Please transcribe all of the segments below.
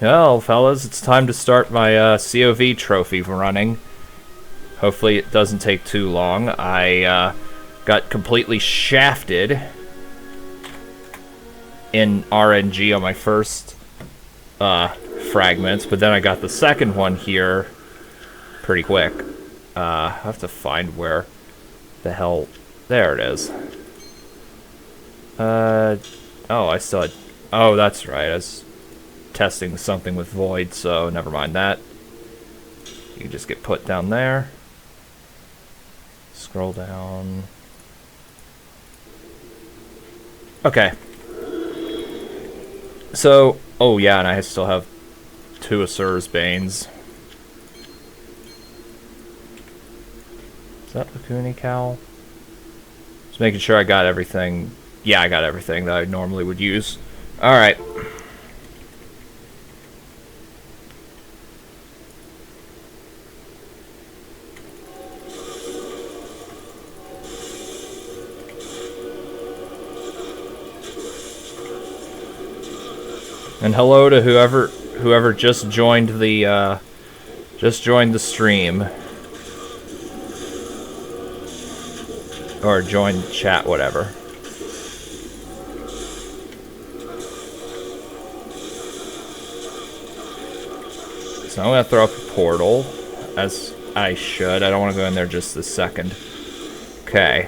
Well, fellas, it's time to start my COV trophy running. Hopefully it doesn't take too long. I got completely shafted in RNG on my first fragments, but then I got the second one here pretty quick. I have to find where the hell... There it is. Oh, I still had... Oh, that's right. I was testing something with Void, so never mind that. You just get put down there. Scroll down. Okay. So, oh yeah, and I still have 2 Asur's Banes. Is that Lacuni Cowl? Just making sure I got everything. Yeah, I got everything that I normally would use. Alright. And hello to whoever just joined the stream. Or joined chat, whatever. So I'm gonna throw up a portal, as I should. I don't want to go in there just this second. Okay.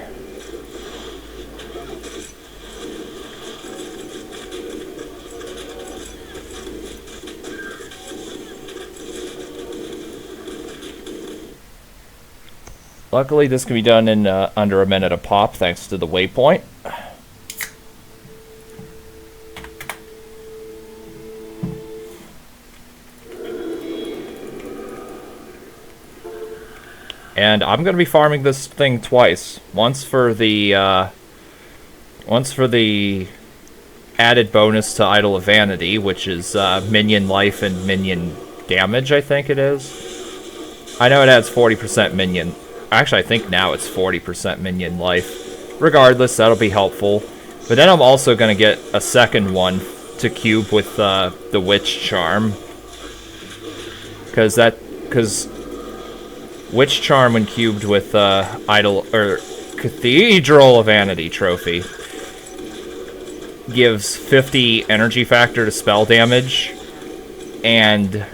Luckily, this can be done in under a minute a pop, thanks to the waypoint. And I'm going to be farming this thing twice. Once for the added bonus to Idol of Vanity, which is minion life and minion damage, I think it is. I know it adds 40% minion. Actually, I think now it's 40% minion life. Regardless, that'll be helpful. But then I'm also going to get a second one to cube with the Witch Charm. Because Witch Charm, when cubed with Cathedral of Vanity trophy, gives 50 energy factor to spell damage, and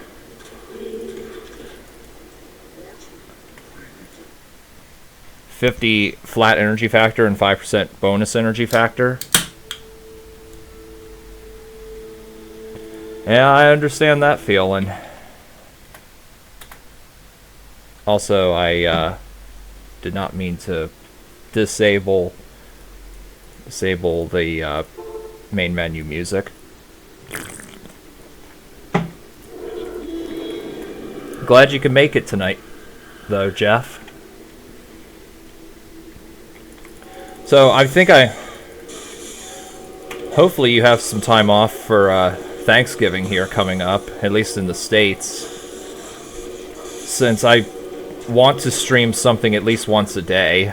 50 flat energy factor and 5% bonus energy factor. Yeah, I understand that feeling. Also, I did not mean to disable the main menu music. Glad you could make it tonight, though, Jeff. So, I think hopefully you have some time off for Thanksgiving here coming up, at least in the States. Since I want to stream something at least once a day.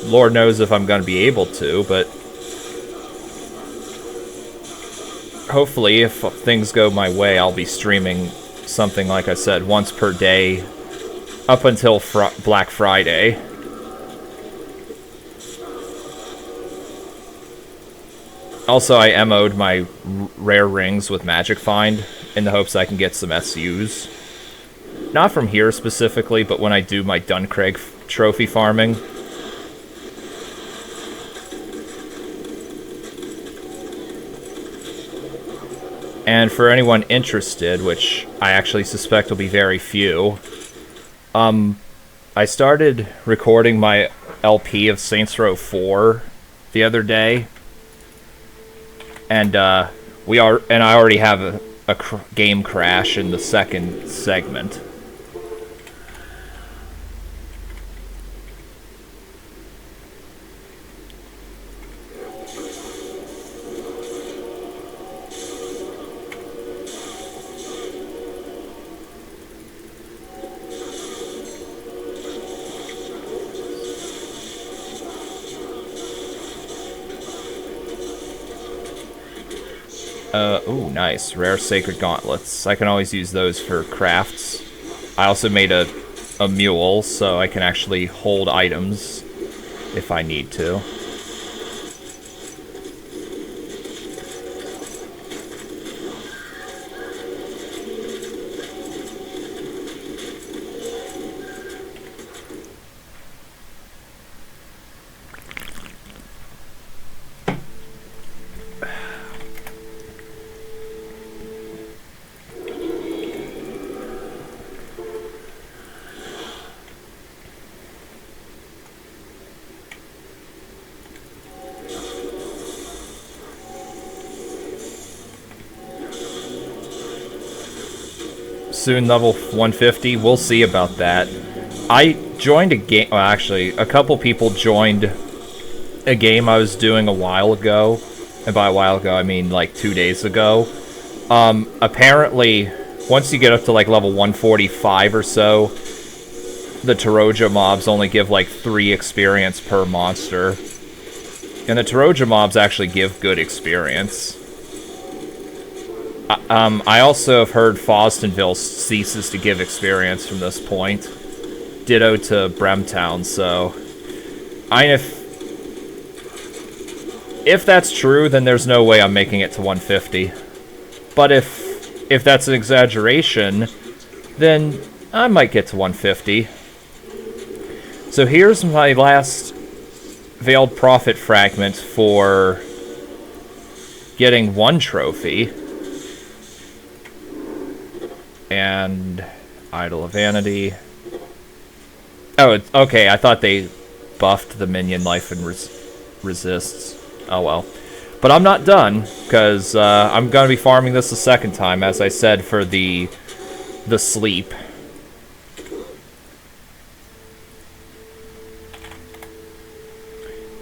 Lord knows if I'm going to be able to, but hopefully if things go my way, I'll be streaming something, like I said, once per day up until Black Friday. Also, I MO'd my rare rings with Magic Find in the hopes I can get some SUs. Not from here specifically, but when I do my Duncraig trophy farming. And for anyone interested, which I actually suspect will be very few, I started recording my LP of Saints Row 4 the other day. And I already have a game crash in the second segment. Ooh, nice. Rare Sacred Gauntlets. I can always use those for crafts. I also made a mule, so I can actually hold items if I need to. Soon level 150. We'll see about that. I joined a game. Well, actually, a couple people joined a game I was doing a while ago. And by a while ago, I mean like 2 days ago. Apparently, once you get up to like level 145 or so, the Taroja mobs only give like 3 experience per monster. And the Taroja mobs actually give good experience. I also have heard Fostonville ceases to give experience from this point. Ditto to Bremtown, so... If that's true, then there's no way I'm making it to 150. But if that's an exaggeration, then I might get to 150. So here's my last Veiled Prophet fragment for getting 1 trophy. And Idol of Vanity. Oh, okay, I thought they buffed the minion life and resists. Oh well. But I'm not done, because I'm going to be farming this a second time, as I said, for the sleep.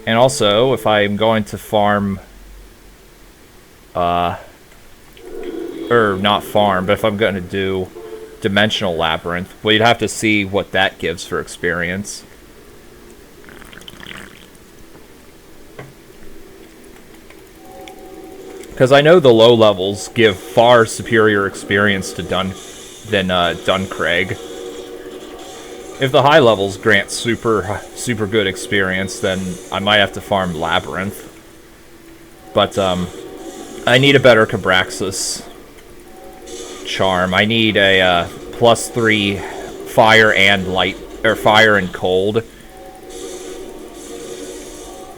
And also, if I'm going to farm... or not farm, but if I'm going to do Dimensional Labyrinth, well, you'd have to see what that gives for experience. Because I know the low levels give far superior experience to than Duncraig. If the high levels grant super good experience, then I might have to farm Labyrinth. But I need a better Cabraxus charm. I need a +3 fire and light, or fire and cold.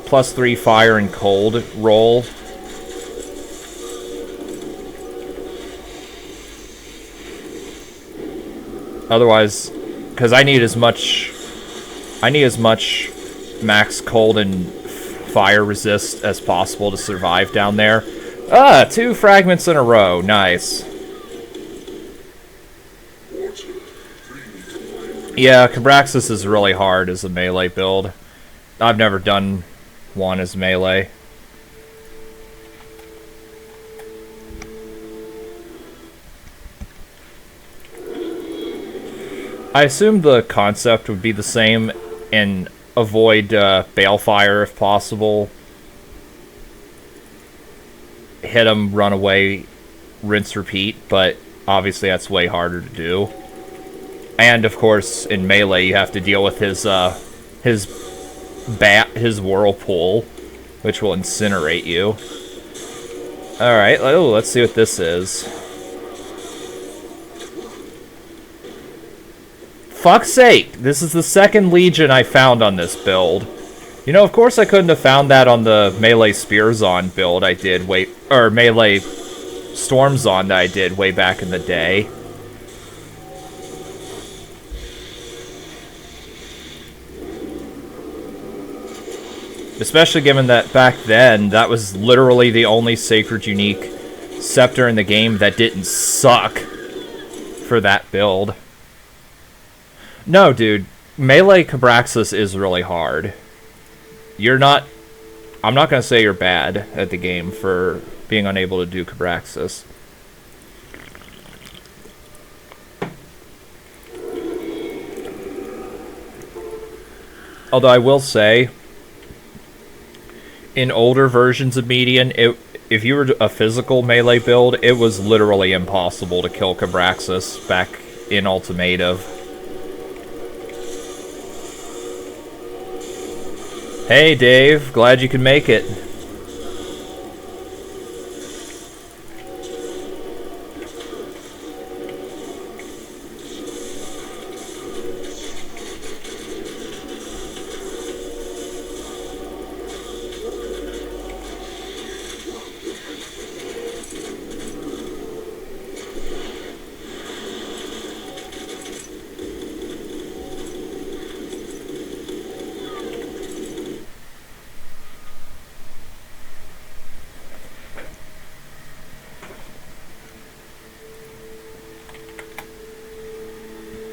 +3 fire and cold roll. Otherwise, because I need as much max cold and fire resist as possible to survive down there. 2 fragments in a row. Nice. Yeah, Cabraxus is really hard as a melee build. I've never done one as melee. I assume the concept would be the same and avoid Balefire if possible. Hit them, run away, rinse, repeat, but obviously that's way harder to do. And of course, in melee, you have to deal with his whirlpool, which will incinerate you. Alright, let's see what this is. Fuck's sake! This is the second Legion I found on this build. You know, of course I couldn't have found that on the Melee Spearzon build I did or Melee Stormzon that I did way back in the day. Especially given that back then, that was literally the only Sacred Unique Scepter in the game that didn't suck for that build. No, dude. Melee Cabraxus is really hard. I'm not going to say you're bad at the game for being unable to do Cabraxus. Although I will say, in older versions of Median, if you were a physical melee build, it was literally impossible to kill Cabraxis back in Ultimative. Hey Dave, glad you could make it.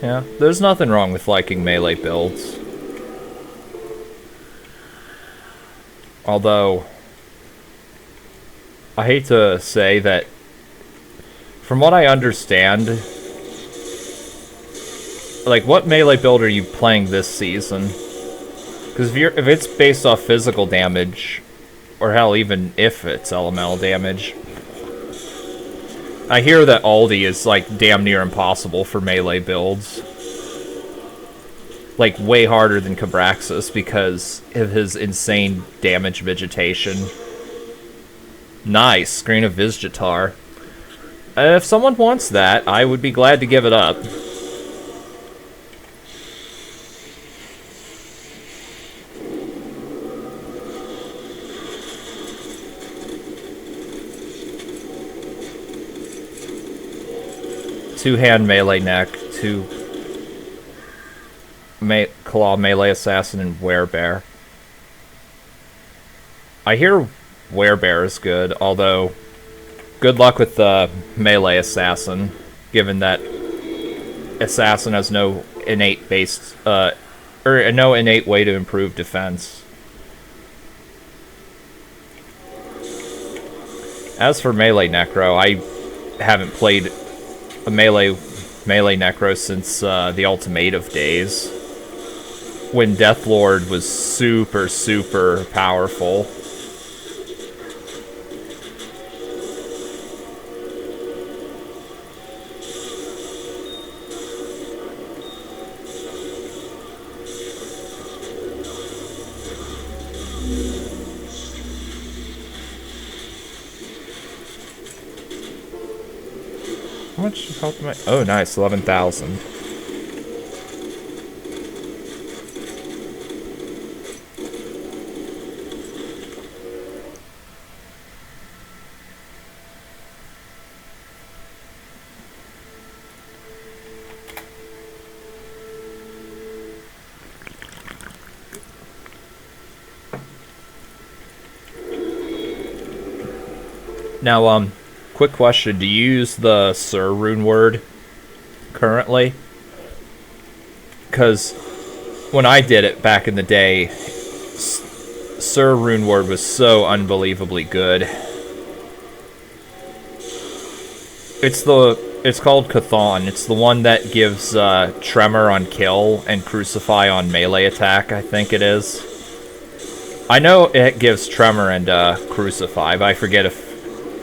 Yeah, there's nothing wrong with liking melee builds. Although, I hate to say that, from what I understand, like, what melee build are you playing this season? Because if it's based off physical damage, or hell, even if it's elemental damage, I hear that Aldi is, like, damn near impossible for melee builds. Like, way harder than Cabraxis because of his insane damage vegetation. Nice, Screen of Vizjatar. If someone wants that, I would be glad to give it up. Two-hand melee neck, claw melee assassin, and werebear. I hear werebear is good, although good luck with the melee assassin, given that assassin has no innate no innate way to improve defense. As for melee necro, I haven't played a melee necro since the Ultimative days, when Deathlord was super, super powerful. How much health am I? Oh, nice, 11,000. Now, quick question. Do you use the Sir rune word currently? Because when I did it back in the day, Sir rune word was so unbelievably good. It's called Chthon. It's the one that gives Tremor on kill and Crucify on melee attack, I think it is. I know it gives Tremor and Crucify, but I forget if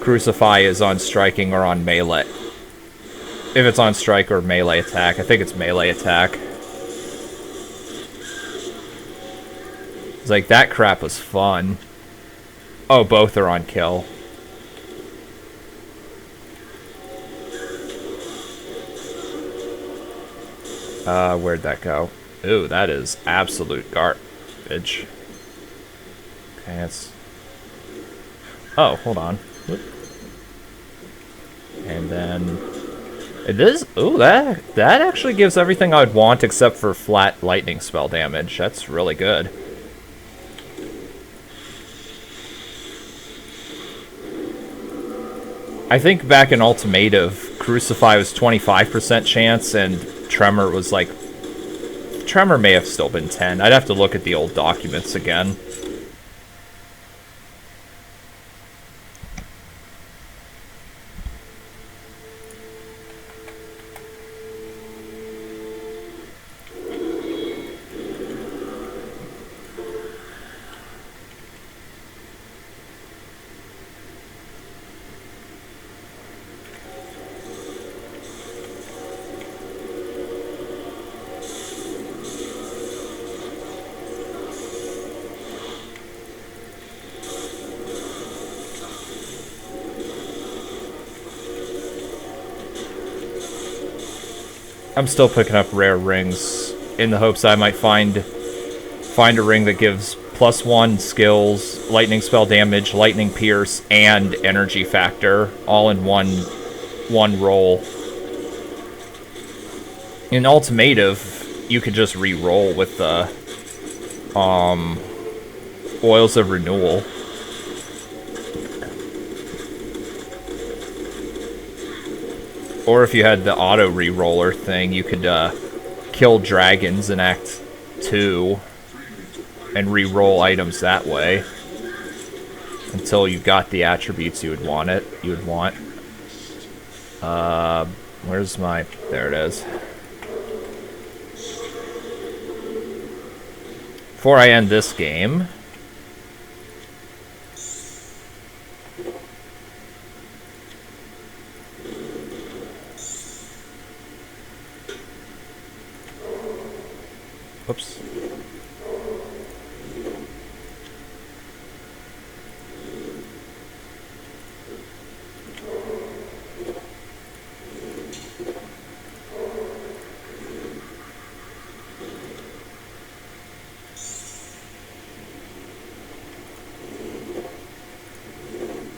Crucify is on striking or on melee. If it's on strike or melee attack. I think it's melee attack. It's like, that crap was fun. Oh, both are on kill. Where'd that go? Ooh, that is absolute garbage. Okay, it's... Oh, hold on. Whoop. And then... It is... Ooh, that actually gives everything I would want except for flat lightning spell damage. That's really good. I think back in Ultimative, Crucify was 25% chance, and Tremor was like... Tremor may have still been 10. I'd have to look at the old documents again. I'm still picking up rare rings in the hopes I might find a ring that gives +1 skills, lightning spell damage, lightning pierce, and energy factor all in one roll. In Ultimative, you could just re-roll with the Oils of Renewal. Or if you had the auto re-roller thing, you could kill dragons in Act 2 and re-roll items that way until you got the attributes you would want. Where's my... There it is. Before I end this game... Oops.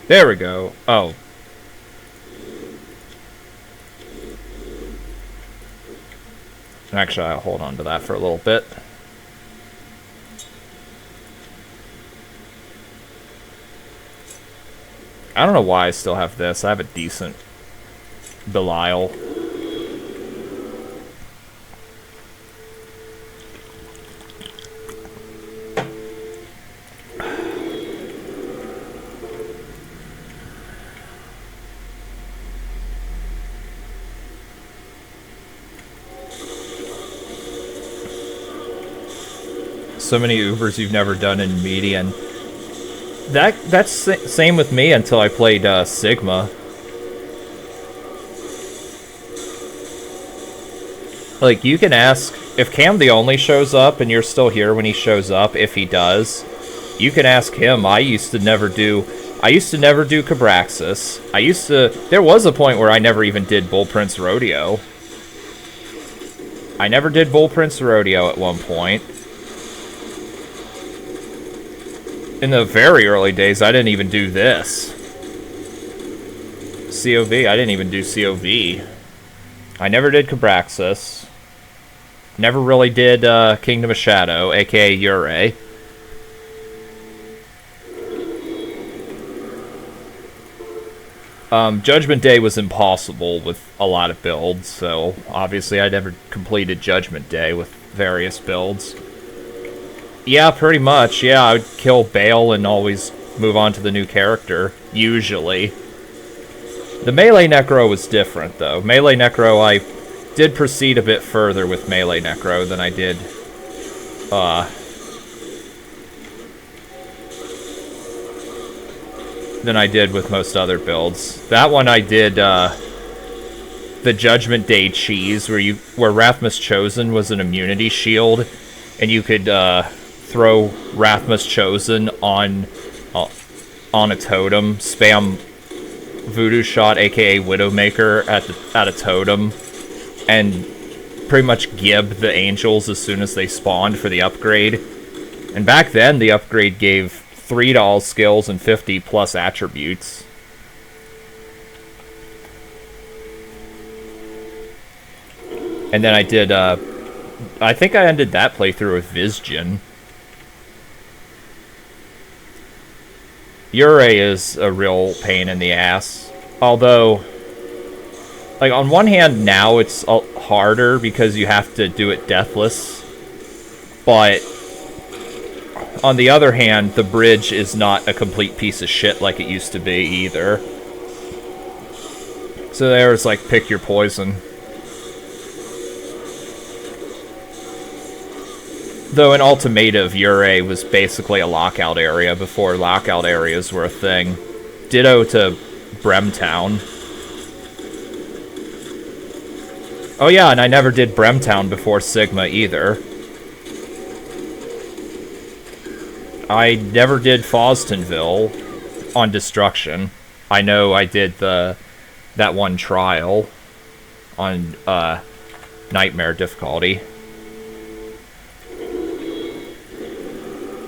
There we go. Oh. Actually, I'll hold on to that for a little bit. I don't know why I still have this. I have a decent Belial. So many Ubers you've never done in median. That's same with me until I played Sigma. Like, you can ask if Cam the Only shows up and you're still here when he shows up, if he does, you can ask him. I used to never do Cabraxis. There was a point where I never even did Bull Prince Rodeo. I never did Bull Prince Rodeo at one point. In the very early days, I didn't even do this. COV, I didn't even do COV. I never did Cabraxis. Never really did Kingdom of Shadow, aka Ure. Judgment Day was impossible with a lot of builds, so obviously I never completed Judgment Day with various builds. Yeah, pretty much. Yeah, I would kill Bale and always move on to the new character, usually. The Melee Necro was different, though. Melee Necro, I did proceed a bit further with Melee Necro than I did, with most other builds. That one I did, the Judgment Day cheese, where Rathmas Chosen was an immunity shield, and you could, throw Rathmas Chosen on a totem, spam Voodoo Shot, aka Widowmaker, at a totem, and pretty much gib the angels as soon as they spawned for the upgrade. And back then, the upgrade gave 3 to all skills and 50 plus attributes. And then I did, I think I ended that playthrough with Vizgen. Ure is a real pain in the ass. Although, like, on one hand, now it's harder because you have to do it deathless. But, on the other hand, the bridge is not a complete piece of shit like it used to be either. So there's, like, pick your poison. Though in Ultimative, Ure was basically a lockout area before lockout areas were a thing. Ditto to Bremtown. Oh yeah, and I never did Bremtown before Sigma either. I never did Fostonville on Destruction. I know I did that one trial on, Nightmare difficulty.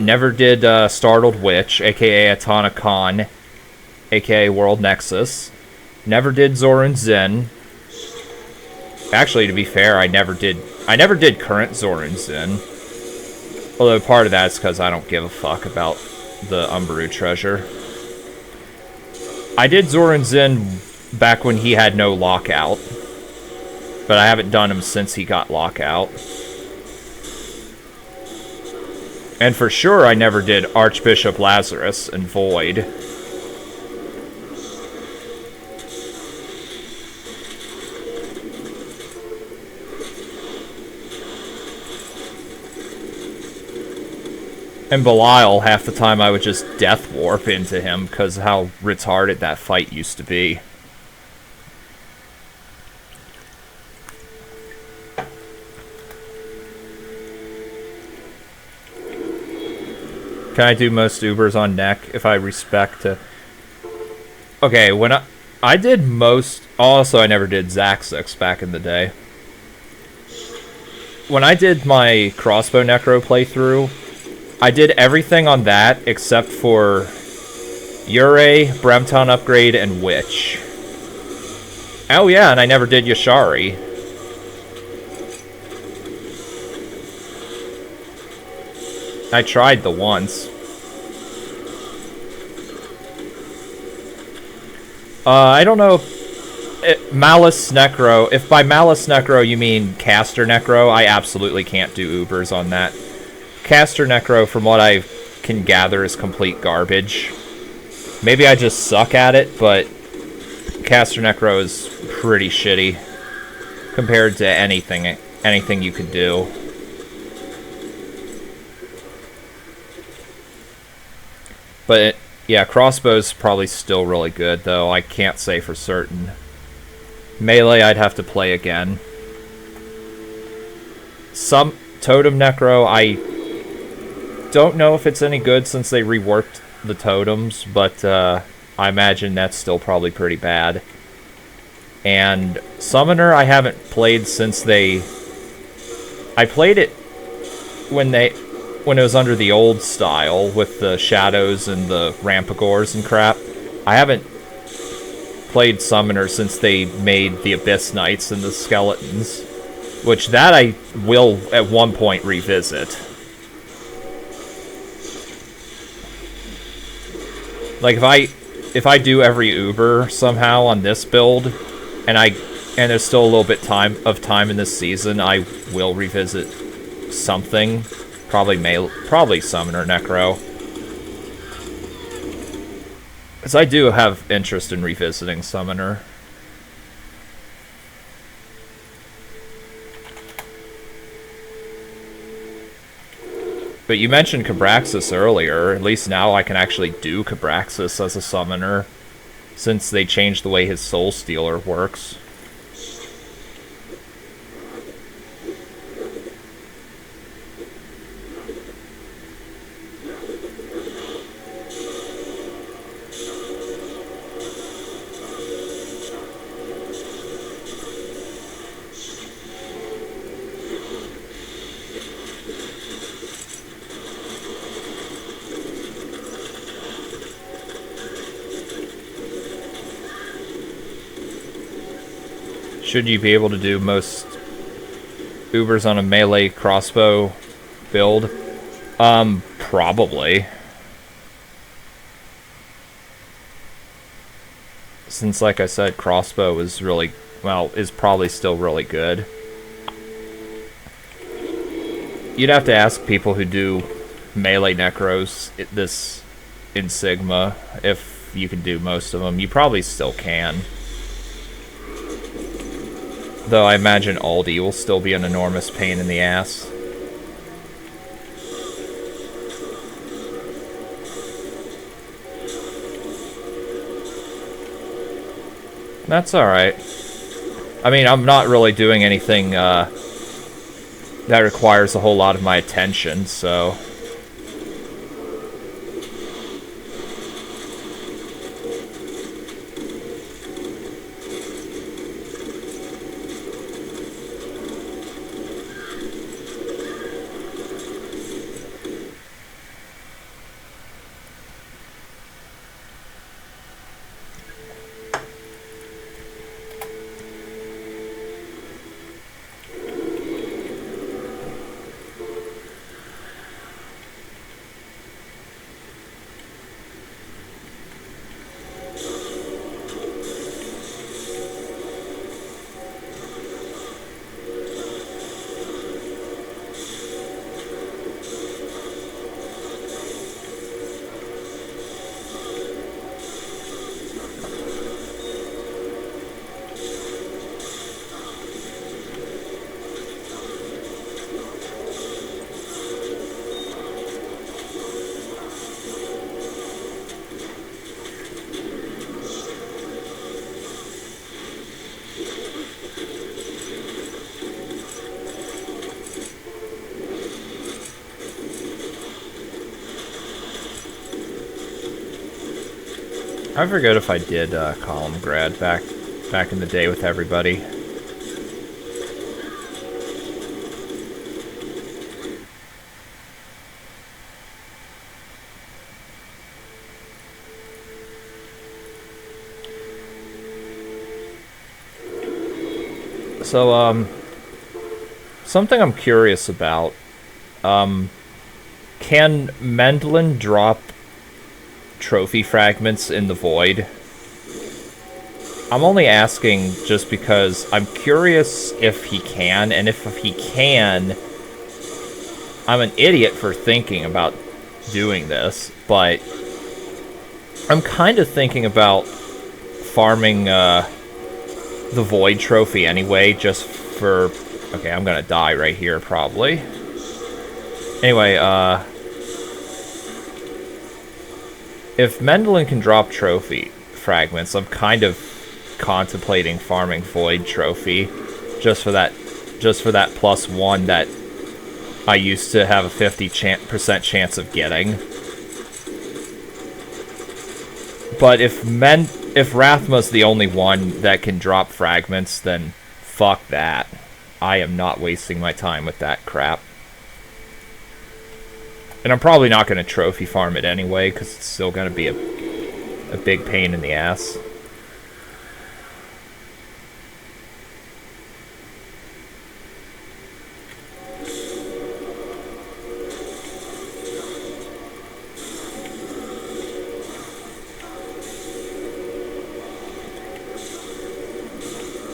Never did Startled Witch, aka Atana Khan, aka World Nexus. Never did Zoran Zin. Actually, to be fair, I never did current Zoran Zin. Although part of that's because I don't give a fuck about the Umbaru treasure. I did Zoran Zin back when he had no lockout. But I haven't done him since he got lockout. And for sure, I never did Archbishop Lazarus and Void. And Belial, half the time I would just death warp into him because how retarded that fight used to be. Can I do most Ubers on neck if I respect to... Okay, when I did most... Also, I never did Zaxix back in the day. When I did my Crossbow Necro playthrough, I did everything on that except for Ure, Bremton Upgrade, and Witch. Oh yeah, and I never did Yashari. I tried the once. I don't know. Malice Necro. If by Malice Necro you mean Caster Necro, I absolutely can't do Ubers on that. Caster Necro, from what I can gather, is complete garbage. Maybe I just suck at it, but Caster Necro is pretty shitty compared to anything you could do. But yeah, Crossbow's probably still really good, though I can't say for certain. Melee I'd have to play again. Some Totem Necro, I don't know if it's any good since they reworked the totems, but I imagine that's still probably pretty bad. And Summoner I haven't played since they... I played it when it was under the old style with the shadows and the Rampagors and crap. I haven't played Summoner since they made the Abyss Knights and the Skeletons, which that I will at one point revisit. Like if I do every Uber somehow on this build, and there's still a little bit of time in this season, I will revisit something. Probably Summoner Necro. Because I do have interest in revisiting Summoner. But you mentioned Cabraxis earlier. At least now I can actually do Cabraxis as a Summoner, since they changed the way his Soul Stealer works. Should you be able to do most Ubers on a melee crossbow build? Probably. Since, like I said, crossbow is really, well, is probably still really good. You'd have to ask people who do melee necros in Sigma if you can do most of them. You probably still can. Though I imagine Aldi will still be an enormous pain in the ass. That's alright. I mean, I'm not really doing anything that requires a whole lot of my attention, so... I forget if I did column grad back in the day with everybody. So, something I'm curious about. Can Mendlin drop trophy fragments in the void? I'm only asking just because I'm curious if he can, and if he can, I'm an idiot for thinking about doing this, but I'm kind of thinking about farming the void trophy anyway, just for... Okay, I'm gonna die right here, probably. Anyway, if Mendlin can drop trophy fragments, I'm kind of contemplating farming void trophy just for that +1 that I used to have a 50% chance of getting. But if Rathma's the only one that can drop fragments, then fuck that. I am not wasting my time with that crap. And I'm probably not going to trophy farm it anyway, because it's still going to be a big pain in the ass.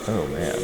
Oh, man.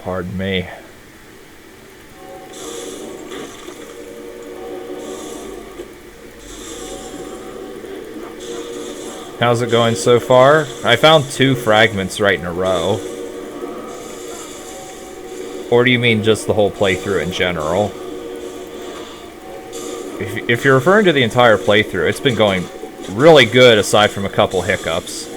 Pardon me. How's it going so far? I found 2 fragments right in a row. Or do you mean just the whole playthrough in general? If you're referring to the entire playthrough, it's been going really good aside from a couple hiccups.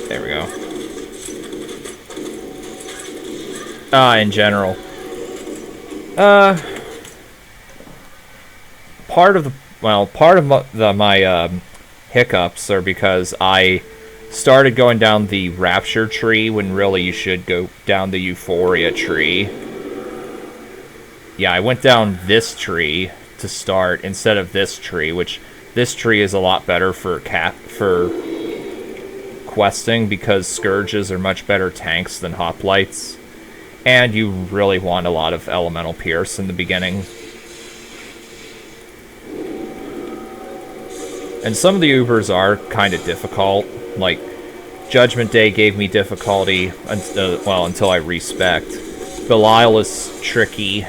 There we go. In general. Part of my hiccups are because I started going down the Rapture tree when really you should go down the Euphoria tree. Yeah, I went down this tree to start instead of this tree, which this tree is a lot better for questing because Scourges are much better tanks than Hoplites, and you really want a lot of Elemental Pierce in the beginning. And some of the Ubers are kind of difficult, like Judgment Day gave me difficulty until I respect. Belial is tricky,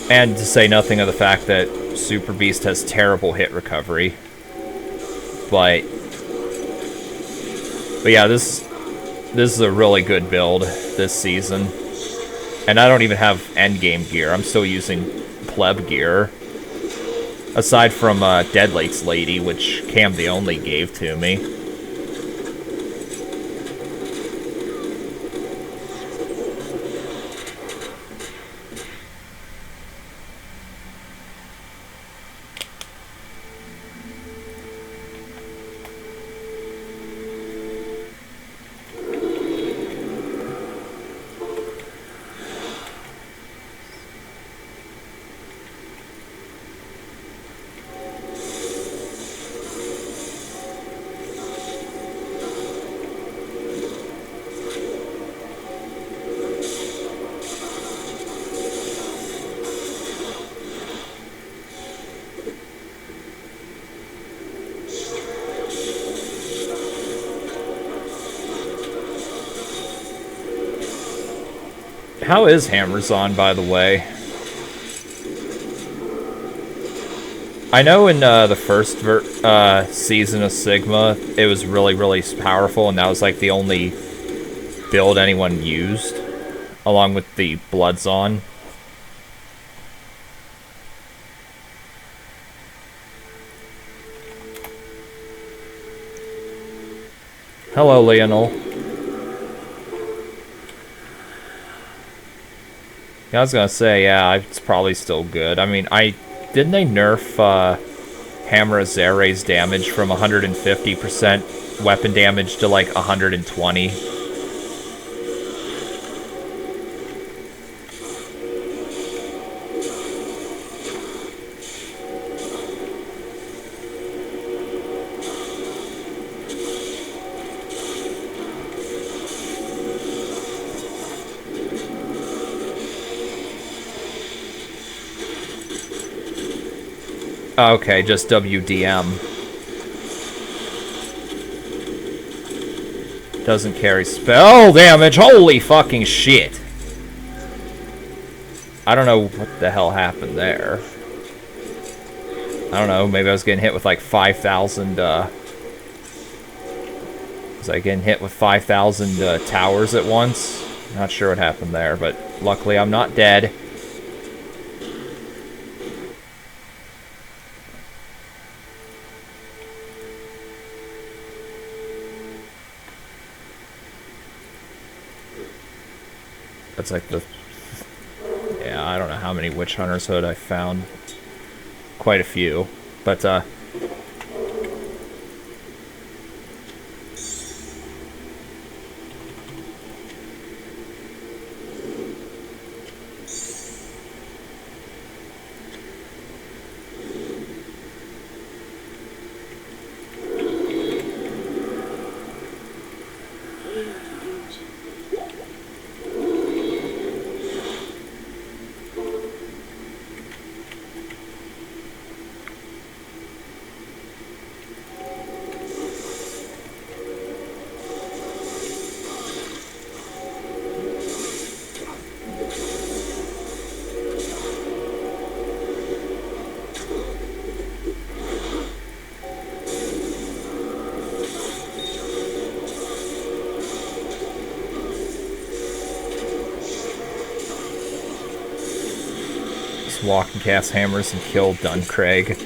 and to say nothing of the fact that Super Beast has terrible hit recovery. But yeah, this is a really good build this season. And I don't even have endgame gear. I'm still using pleb gear. Aside from Deadlate's Lady, which Cam the Only gave to me. How is Hammers On, by the way? I know in the first season of Sigma, it was really, really powerful, and that was like the only build anyone used, along with the Bloods On. Hello, Lionel. I was gonna say, yeah, it's probably still good. I mean, didn't they nerf Hammer Azare's damage from 150% weapon damage to like 120? Okay, just WDM. Doesn't carry spell damage. Holy fucking shit. I don't know what the hell happened there. I don't know, maybe I was getting hit with like 5,000, was I getting hit with 5,000 towers at once? Not sure what happened there, but luckily I'm not dead. That's like the... Yeah, I don't know how many Witch Hunter's Hood I found. Quite a few. But, walk and cast hammers and kill Duncraig.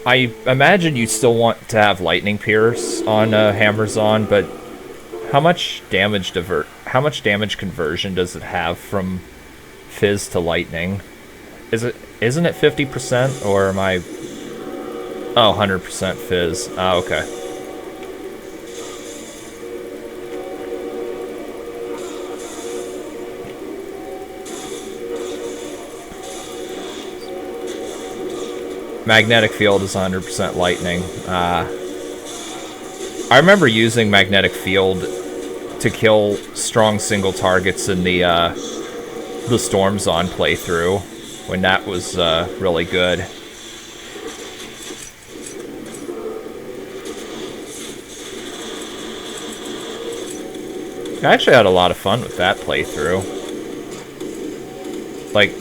I imagine you still want to have Lightning Pierce on Hammers On, but how much damage conversion does it have from Fizz to Lightning? Isn't it 50%, or am I... Oh, 100% Fizz. Oh, okay. Magnetic Field is 100% Lightning. I remember using Magnetic Field to kill strong single targets in the Storm Zone playthrough, when that was really good. I actually had a lot of fun with that playthrough. Like,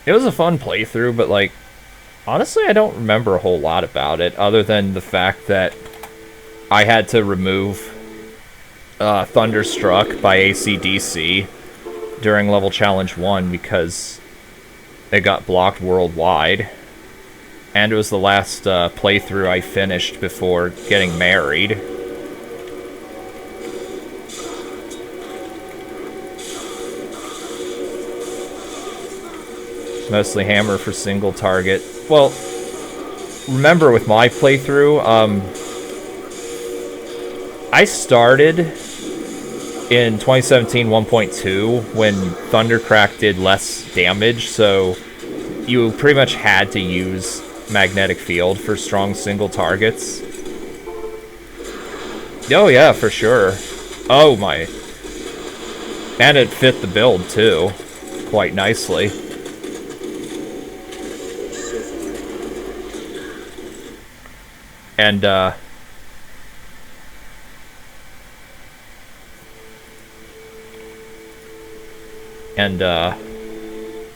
it was a fun playthrough, but like, honestly, I don't remember a whole lot about it, other than the fact that I had to remove Thunderstruck by AC/DC during Level Challenge 1 because it got blocked worldwide. And it was the last playthrough I finished before getting married. Mostly hammer for single target. Well, remember with my playthrough, I started in 2017 1.2 when Thundercrack did less damage, so you pretty much had to use Magnetic Field for strong single targets. Oh yeah, for sure. Oh my. And it fit the build too, quite nicely. And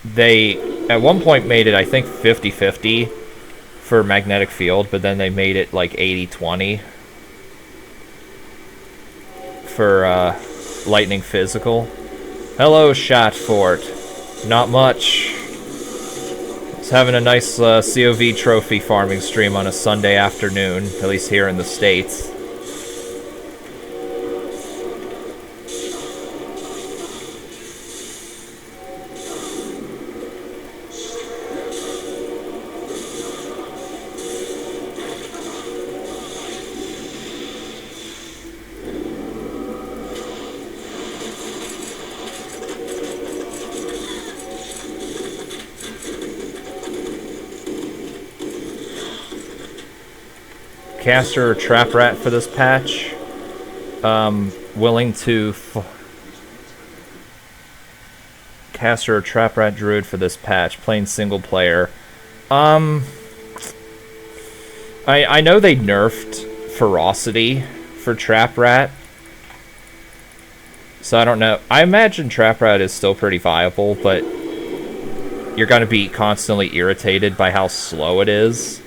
they at one point made it, I think, 50-50 for magnetic field, but then they made it like 80-20 for lightning physical. Hello, Shatfort. Not much. Just having a nice COV trophy farming stream on a Sunday afternoon, at least here in the States. Caster or Trap Rat for this patch. Willing to... Caster or Trap Rat Druid for this patch. Playing single player. I know they nerfed Ferocity for Trap Rat. So I don't know. I imagine Trap Rat is still pretty viable, but you're going to be constantly irritated by how slow it is.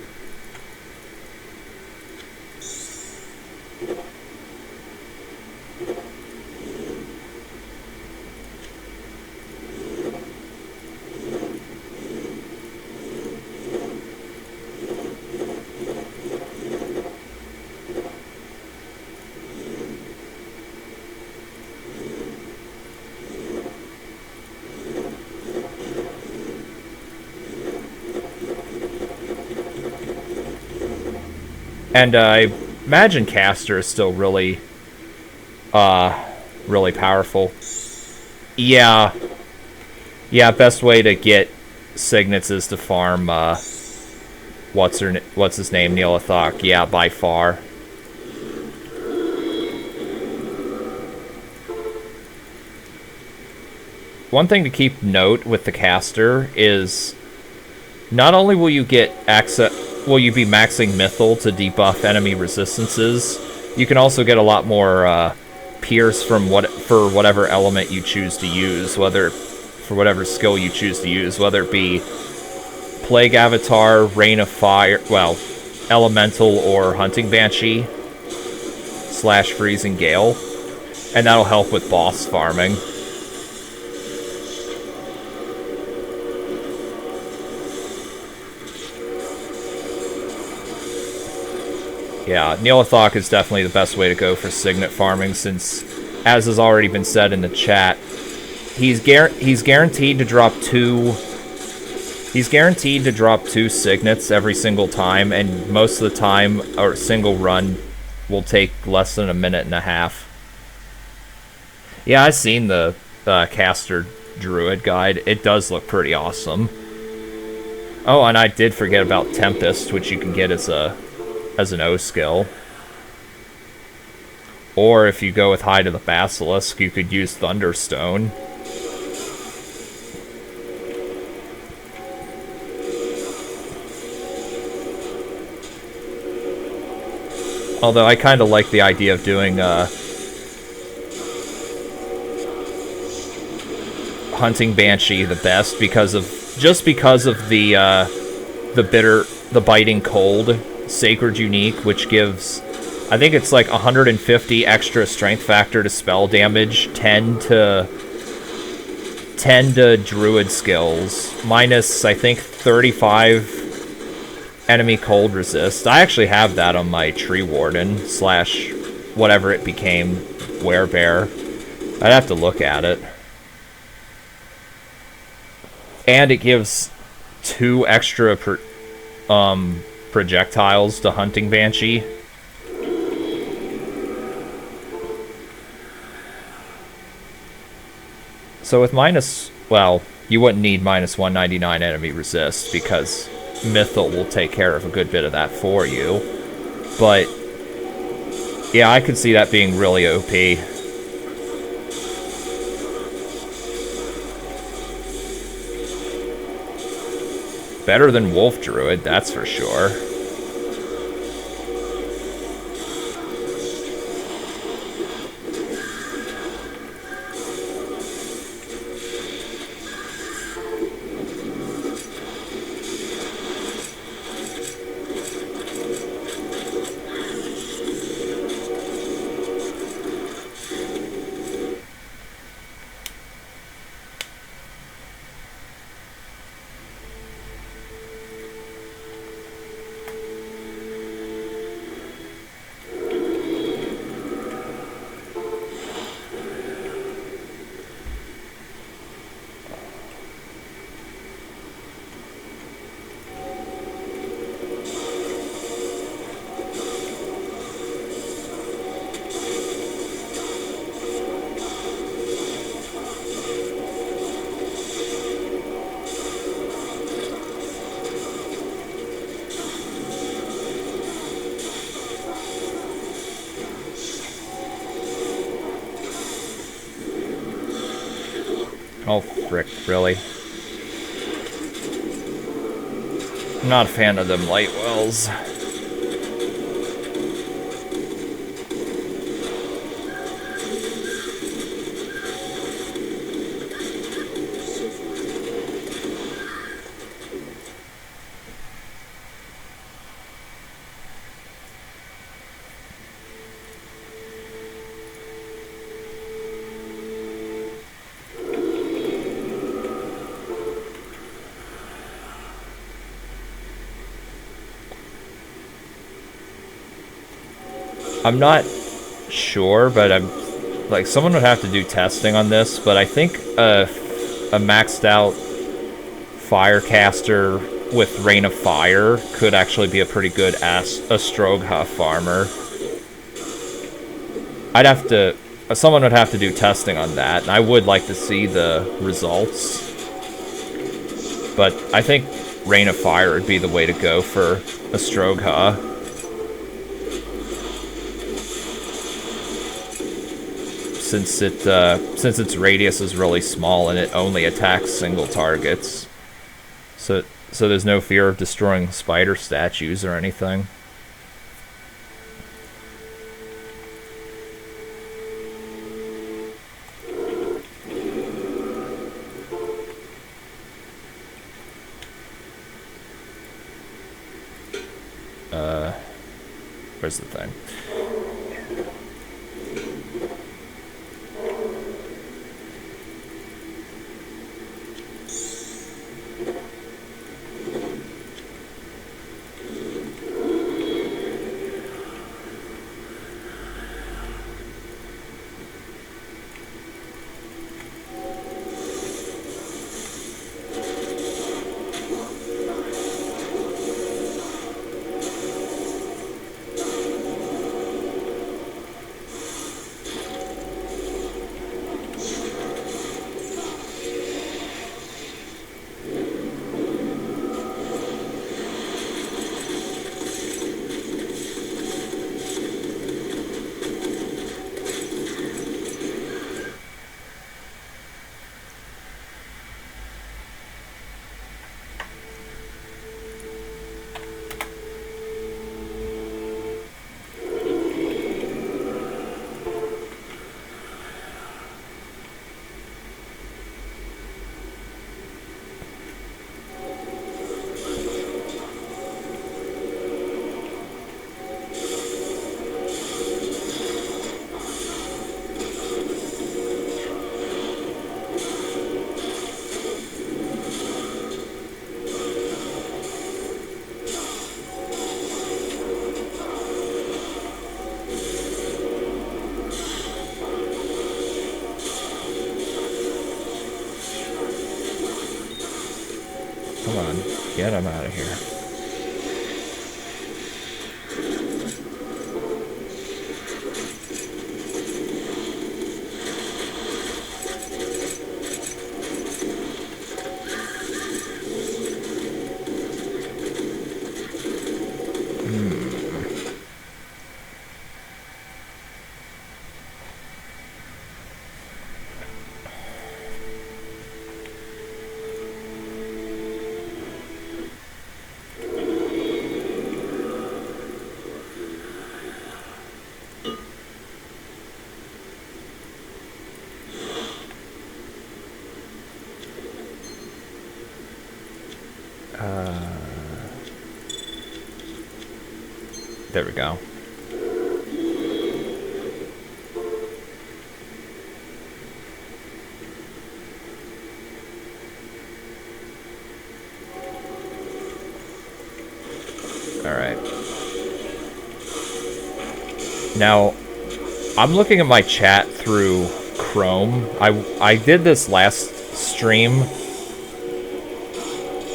And I imagine Caster is still really powerful. Yeah. Yeah, best way to get signets is to farm, what's his name, Neelathok. Yeah, by far. One thing to keep note with the Caster is not only will you get access... Will you be maxing Mythal to debuff enemy resistances? You can also get a lot more Pierce for whatever element you choose to use, for whatever skill you choose to use, whether it be Plague Avatar, Rain of Fire, well, Elemental or Hunting Banshee / Freezing Gale, and that'll help with boss farming. Yeah, Neelathok is definitely the best way to go for signet farming, since, as has already been said in the chat, he's guaranteed to drop two. He's guaranteed to drop 2 signets every single time, and most of the time, a single run will take less than a minute and a half. Yeah, I've seen the Caster Druid guide. It does look pretty awesome. Oh, and I did forget about Tempest, which you can get as an O skill. Or if you go with Hide of the Basilisk, you could use Thunderstone. Although I kind of like the idea of doing Hunting Banshee the best because of the biting cold Sacred Unique, which gives, I think it's like 150 extra strength factor to spell damage, 10 to druid skills, minus I think 35 enemy cold resist. I actually have that on my Tree Warden / whatever it became, Werebear. I'd have to look at it. And it gives 2 extra projectiles to Hunting Banshee. So with well, you wouldn't need minus 199 enemy resist, because Mythal will take care of a good bit of that for you. But Yeah, I could see that being really OP. Better than Wolf Druid, that's for sure. Oh, frick, really? I'm not a fan of them light wells. I'm not sure, but I'm like someone would have to do testing on this. But I think a maxed out Firecaster with Rain of Fire could actually be a pretty good Astrogha farmer. I'd have to. Someone would have to do testing on that, and I would like to see the results. But I think Rain of Fire would be the way to go for Astrogha. Since its radius is really small and it only attacks single targets, so there's no fear of destroying spider statues or anything. Where's the thing? Come on, get him out of here. There we go. Alright. Now, I'm looking at my chat through Chrome. I did this last stream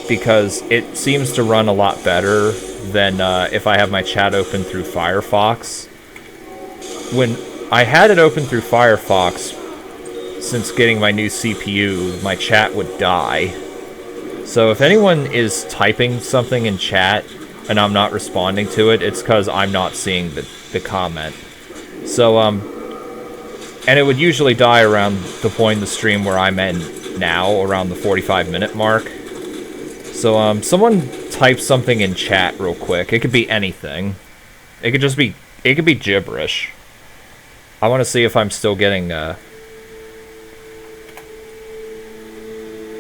because it seems to run a lot better than if I have my chat open through Firefox. When I had it open through Firefox, since getting my new CPU, my chat would die. So if anyone is typing something in chat and I'm not responding to it, it's because I'm not seeing the comment. So, and it would usually die around the point in the stream where I'm in now, around the 45-minute mark. So, someone type something in chat real quick. It could be anything. It could just be, it could be gibberish. I want to see if I'm still getting,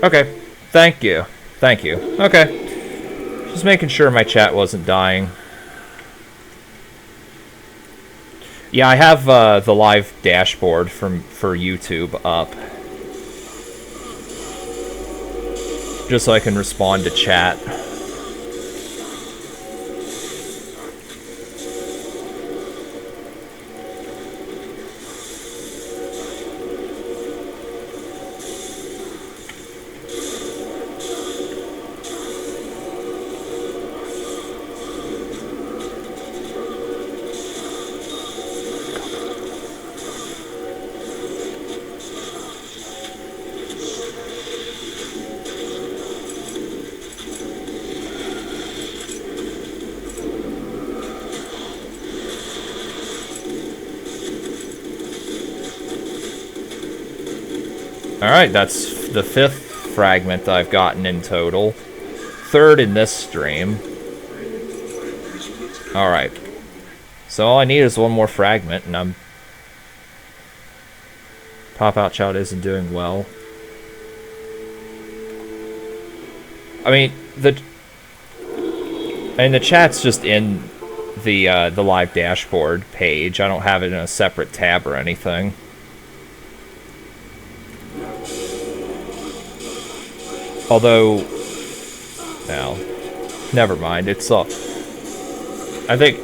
Okay, thank you. Thank you. Okay. Just making sure my chat wasn't dying. Yeah, I have the live dashboard for YouTube up. Just so I can respond to chat. Alright, that's the 5th fragment I've gotten in total. 3rd in this stream. Alright. So all I need is one more fragment, and I'm... Pop-Out Child isn't doing well. I mean, the chat's just in the live dashboard page. I don't have it in a separate tab or anything. Although, well, never mind. It's all. I think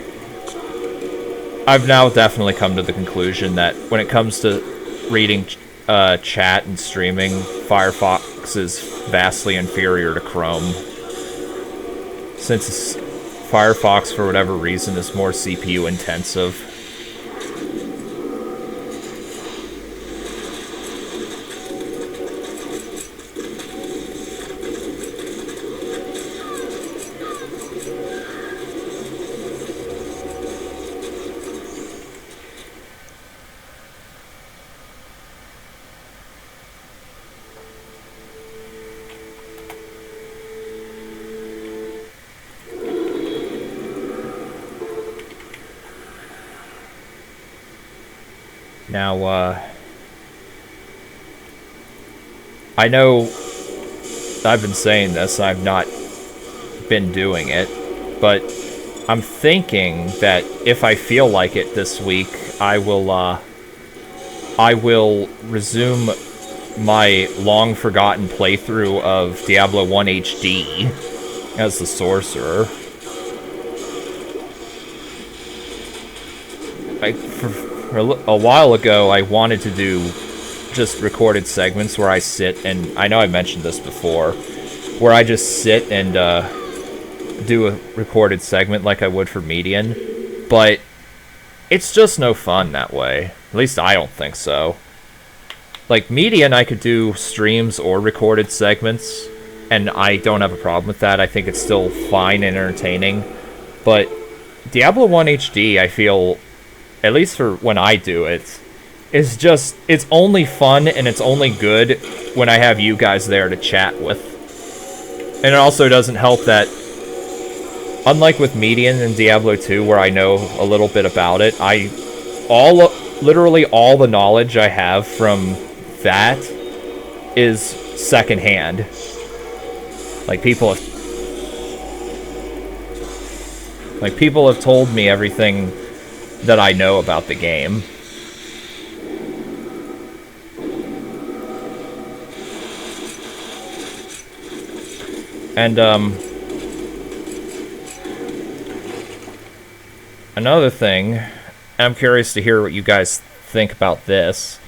I've now definitely come to the conclusion that when it comes to reading chat and streaming, Firefox is vastly inferior to Chrome. Since Firefox, for whatever reason, is more CPU intensive. Now, I know I've been saying this, I've not been doing it, but I'm thinking that if I feel like it this week, I will resume my long-forgotten playthrough of Diablo 1 HD as the Sorcerer. A while ago, I wanted to do just recorded segments where I sit, and I know I mentioned this before, where I just sit and do a recorded segment like I would for Median, but it's just no fun that way. At least I don't think so. Like, Median, I could do streams or recorded segments, and I don't have a problem with that. I think it's still fine and entertaining, but Diablo 1 HD, I feel... at least for when I do it, it's only fun and it's only good when I have you guys there to chat with. And it also doesn't help that, unlike with Median and Diablo 2, where I know a little bit about it, literally all the knowledge I have from that is secondhand. Like, people have... Like, people have told me everything that I know about the game. And, another thing, I'm curious to hear what you guys think about this.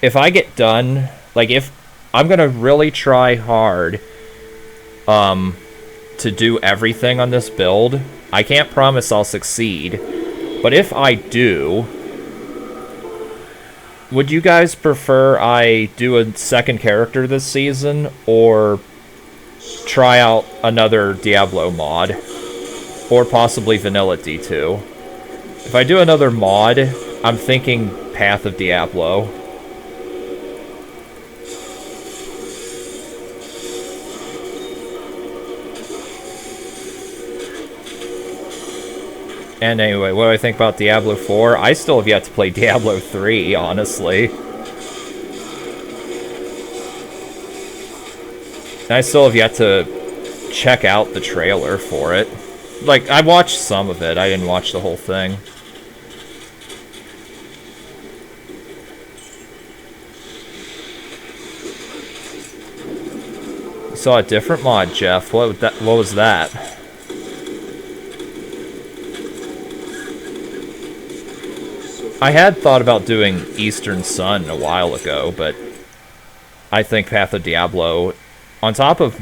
If I get done, like, if I'm gonna really try hard, to do everything on this build, I can't promise I'll succeed, but if I do, would you guys prefer I do a second character this season, or try out another Diablo mod, or possibly vanilla D2? If I do another mod, I'm thinking Path of Diablo. And anyway, what do I think about Diablo 4? I still have yet to play Diablo 3, honestly. And I still have yet to check out the trailer for it. Like, I watched some of it, I didn't watch the whole thing. You saw a different mod, Jeff. What was that? I had thought about doing Eastern Sun a while ago, but I think Path of Diablo, on top of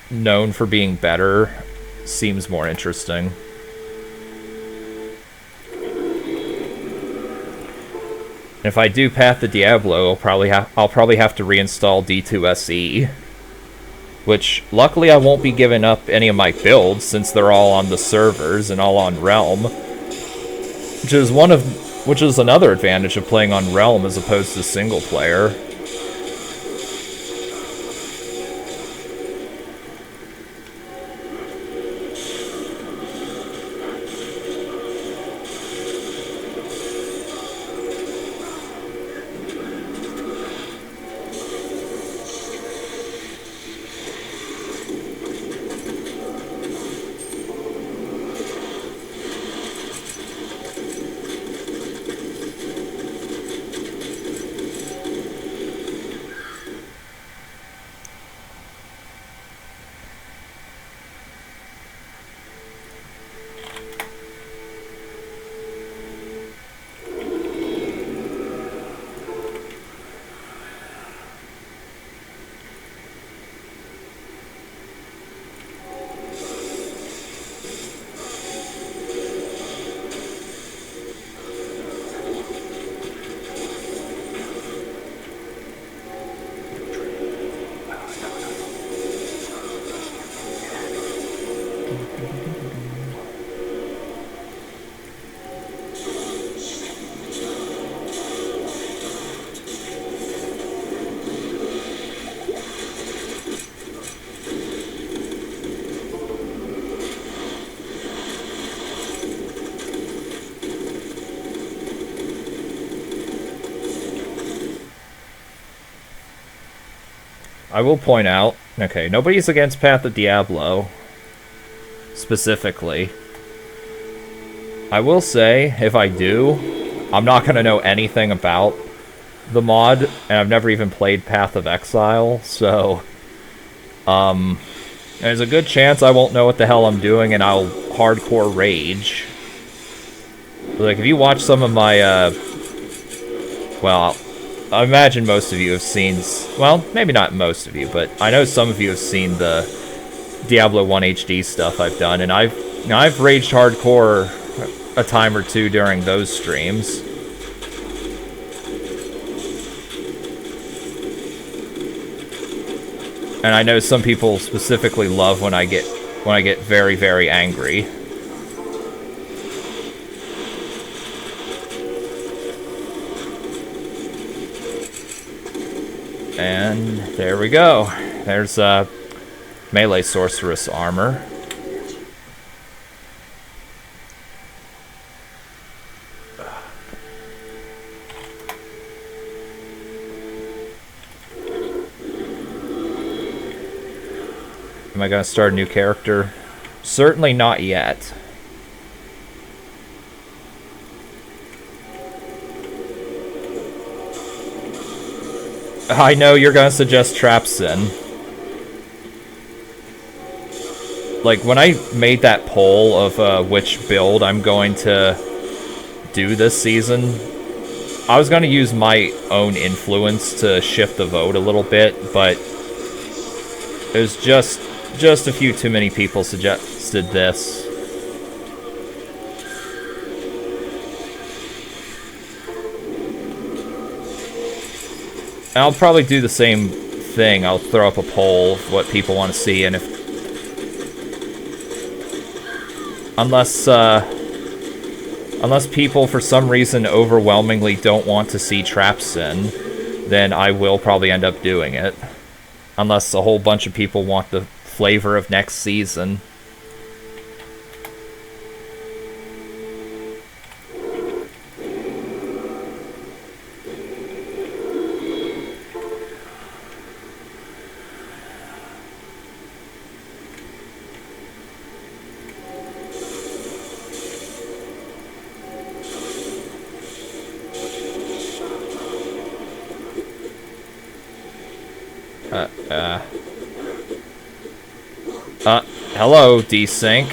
known for being better, seems more interesting. And if I do Path of Diablo, I'll probably have to reinstall D2SE, which luckily I won't be giving up any of my builds since they're all on the servers and all on Realm, which is another advantage of playing on Realm as opposed to single player. I will point out, okay, nobody's against Path of Diablo, specifically. I will say, if I do, I'm not going to know anything about the mod, and I've never even played Path of Exile, so, there's a good chance I won't know what the hell I'm doing, and I'll hardcore rage. Like, if you watch some of my, well, I imagine most of you have seen, well, maybe not most of you, but I know some of you have seen the Diablo 1 HD stuff I've done, and I've raged hardcore a time or two during those streams. And I know some people specifically love when I get very, very angry. And there we go. There's melee sorceress armor. Am I going to start a new character? Certainly not yet. I know you're gonna suggest Trapsin. Like, when I made that poll of which build I'm going to do this season, I was gonna use my own influence to shift the vote a little bit, but there's just a few too many people suggested this. I'll probably do the same thing. I'll throw up a poll of what people want to see, and if... Unless people, for some reason, overwhelmingly don't want to see Trapsin, then I will probably end up doing it. Unless a whole bunch of people want the flavor of next season. Hello, Desync.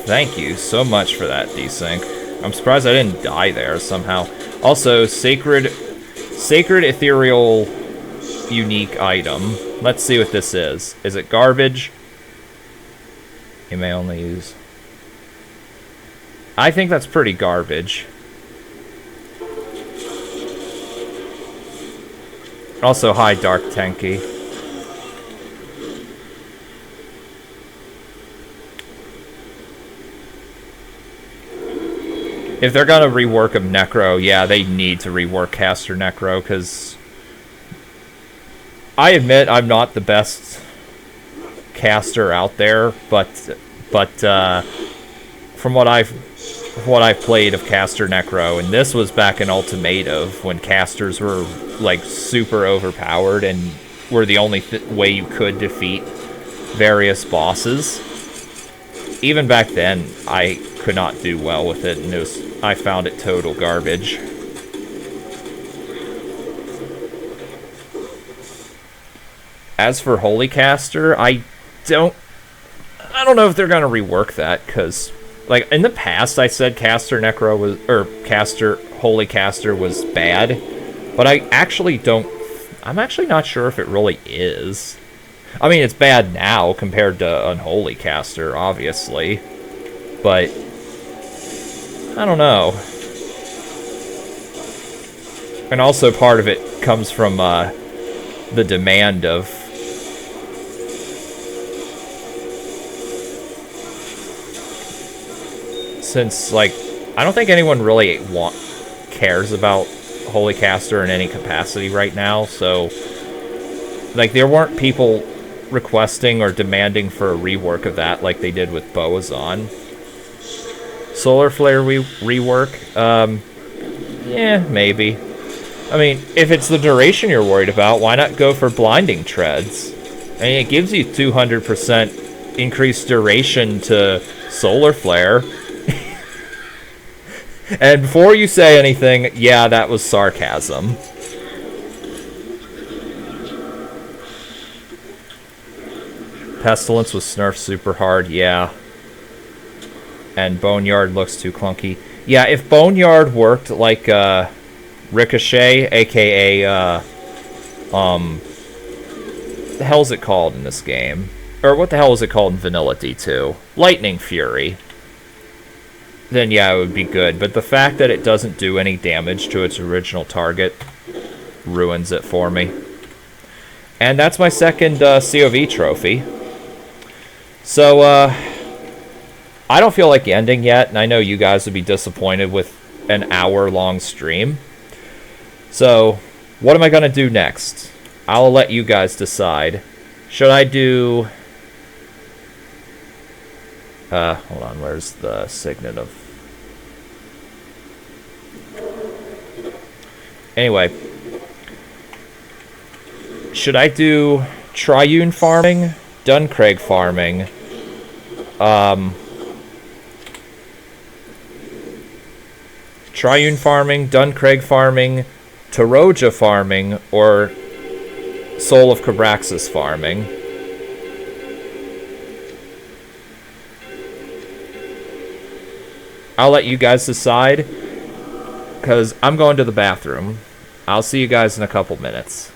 Thank you so much for that, Desync. I'm surprised I didn't die there somehow. Also, sacred ethereal unique item. Let's see what this is. Is it garbage? You may only use... I think that's pretty garbage. Also, hi, Dark Tenki. If they're gonna rework of Necro, yeah, they need to rework Caster Necro, because I admit I'm not the best caster out there, but from what I've played of Caster Necro, and this was back in Ultimative when casters were like super overpowered and were the only way you could defeat various bosses. Even back then, I could not do well with it, and I found it total garbage. As for Holy Caster, I don't know if they're gonna rework that, because like in the past I said Caster Necro was, or Holy Caster was bad, but I'm actually not sure if it really is. I mean, it's bad now compared to Unholy Caster, obviously, but I don't know. And also part of it comes from the demand of since, like, I don't think anyone really cares about Holy Caster in any capacity right now, so like there weren't people requesting or demanding for a rework of that like they did with Boazon. Solar Flare rework? Yeah, maybe. I mean, if it's the duration you're worried about, why not go for Blinding Treads? I mean, it gives you 200% increased duration to Solar Flare. And before you say anything, yeah, that was sarcasm. Pestilence was nerfed super hard, yeah. And Boneyard looks too clunky. Yeah, if Boneyard worked like Ricochet, aka the hell's it called in this game? Or what the hell is it called in Vanilla D2? Lightning Fury. Then yeah, it would be good. But the fact that it doesn't do any damage to its original target ruins it for me. And that's my second COV trophy. So, I don't feel like ending yet, and I know you guys would be disappointed with an hour-long stream. So, what am I going to do next? I'll let you guys decide. Should I do... hold on, where's the signet of... Anyway. Should I do Triune farming? Duncraig farming? Triune farming, Duncraig farming, Taroja farming, or Soul of Cabraxis farming. I'll let you guys decide, because I'm going to the bathroom. I'll see you guys in a couple minutes.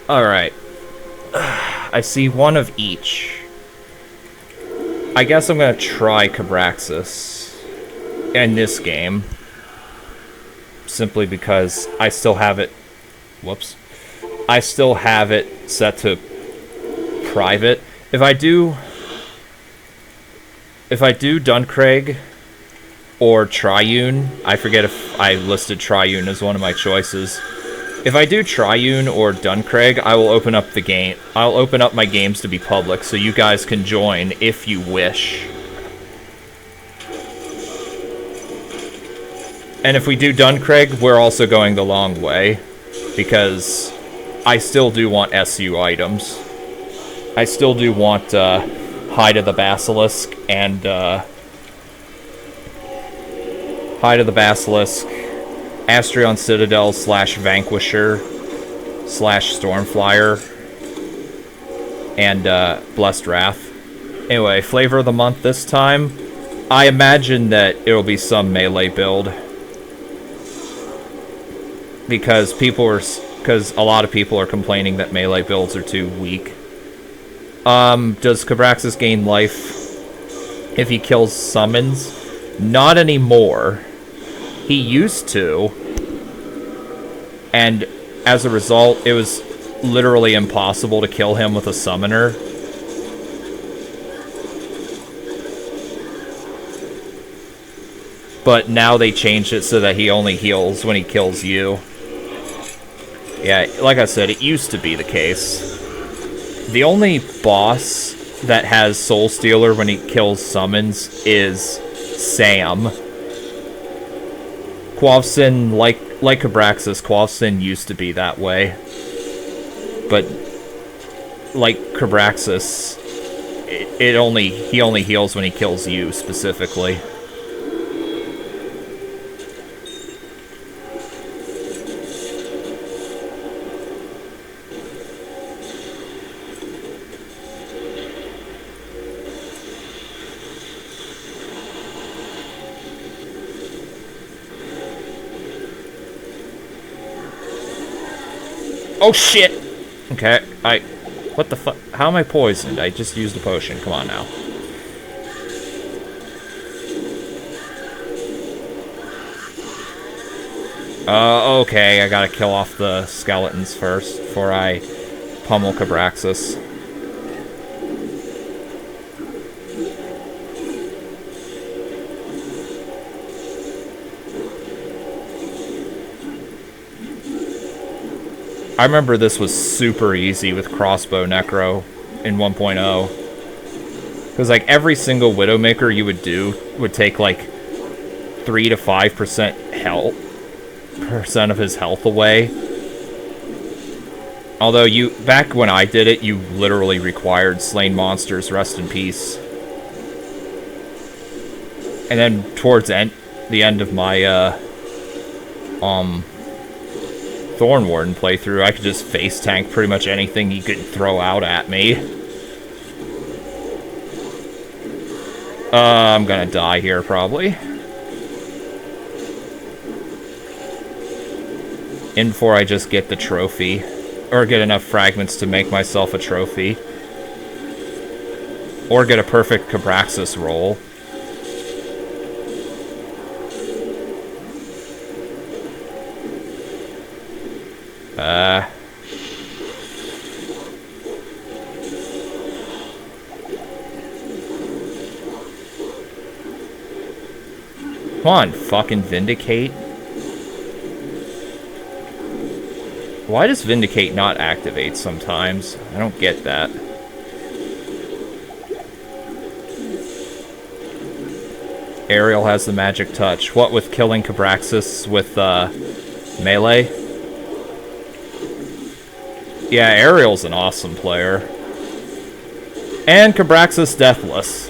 Alright. I see one of each. I guess I'm gonna try Cabraxis in this game. Simply because I still have it... Whoops. I still have it set to private. If I do Duncraig or Triune, I forget if I listed Triune as one of my choices. If I do Triune or Duncraig, I will open up the game. I'll open up my games to be public so you guys can join if you wish. And if we do Duncraig, we're also going the long way, because I still do want SU items. I still do want Hide of the Basilisk and Hide of the Basilisk, Astrion Citadel / Vanquisher / Stormflyer, and Blessed Wrath. Anyway, flavor of the month this time. I imagine that it'll be some melee build. Because a lot of people are complaining that melee builds are too weak. Does Cabraxis gain life if he kills summons? Not anymore. He used to. And as a result, it was literally impossible to kill him with a summoner. But now they changed it so that he only heals when he kills you. Yeah, like I said, it used to be the case. The only boss that has Soul Stealer when he kills summons is Sam. Quavsin, like Cabraxis, Quavsin used to be that way. But like Cabraxis, he only heals when he kills you specifically. Oh shit! Okay, what the fuck? How am I poisoned? I just used a potion. Come on now. Okay, I gotta kill off the skeletons first before I pummel Cabraxis. I remember this was super easy with Crossbow Necro in 1.0. Because, like, every single Widowmaker you would do would take, like, 3 to 5% percent of his health away. Although, back when I did it, you literally required slain monsters, rest in peace. And then, towards the end of my, Thorn Warden playthrough, I could just face tank pretty much anything he could throw out at me. I'm gonna die here, probably. In before I just get the trophy. Or get enough fragments to make myself a trophy. Or get a perfect Cabraxis roll. Come on, fucking Vindicate. Why does Vindicate not activate sometimes? I don't get that. Ariel has the magic touch. What with killing Cabraxis with melee? Yeah, Ariel's an awesome player. And Cabraxis Deathless.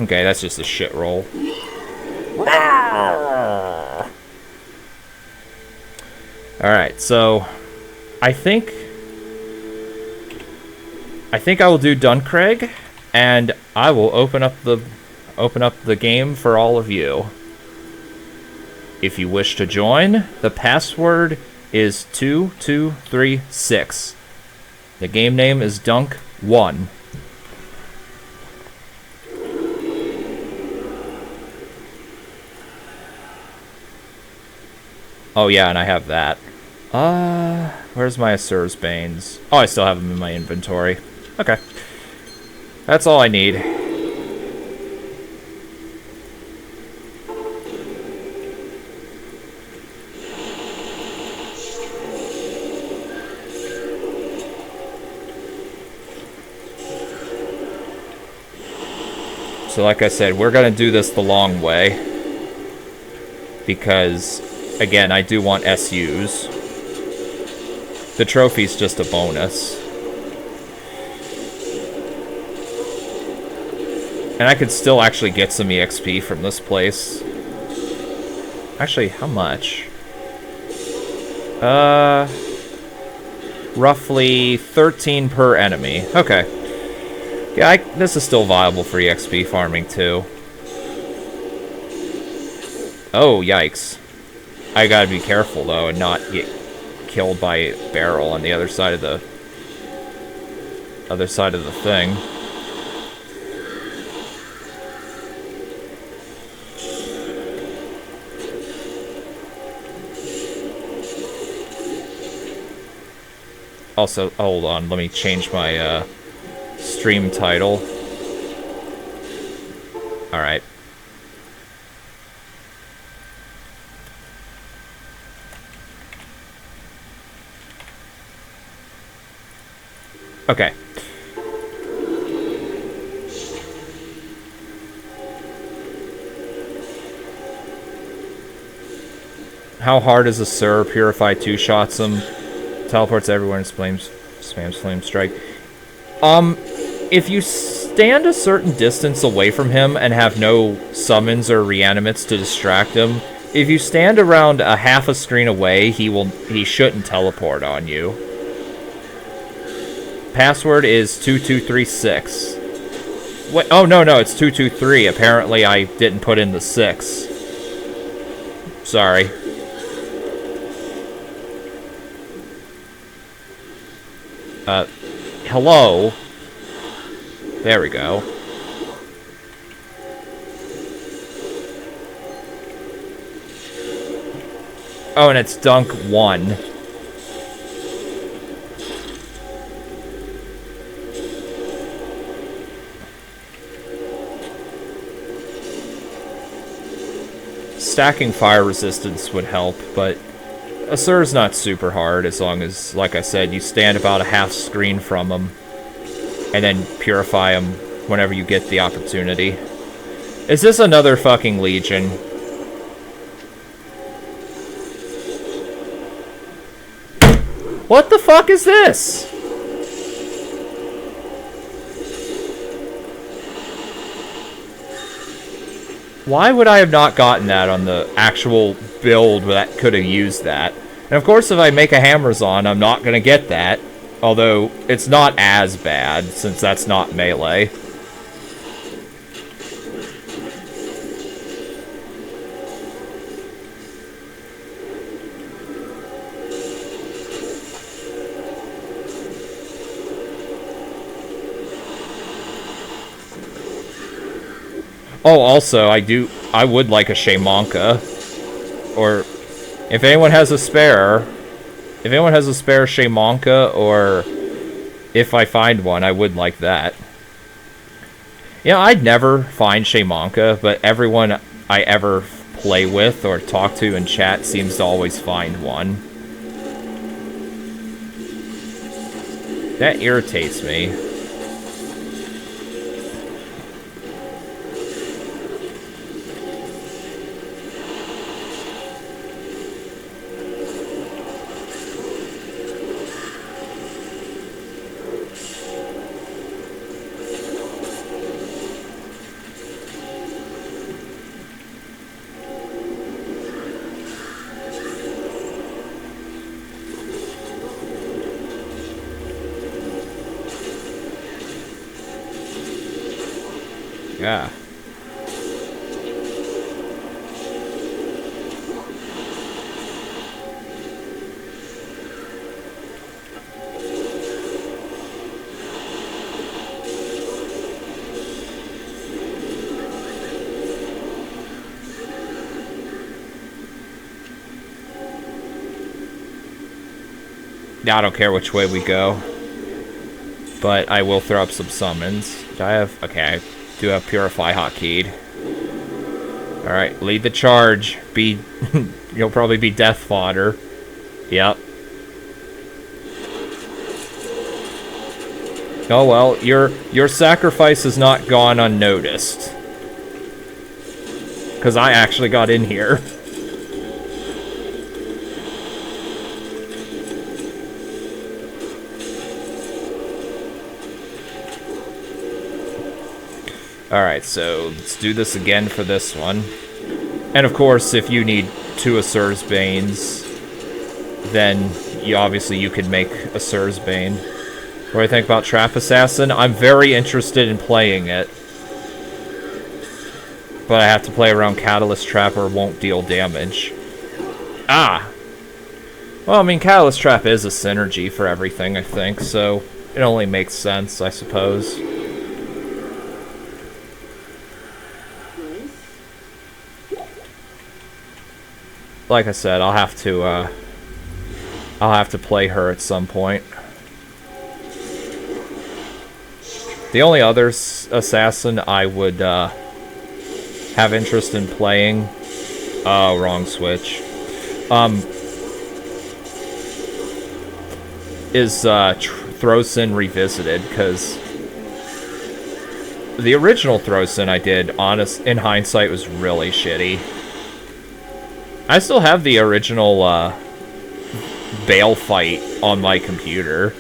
Okay, that's just a shit roll. Alright, so I think I will do Duncraig. and I will open up the game for all of you. If you wish to join, the password is 2236. The game name is Dunk1. Oh yeah, and I have that. Where's my Asur's Banes? Oh, I still have them in my inventory. Okay. That's all I need. So like I said, we're gonna do this the long way. Because, again, I do want SUs. The trophy's just a bonus. And I could still actually get some EXP from this place. Actually, how much? Roughly 13 per enemy. Okay. Yeah, this is still viable for EXP farming, too. Oh, yikes. I gotta be careful, though, and not get killed by a barrel on the other side of the thing. Also, hold on, let me change my stream title. Alright. Okay. How hard is a Sir? Purify 2-shots him. Teleports everywhere and spams Flame Strike. If you stand a certain distance away from him and have no summons or reanimates to distract him, if you stand around a half a screen away, he shouldn't teleport on you. Password is 2236. Wait, oh no, it's 223. Apparently I didn't put in the 6. Sorry. Hello? There we go. Oh, and it's Dunk1. Stacking fire resistance would help, but Asur's not super hard as long as, like I said, you stand about a half screen from him and then purify him whenever you get the opportunity. Is this another fucking Legion? What the fuck is this? Why would I have not gotten that on the actual build that could have used that? And of course, if I make a Hammers on, I'm not going to get that. Although, it's not as bad, since that's not melee. Oh, also, I would like a Shamanka. Or, if anyone has a spare Shamanka, or if I find one, I would like that. You know, I'd never find Shamanka, but everyone I ever play with or talk to in chat seems to always find one. That irritates me. Yeah. Now I don't care which way we go, but I will throw up some summons. Do I have... Okay, I do have Purify hotkeyed. Alright, lead the charge. Be... You'll probably be death fodder. Yep. Oh well, your sacrifice has not gone unnoticed. Because I actually got in here. Alright, so let's do this again for this one. And of course, if you need 2 Assur's Banes, then obviously you could make Assur's Bane. What do I think about Trap Assassin? I'm very interested in playing it. But I have to play around Catalyst Trap or it won't deal damage. Ah! Well, I mean, Catalyst Trap is a synergy for everything, I think, so it only makes sense, I suppose. Like I said, I'll have to play her at some point. The only other assassin I would have interest in playing... Oh, wrong switch. Is Throsin Revisited, because the original Throsin I did, in hindsight, was really shitty. I still have the original Bale fight on my computer.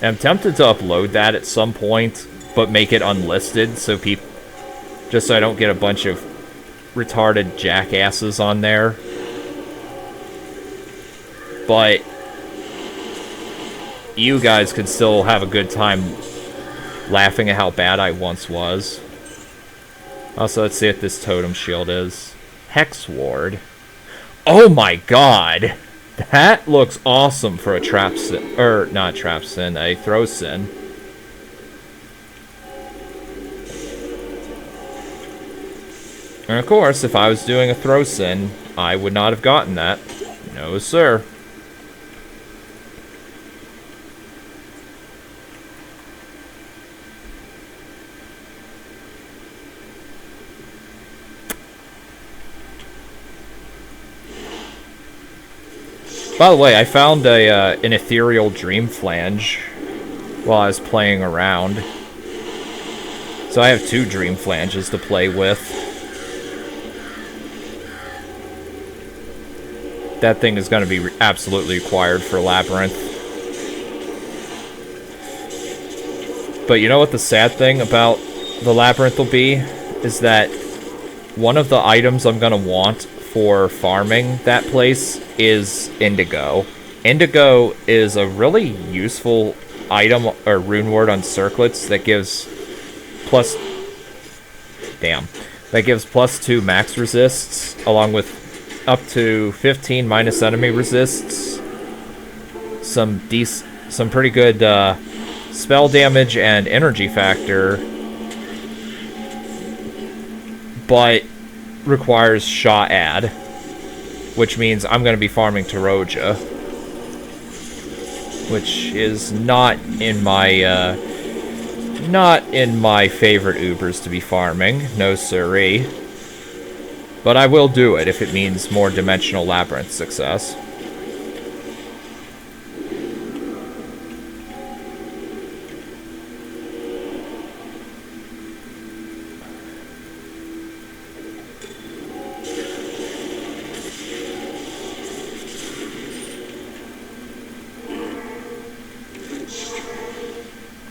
I'm tempted to upload that at some point, but make it unlisted so people, just so I don't get a bunch of retarded jackasses on there. But you guys could still have a good time laughing at how bad I once was. Also, let's see what this totem shield is. Hex Ward. Oh my god! That looks awesome for a trap sin, or not trap sin, a throw sin. And of course, if I was doing a throw sin, I would not have gotten that. No, sir. By the way, I found an ethereal dream flange while I was playing around. So I have 2 dream flanges to play with. That thing is going to be absolutely required for Labyrinth. But you know what the sad thing about the Labyrinth will be? Is that one of the items I'm going to want for farming that place is Indigo. Indigo is a really useful item or rune word on circlets that gives plus... Damn. That gives +2 max resists, along with up to 15 minus enemy resists. Some pretty good spell damage and energy factor. But requires shot add, which means I'm going to be farming Taroja, which is not in my favorite Ubers to be farming, no siree. But I will do it if it means more Dimensional Labyrinth success.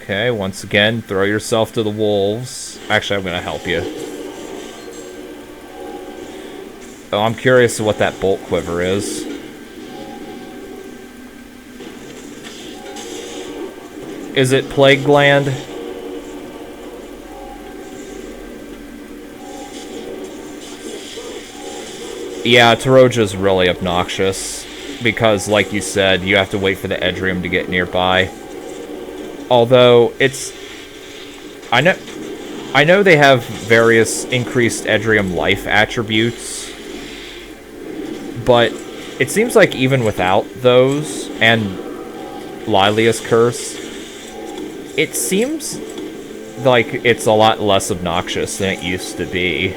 Okay, once again, throw yourself to the wolves. Actually, I'm going to help you. Oh, I'm curious what that bolt quiver is. Is it Plague Gland? Yeah, Taroja's really obnoxious. Because, like you said, you have to wait for the Edrium to get nearby. Although, it's... I know they have various increased Edrium life attributes. But it seems like even without those, and Lilia's Curse, it seems like it's a lot less obnoxious than it used to be.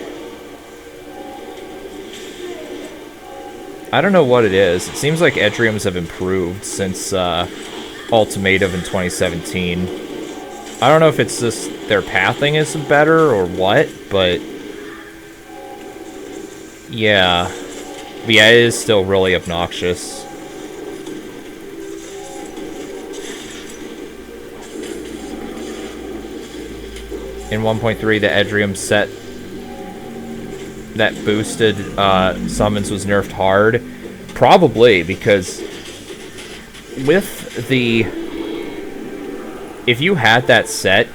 I don't know what it is. It seems like Edriums have improved since Ultimatum in 2017. I don't know if it's just their pathing is better or what, but... yeah. But yeah, it is still really obnoxious. In 1.3, the Edrium set that boosted summons was nerfed hard. Probably, because with the... if you had that set,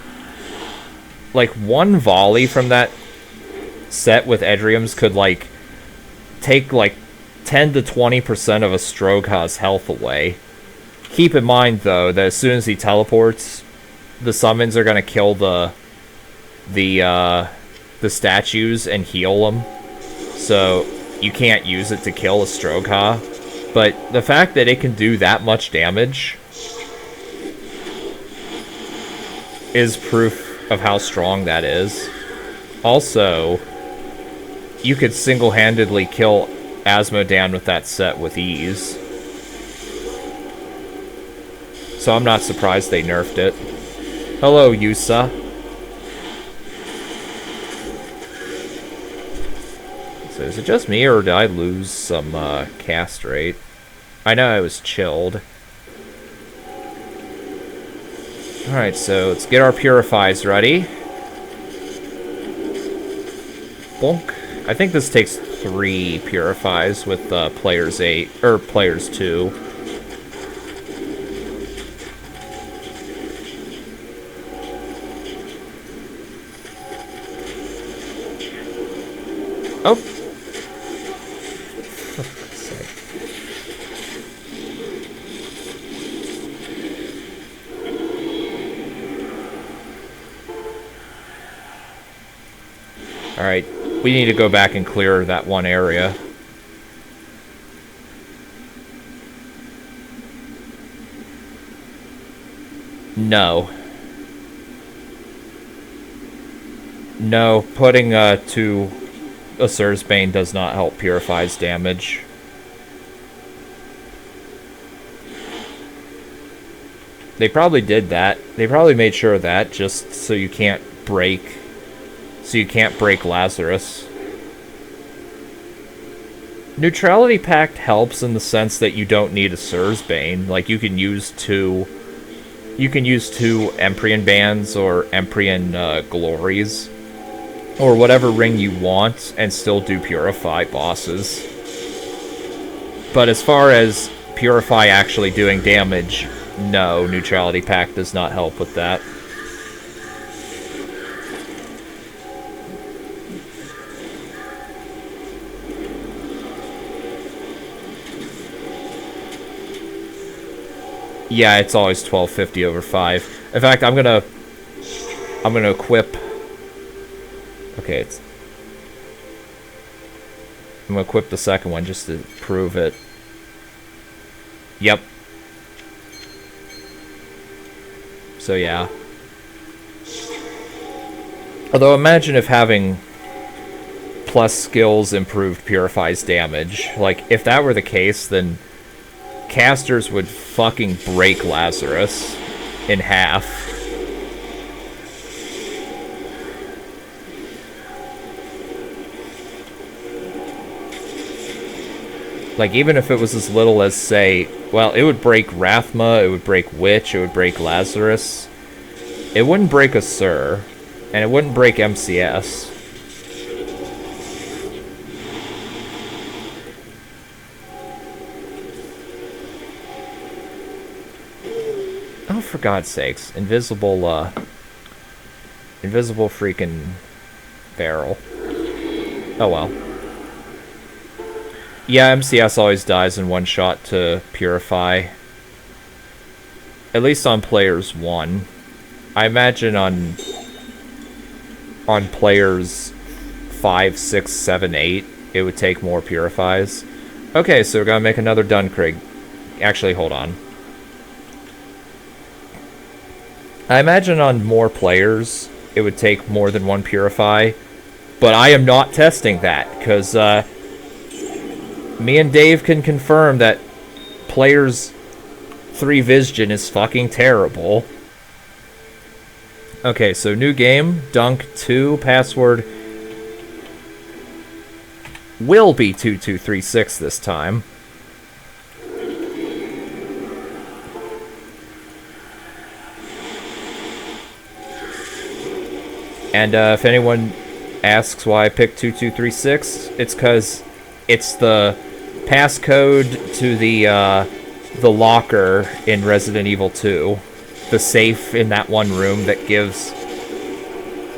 like, one volley from that set with Edriums could, like, take, like, 10 to 20% of a Stroga's health away. Keep in mind, though, that as soon as he teleports, the summons are gonna kill the statues and heal them. So, you can't use it to kill a Stroga. But the fact that it can do that much damage is proof of how strong that is. Also, you could single-handedly kill Asmodan with that set with ease. So I'm not surprised they nerfed it. Hello, Yusa. So is it just me, or did I lose some cast rate? I know I was chilled. Alright, so let's get our purifies ready. Bonk. I think this takes 3 purifies with players 8 or players 2. Oh. For fuck's sake. All right. We need to go back and clear that one area. No. No, putting 2 Assur's Bane does not help Purify's damage. They probably did that. They probably made sure of that just so you can't break... so you can't break Lazarus. Neutrality Pact helps in the sense that you don't need Assur's Bane. Like, you can use 2... you can use 2 Emprian Bands or Emprian Glories. Or whatever ring you want, and still do Purify bosses. But as far as Purify actually doing damage, no, Neutrality Pact does not help with that. Yeah, it's always 1250 over 5. In fact, I'm gonna equip... okay, I'm gonna equip the second one just to prove it. Yep. So yeah. Although imagine if having plus skills improved Purify's damage. Like, if that were the case, then casters would fucking break Lazarus in half. Like, even if it was as little as, say... well, it would break Rathma, it would break Witch, it would break Lazarus. It wouldn't break Assur. And it wouldn't break MCS. Oh, for God's sakes. Invisible, invisible freaking barrel. Oh well. Yeah, MCS always dies in one shot to Purify. At least on players 1. I imagine on players 5, 6, 7, 8, it would take more Purifies. Okay, so we're gonna make another Duncraig. Actually, hold on. I imagine on more players, it would take more than one Purify. But I am not testing that, because me and Dave can confirm that players 3 Visgen is fucking terrible. Okay, so new game, Dunk 2, password will be 2236 this time. And if anyone asks why I picked 2236, it's because it's the passcode to the locker in Resident Evil 2. The safe in that one room that gives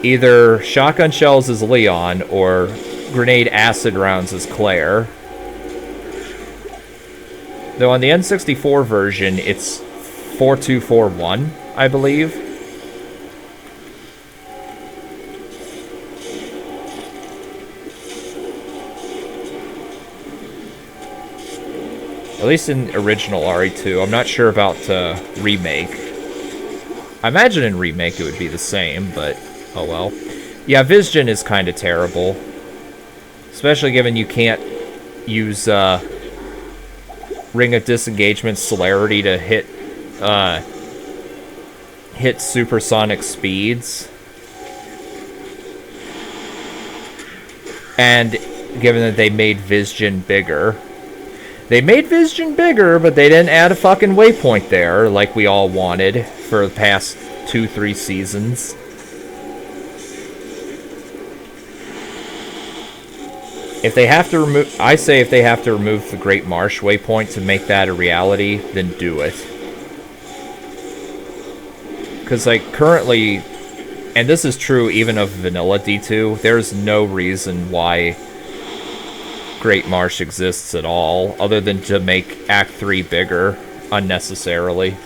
either shotgun shells as Leon or grenade acid rounds as Claire. Though on the N64 version, it's 4241, I believe. At least in original RE2. I'm not sure about remake. I imagine in remake it would be the same, but oh well. Yeah, Visgen is kind of terrible. Especially given you can't use Ring of Disengagement Celerity to hit supersonic speeds. And given that they made Visgen bigger. They made Visgen bigger, but they didn't add a fucking waypoint there, like we all wanted for the past 2-3 seasons. If they have to remove... I say if they have to remove the Great Marsh waypoint to make that a reality, then do it. Because, like, currently... And this is true even of vanilla D2, there's no reason why Great Marsh exists at all, other than to make Act 3 bigger, unnecessarily.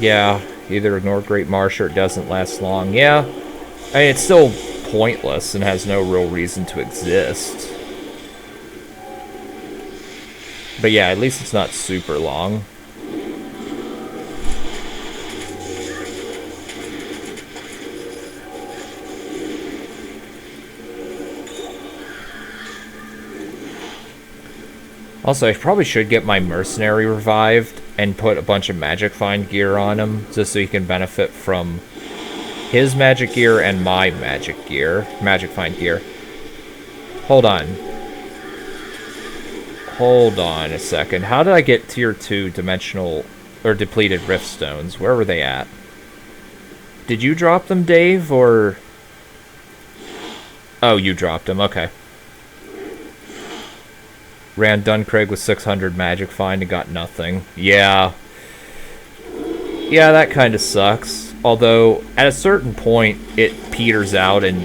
Yeah, either ignore Great Marsh or it doesn't last long. Yeah, I mean, it's still pointless and has no real reason to exist. But yeah, at least it's not super long. Also, I probably should get my mercenary revived and put a bunch of magic find gear on him, just so he can benefit from his magic gear and my magic find gear. Hold on. Hold on a second. How did I get tier 2 dimensional or depleted rift stones? Where were they at? Did you drop them, Dave, or... Oh, you dropped them, okay. Ran Duncraig with 600 magic find and got nothing. Yeah. Yeah, that kind of sucks. Although, at a certain point, it peters out and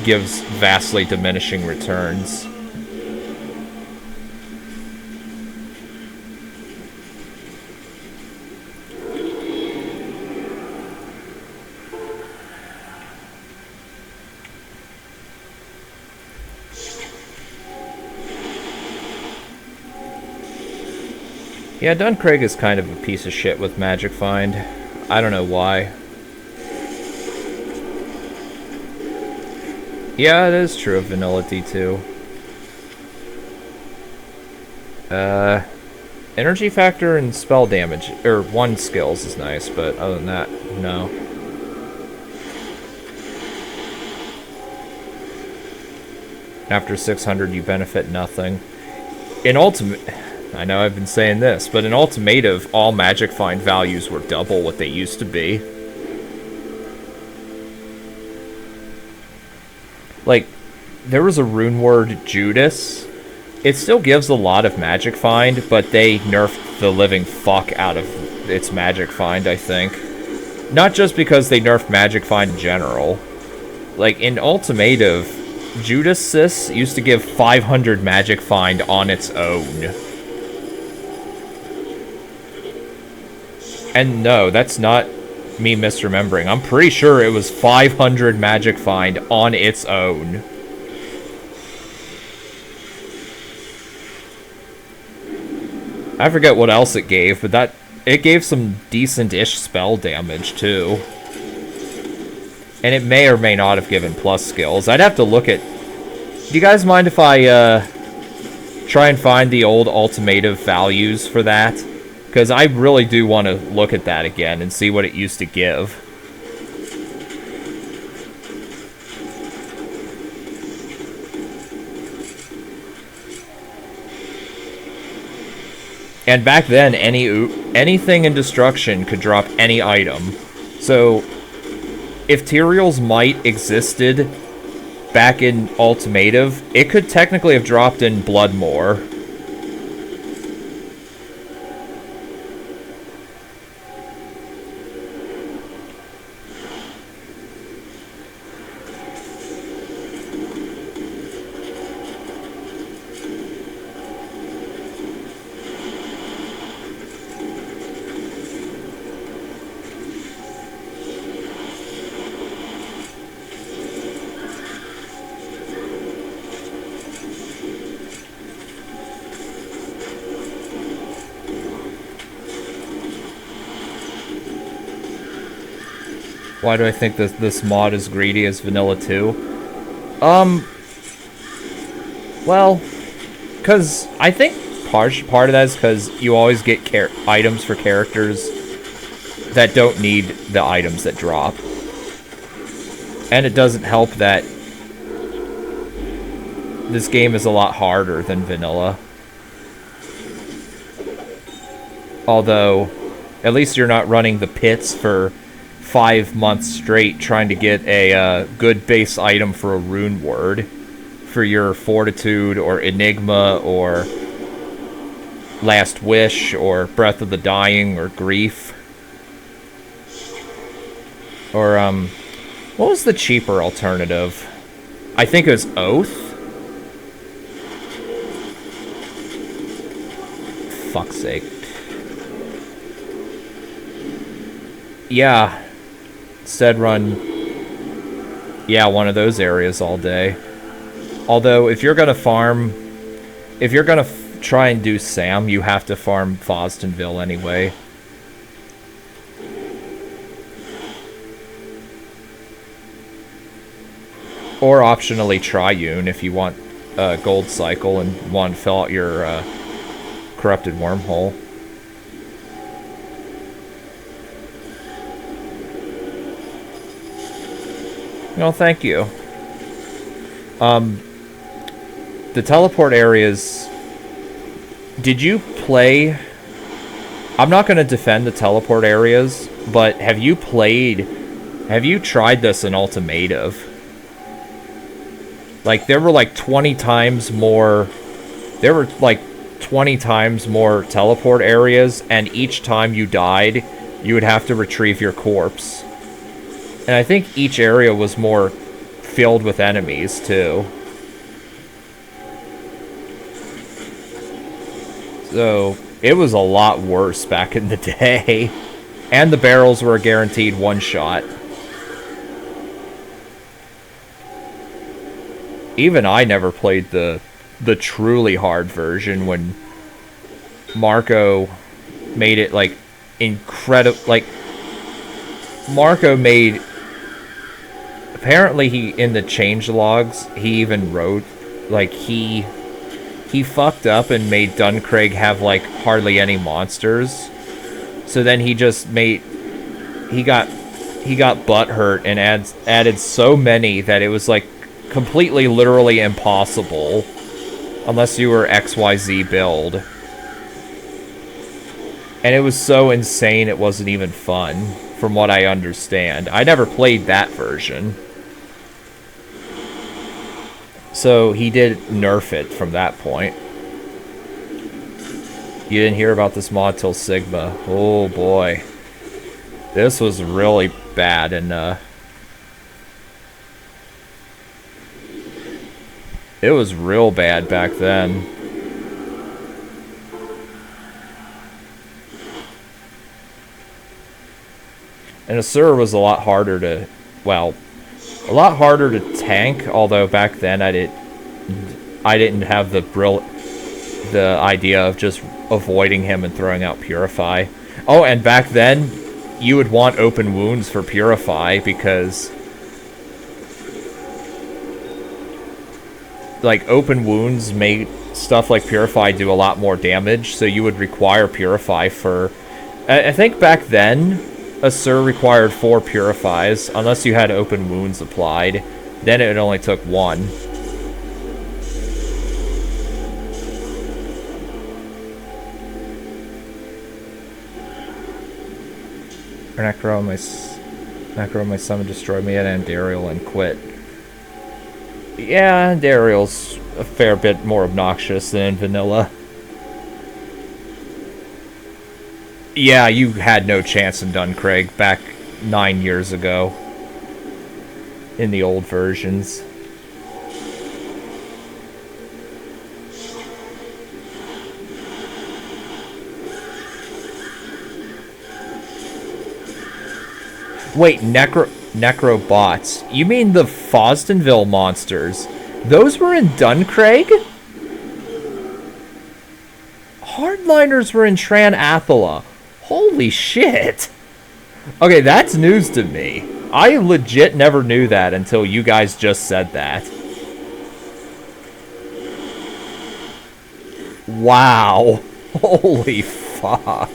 gives vastly diminishing returns. Yeah, Duncraig is kind of a piece of shit with magic find. I don't know why. Yeah, it is true of vanilla D2. Energy factor and spell damage, or 1 skills is nice, but other than that, no. After 600, you benefit nothing. In Ultimate... I know I've been saying this, but in Ultimative, all magic find values were double what they used to be. Like, there was a rune word, Judas. It still gives a lot of magic find, but they nerfed the living fuck out of its magic find, I think. Not just because they nerfed magic find in general. Like, in Ultimative, Judas Sis used to give 500 magic find on its own. And no, that's not me misremembering. I'm pretty sure it was 500 magic find on its own. I forget what else it gave, but it gave some decent-ish spell damage, too. And it may or may not have given plus skills. I'd have to look at... Do you guys mind if I, try and find the old Ultimative values for that? Because I really do want to look at that again and see what it used to give. And back then, anything in Destruction could drop any item. So, if Tyrael's Might existed back in Ultimative, it could technically have dropped in Bloodmoor. Why do I think this mod is greedy as Vanilla 2? Well, because I think part of that is because you always get items for characters that don't need the items that drop. And it doesn't help that this game is a lot harder than Vanilla. Although, at least you're not running the pits for 5 months straight trying to get a good base item for a rune word for your Fortitude or Enigma or Last Wish or Breath of the Dying or Grief. Or, what was the cheaper alternative? I think it was Oath? Fuck's sake. Yeah. Instead run, yeah, one of those areas all day. Although, if you're gonna farm, if you're gonna try and do Sam, you have to farm Fostonville anyway. Or optionally Triune if you want a gold cycle and want to fill out your corrupted wormhole. No, thank you. The teleport areas... Did you play... I'm not going to defend the teleport areas, but have you tried this in Ultimative? Like, there were like 20 times more... There were like 20 times more teleport areas, and each time you died, you would have to retrieve your corpse. And I think each area was more filled with enemies, too. So, it was a lot worse back in the day. And the barrels were a guaranteed one-shot. Even I never played the truly hard version when Marco made it, like, incredible. Like, Marco made... Apparently, in the changelogs, he even wrote, like, he fucked up and made Duncraig have, like, hardly any monsters. So then he just made... He got butthurt and added so many that it was, like, completely, literally impossible. Unless you were XYZ build. And it was so insane it wasn't even fun, from what I understand. I never played that version. So he did nerf it from that point. You didn't hear about this mod till Sigma. Oh boy. This was really bad, and it was real bad back then. And Asura was a lot harder to, well, a lot harder to tank, although back then I didn't have the idea of just avoiding him and throwing out Purify. Oh, and back then you would want open wounds for Purify because like open wounds made stuff like Purify do a lot more damage, so you would require Purify for, I think back then Asura required 4 Purifies, unless you had open wounds applied. Then it only took 1. Necro, my summon destroyed me at Andariel and quit. Yeah, Andariel's a fair bit more obnoxious than vanilla. Yeah, you had no chance in Duncraig back 9 years ago. In the old versions. Wait, Necrobots. You mean the Fosdenville monsters? Those were in Duncraig? Hardliners were in Tran Athala. Holy shit. Okay, that's news to me. I legit never knew that until you guys just said that. Wow. Holy fuck.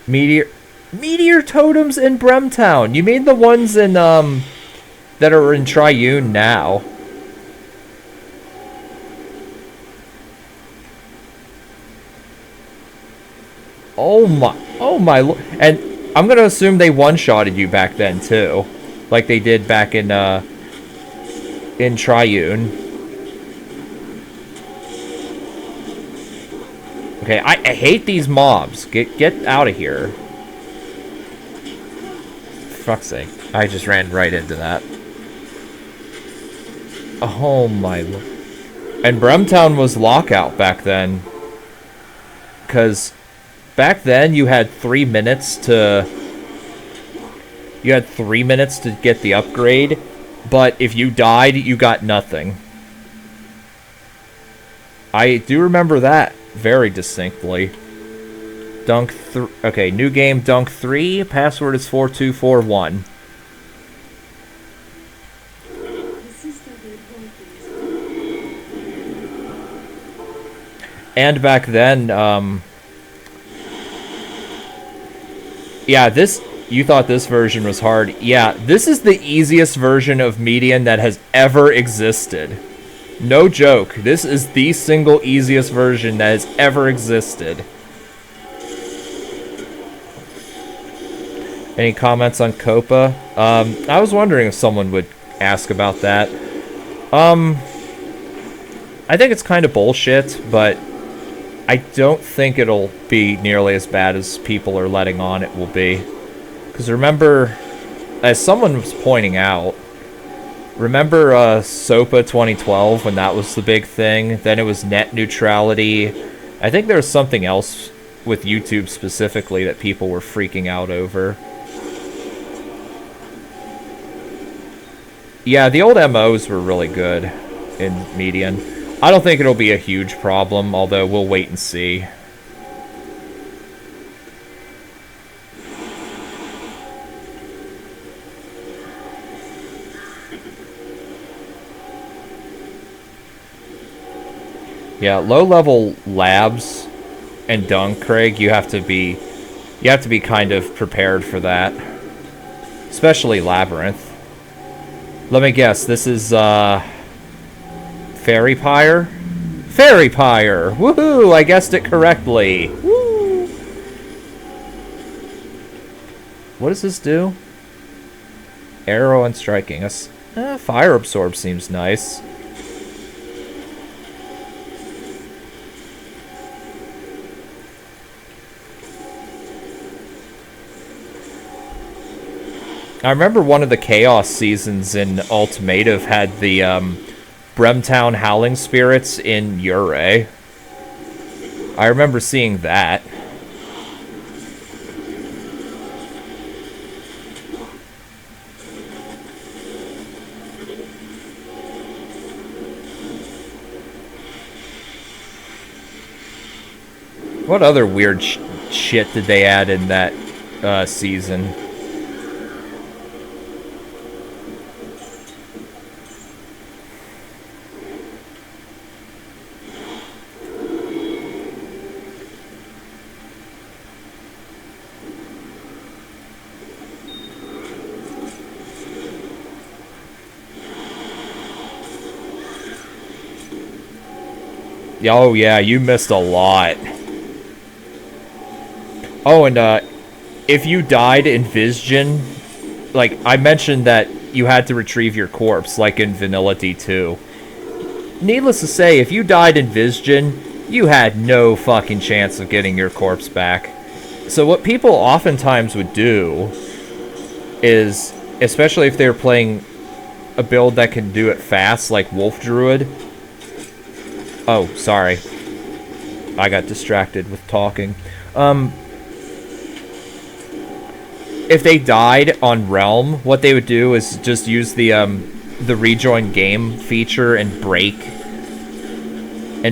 Meteor totems in Bremtown. You mean the ones in, that are in Triune now? Oh my, and I'm gonna assume they one-shotted you back then too, like they did back in Triune. Okay, I hate these mobs. Get out of here. For fuck's sake, I just ran right into that. Oh my, and Bremtown was lockout back then, because back then, you had 3 minutes to... You had 3 minutes to get the upgrade, but if you died, you got nothing. I do remember that very distinctly. Okay, new game, Dunk 3. Password is 4241. And back then, yeah, you thought this version was hard. Yeah, this is the easiest version of Median that has ever existed. No joke. This is the single easiest version that has ever existed. Any comments on Copa? I was wondering if someone would ask about that. I think it's kind of bullshit, but I don't think it'll be nearly as bad as people are letting on it will be. Because remember, as someone was pointing out, remember SOPA 2012 when that was the big thing? Then it was net neutrality. I think there was something else with YouTube specifically that people were freaking out over. Yeah, the old MOs were really good in Median. I don't think it'll be a huge problem, although we'll wait and see. Yeah, low-level labs and Duncraig, you have to be kind of prepared for that. Especially Labyrinth. Let me guess, this is Fairy Pyre? Fairy Pyre! Woohoo! I guessed it correctly. Woo! What does this do? Arrow and striking. Fire absorb seems nice. I remember one of the Chaos seasons in Ultimative had the Bremtown Howling Spirits in Ure. I remember seeing that. What other weird shit did they add in that season? Oh yeah, you missed a lot. Oh, and if you died in Visgen, like, I mentioned that you had to retrieve your corpse, like in Vanilla D2. Needless to say, if you died in Visgen, you had no fucking chance of getting your corpse back. So what people oftentimes would do is, especially if they're playing a build that can do it fast, like Wolf Druid. Oh, sorry. I got distracted with talking. If they died on Realm, what they would do is just use the rejoin game feature and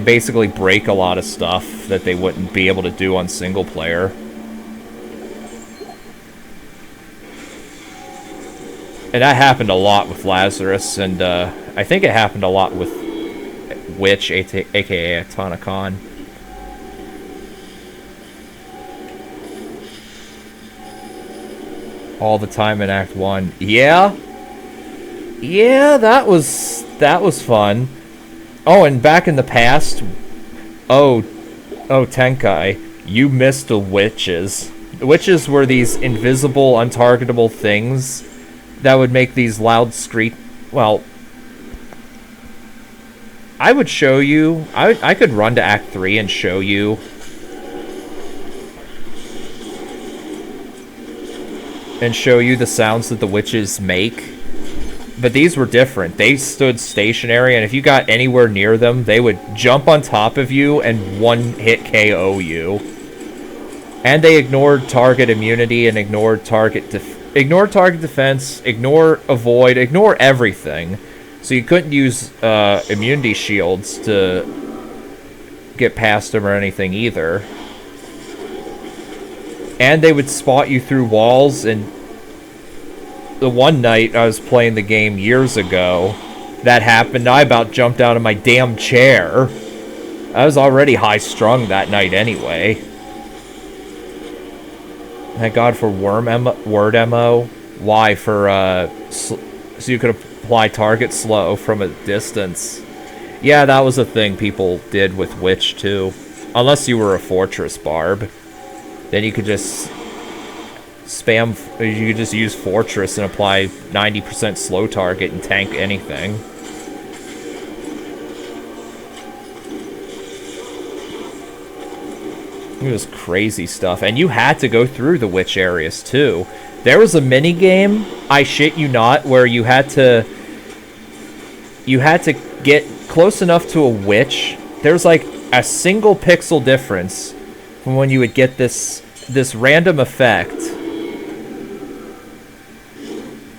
basically break a lot of stuff that they wouldn't be able to do on single player. And that happened a lot with Lazarus, and I think it happened a lot with Witch, aka Atonicon. All the time in Act 1. Yeah? Yeah, that was fun. Oh, and back in the past... Oh, Tenkai, you missed the witches. The witches were these invisible, untargetable things that would make these loud screech... Well... I would show you... I could run to Act 3 and show you... the sounds that the witches make. But these were different. They stood stationary, and if you got anywhere near them, they would jump on top of you and one-hit KO you. And they ignored target immunity and ignored target defense, ignore avoid, ignore everything. So you couldn't use immunity shields to get past them or anything either. And they would spot you through walls, and the one night I was playing the game years ago, that happened. I about jumped out of my damn chair. I was already high-strung that night anyway. Thank God for word MO. Why? So you could apply target slow from a distance. Yeah, that was a thing people did with Witch, too. Unless you were a Fortress Barb. Then you could just you could just use Fortress and apply 90% slow target and tank anything. It was crazy stuff. And you had to go through the witch areas, too. There was a mini game, I shit you not, where you had to get close enough to a witch. There's like a single pixel difference from when you would get this random effect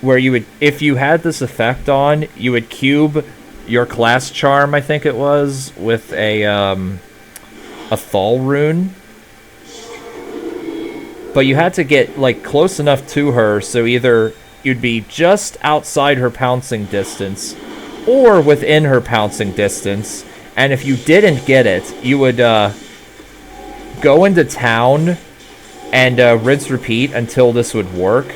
where you would, if you had this effect on, you would cube your class charm, I think it was, with a Thal rune. But you had to get like close enough to her, so either you'd be just outside her pouncing distance or within her pouncing distance, and if you didn't get it, you would go into town and rinse repeat until this would work.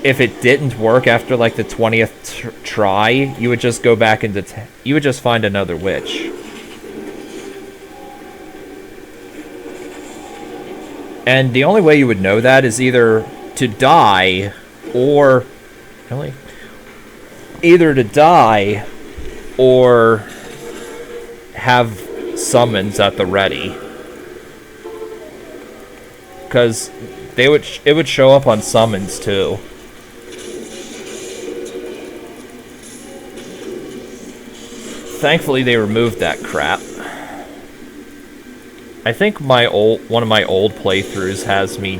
If it didn't work after like the 20th try, you would just go back into you would just find another witch. And the only way you would know that is either to die or... Really? Either to die or have summons at the ready. Because it would show up on summons too. Thankfully they removed that crap. I think one of my old playthroughs has me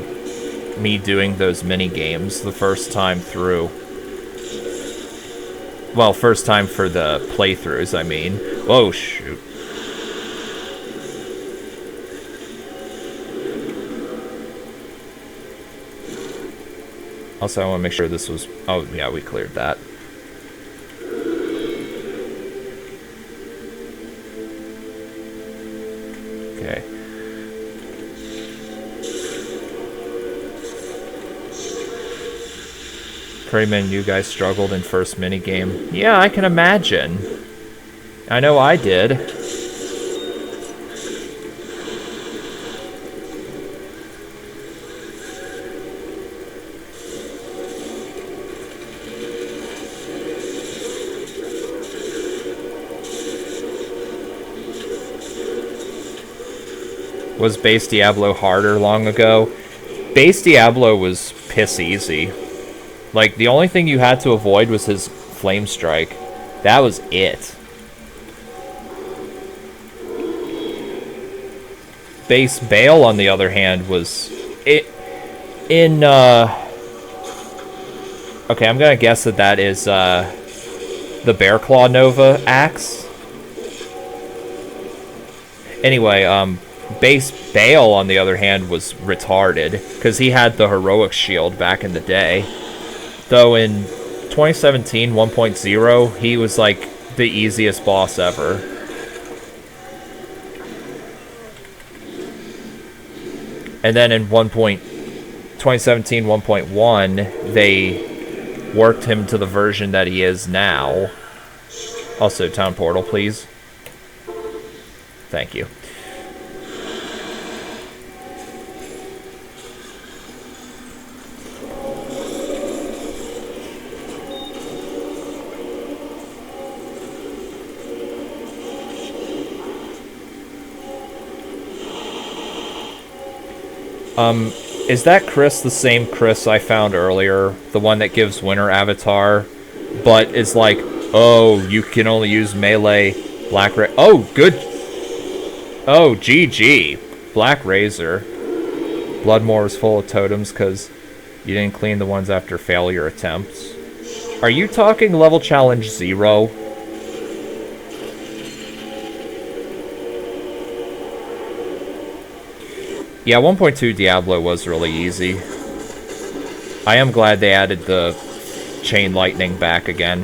doing those mini games the first time through. Well, first time for the playthroughs, I mean. Whoa, shoot. Also, I want to make sure this was... Oh, yeah, we cleared that. Okay. Pretty many you guys struggled in first minigame. Yeah, I can imagine. I know I did. Was Base Diablo harder long ago? Base Diablo was piss easy. Like, the only thing you had to avoid was his Flame Strike. That was it. Base Bale, on the other hand, was... Okay, I'm gonna guess that is, the Bear Claw Nova axe. Anyway, Base Bale, on the other hand, was retarded, because he had the Heroic Shield back in the day. Though in 2017 1.0, he was like the easiest boss ever. And then in 2017 1.1, they worked him to the version that he is now. Also, Town Portal, please. Thank you. Is that Chris the same Chris I found earlier? The one that gives Winter Avatar, but is like, oh, you can only use melee Black Razor. Oh, good. Oh, GG. Black Razor. Bloodmoor is full of totems because you didn't clean the ones after failure attempts. Are you talking level challenge 0? Yeah, 1.2 Diablo was really easy. I am glad they added the Chain Lightning back again.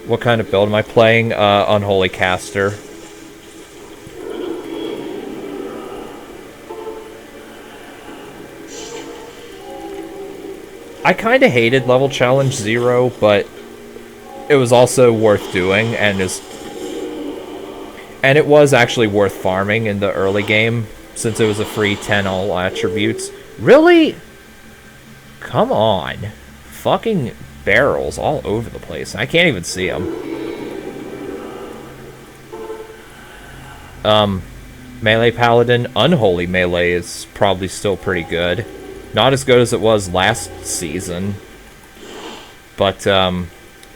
What kind of build am I playing? Unholy Caster. I kind of hated level challenge 0, but it was also worth doing, and it was actually worth farming in the early game, since it was a free 10 all attributes. Really? Come on. Fucking barrels all over the place. I can't even see them. Melee Paladin. Unholy Melee is probably still pretty good. Not as good as it was last season. But,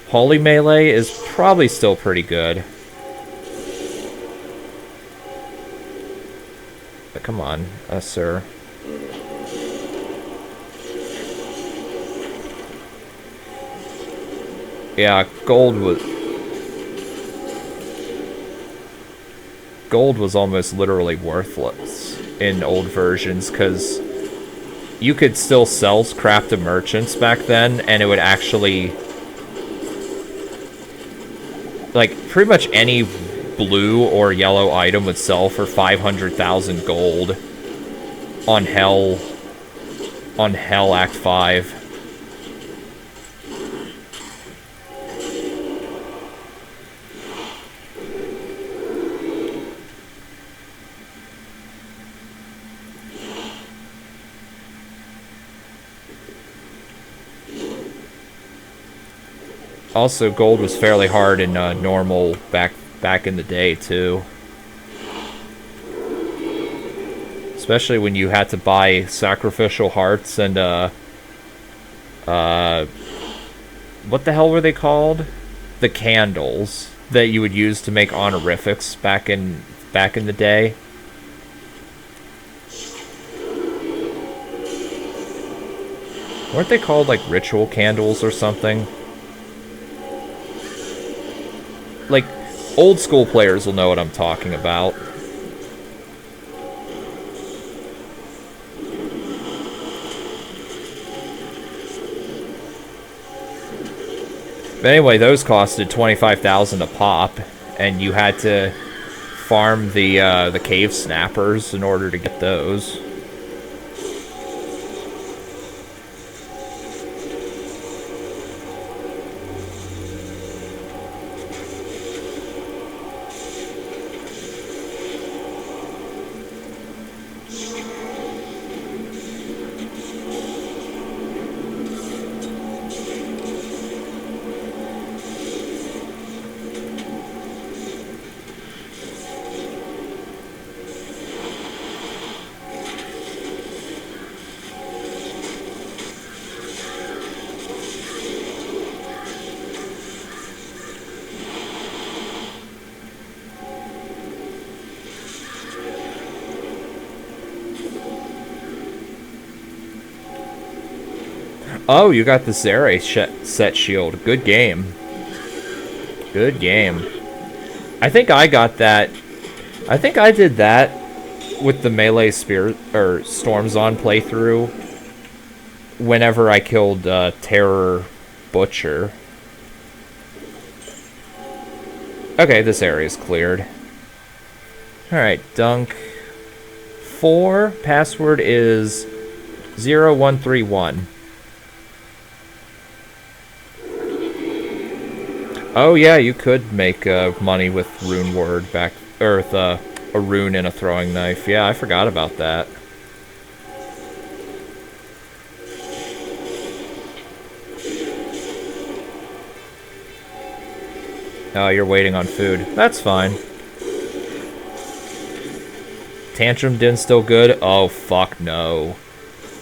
Holy Melee is probably still pretty good. But come on, sir. Yeah, gold was almost literally worthless in old versions, because you could still sell crap to merchants back then, and it would actually... Like, pretty much any blue or yellow item would sell for 500,000 gold on Hell Act 5. Also, gold was fairly hard in normal back in the day, too. Especially when you had to buy sacrificial hearts and, what the hell were they called? The candles that you would use to make honorifics back in the day. Weren't they called, like, ritual candles or something? Like, old school players will know what I'm talking about. But anyway, those costed 25,000 a pop, and you had to farm the cave snappers in order to get those. Oh, you got the Zere set shield. Good game. Good game. I think I got that. I think I did that with the melee spirit or Storms on playthrough whenever I killed Terror Butcher. Okay, this area is cleared. Alright, Dunk 4. Password is 0131. Oh yeah, you could make money with Rune Word back, or with a rune and a throwing knife. Yeah, I forgot about that. Oh, you're waiting on food. That's fine. Tantrum Din still good? Oh, fuck no.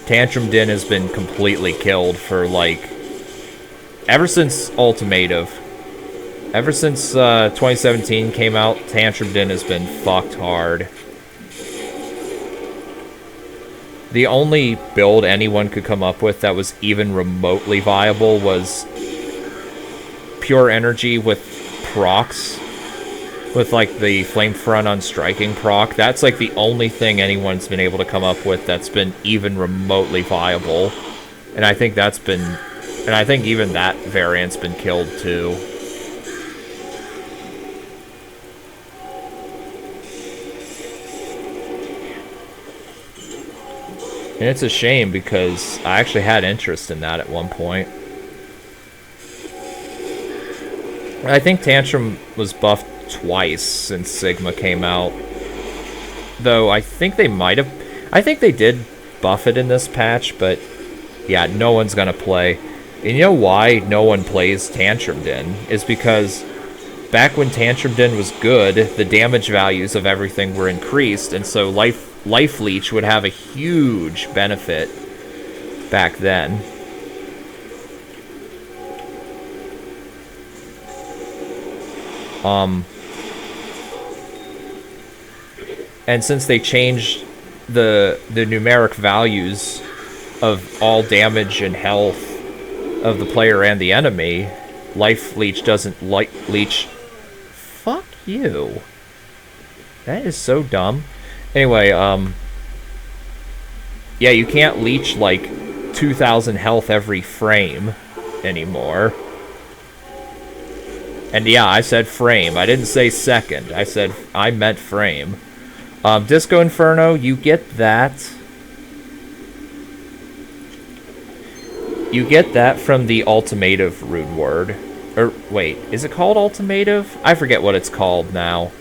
Tantrum Din has been completely killed for, like, ever since Ultimative. Ever since 2017 came out, Tantrum Din has been fucked hard. The only build anyone could come up with that was even remotely viable was Pure Energy with procs. With, like, the Flame Front on Striking proc. That's, like, the only thing anyone's been able to come up with that's been even remotely viable. And I think that's been... And I think even that variant's been killed, too. And it's a shame because I actually had interest in that at one point. I think Tantrum was buffed twice since Sigma came out. Though I think they might have... I think they did buff it in this patch, but yeah, no one's gonna play. And you know why no one plays Tantrum Din? Is because back when Tantrum Din was good, the damage values of everything were increased, and so Life Leech would have a huge benefit back then. And since they changed the numeric values of all damage and health of the player and the enemy, Life Leech doesn't leech. Fuck you. That is so dumb. Anyway, yeah, you can't leech, like, 2,000 health every frame anymore. And yeah, I said frame. I didn't say second. I meant frame. Disco Inferno, you get that. You get that from the Ultimative Rune Word. Or, wait, is it called Ultimative? I forget what it's called now.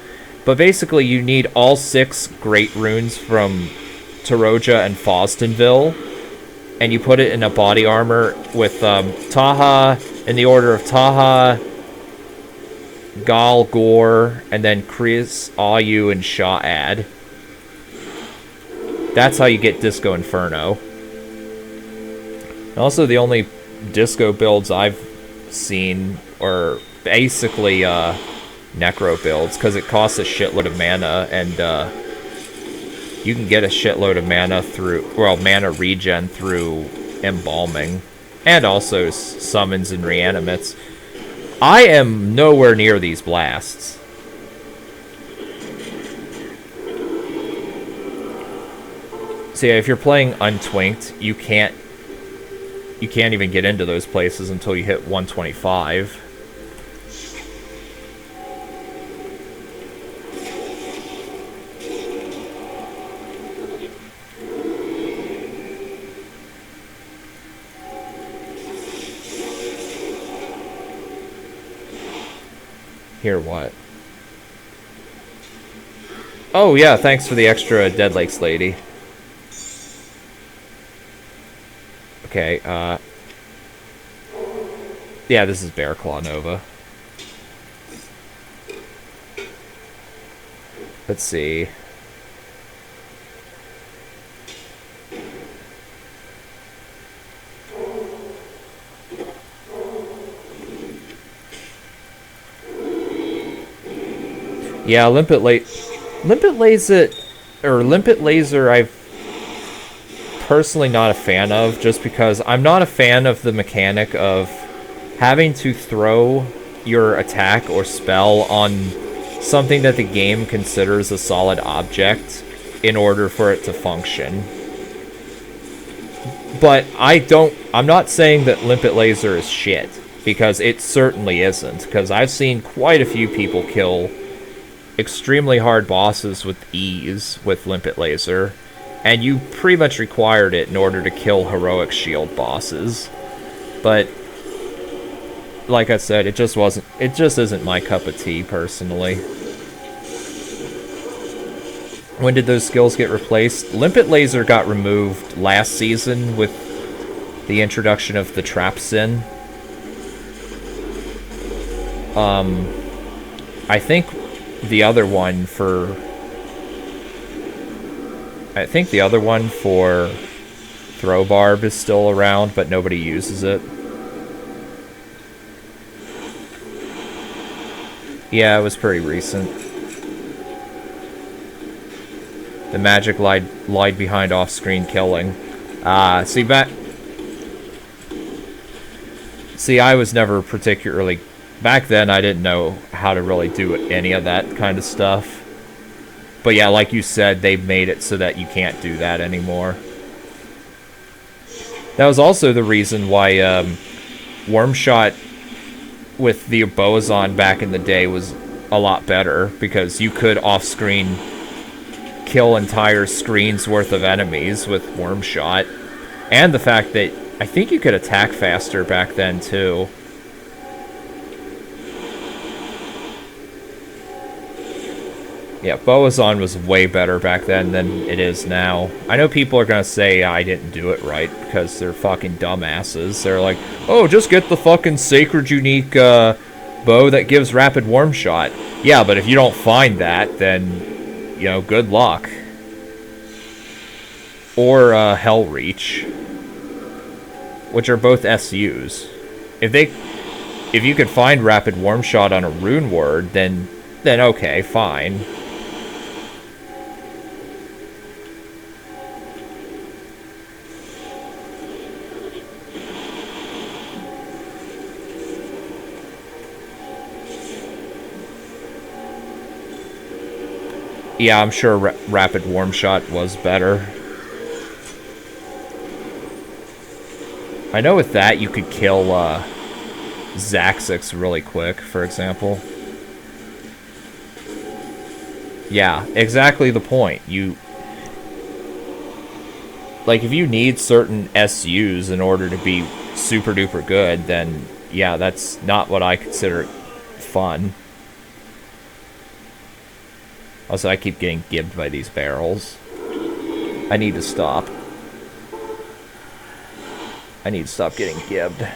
But basically, you need all 6 Great Runes from Taroja and Fostonville, and you put it in a body armor with Taha, in the order of Taha, Gal, Gore, and then Chris, Ayu, and Sha'ad. That's how you get Disco Inferno. And also, the only Disco builds I've seen are basically Necro builds, because it costs a shitload of mana, and you can get a shitload of mana through, well, mana regen through Embalming, and also summons and reanimates. I am nowhere near these blasts. So yeah, if you're playing Untwinked, you can't even get into those places until you hit 125. Here, what? Oh, yeah, thanks for the extra Dead Lakes lady. Okay, yeah, this is Bear Claw Nova. Let's see. Yeah, Limpet Laser, I've personally not a fan of, just because I'm not a fan of the mechanic of having to throw your attack or spell on something that the game considers a solid object in order for it to function. But I'm not saying that Limpet Laser is shit, because it certainly isn't, because I've seen quite a few people kill extremely hard bosses with ease with Limpet Laser, and you pretty much required it in order to kill heroic shield bosses. But like I said, it just isn't my cup of tea personally. When did those skills get replaced? Limpet Laser got removed last season with the introduction of the Trap Sin. I think the other one for Throw Barb is still around, but nobody uses it. Yeah, it was pretty recent. The magic lied behind off-screen killing. See, I was never particularly... Back then, I didn't know how to really do any of that kind of stuff. But yeah, like you said, they made it so that you can't do that anymore. That was also the reason why Wormshot with the Boazon back in the day was a lot better, because you could off-screen kill entire screens worth of enemies with Wormshot. And the fact that I think you could attack faster back then too. Yeah, Boazon was way better back then than it is now. I know people are gonna say I didn't do it right because they're fucking dumbasses. They're like, oh, just get the fucking Sacred Unique bow that gives rapid worm shot. Yeah, but if you don't find that, then, you know, good luck. Or Hell Reach, which are both SUs. If you could find rapid worm shot on a rune word, then okay, fine. Yeah, I'm sure rapid warm shot was better. I know with that you could kill Zaxix really quick, for example. Yeah, exactly the point. Like, if you need certain SUs in order to be super duper good, then yeah, that's not what I consider fun. Also, I keep getting gibbed by these barrels. I need to stop. I need to stop getting gibbed.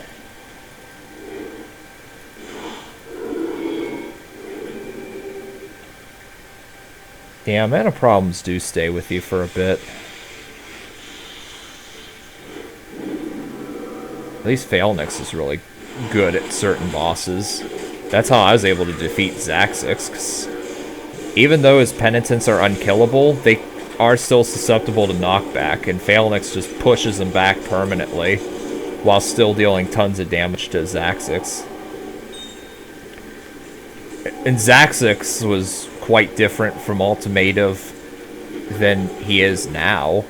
Yeah, mana problems do stay with you for a bit. At least Phalanx is really good at certain bosses. That's how I was able to defeat Zaxix, 'cause even though his penitents are unkillable, they are still susceptible to knockback, and Phalanx just pushes them back permanently, while still dealing tons of damage to Zaxix. And Zaxix was quite different from Ultimative than he is now.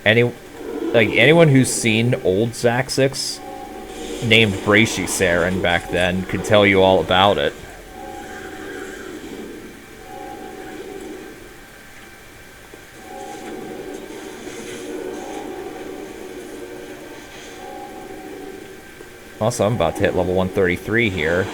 Anyone who's seen old Zaxix, named Brachy Saren back then, could tell you all about it. Also, I'm about to hit level 133 here.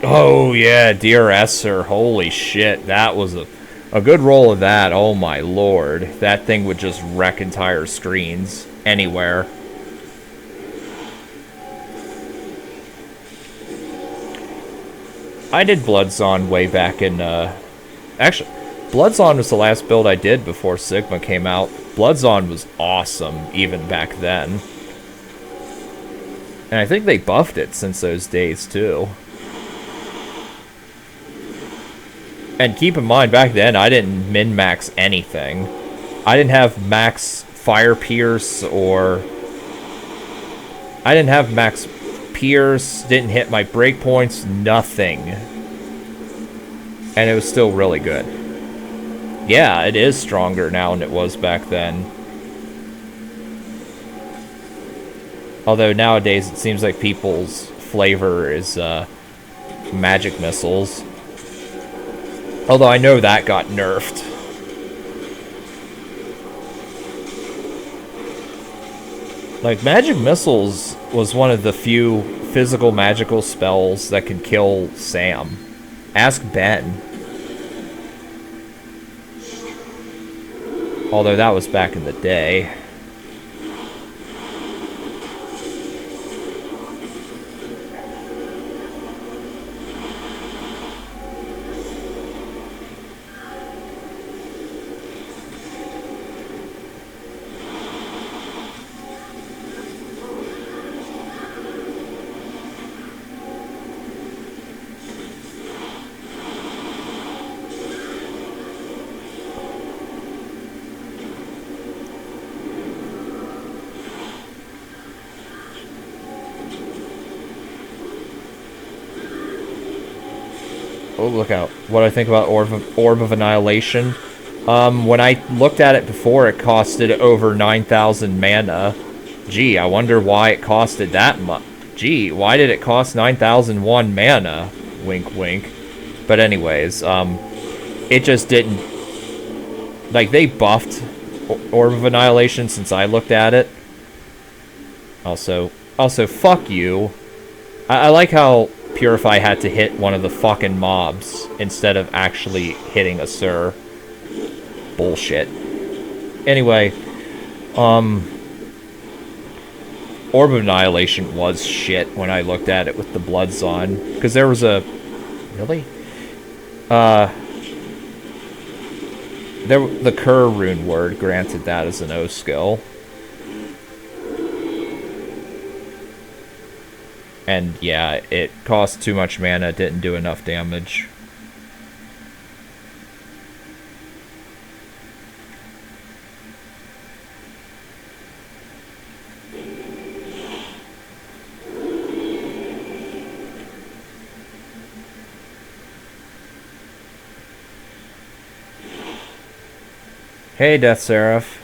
Oh yeah, Dear Esser, holy shit, that was a good roll of that, oh my lord. That thing would just wreck entire screens, anywhere. I did Bloodzon way back in, actually, Bloodzon was the last build I did before Sigma came out. Bloodzon was awesome, even back then. And I think they buffed it since those days, too. And keep in mind, back then, I didn't min-max anything. I didn't have max Fire Pierce, or... I didn't have max Pierce, didn't hit my breakpoints, nothing. And it was still really good. Yeah, it is stronger now than it was back then. Although nowadays, it seems like people's flavor is, magic missiles. Although I know that got nerfed. Like, magic missiles was one of the few physical magical spells that could kill Sam. Ask Ben. Although that was back in the day. Oh, look out. What do I think about Orb of Annihilation? When I looked at it before, it costed over 9,000 mana. Gee, I wonder why it costed that much. Gee, why did it cost 9,001 mana? Wink, wink. But anyways, it just didn't... Like, they buffed Orb of Annihilation since I looked at it. Also, fuck you. I like how Purify had to hit one of the fucking mobs instead of actually hitting a Sur. Bullshit. Anyway, Orb of Annihilation was shit when I looked at it with the Bloodzon. Because there was a... Really? The Cur rune word granted that as an O skill. And yeah, it cost too much mana, didn't do enough damage. Hey, Death Seraph.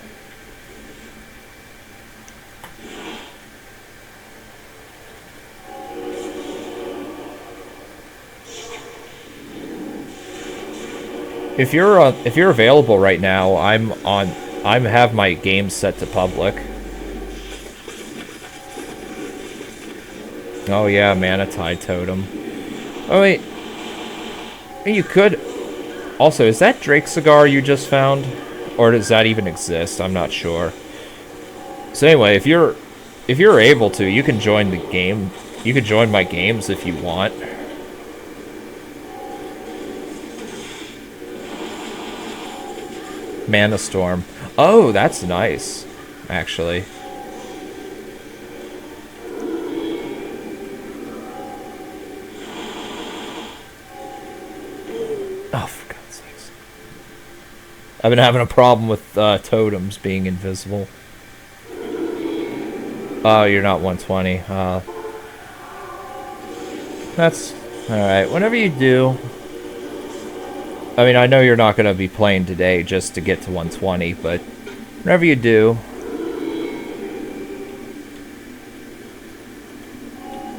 If you're available right now, I have my game set to public. Oh yeah, Manatide Totem. Oh wait, you could. Also, is that Drake cigar you just found, or does that even exist? I'm not sure. So anyway, if you're able to, you can join the game. You can join my games if you want. Mana Storm. Oh, that's nice, actually. Oh, for God's sakes. I've been having a problem with totems being invisible. Oh, you're not 120. That's alright. Whenever you do... I mean, I know you're not going to be playing today just to get to 120, but whenever you do...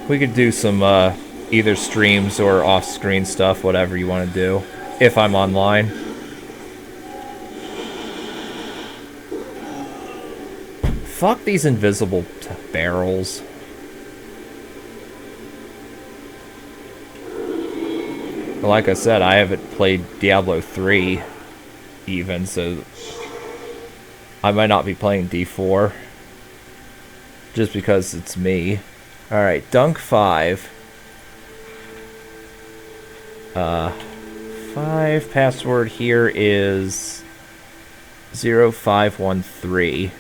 we could do some either streams or off-screen stuff, whatever you want to do, if I'm online. Fuck these invisible barrels. Like I said, I haven't played Diablo 3 even, so I might not be playing D4 just because it's me. Alright, Dunk 5. 5 password here is 0513.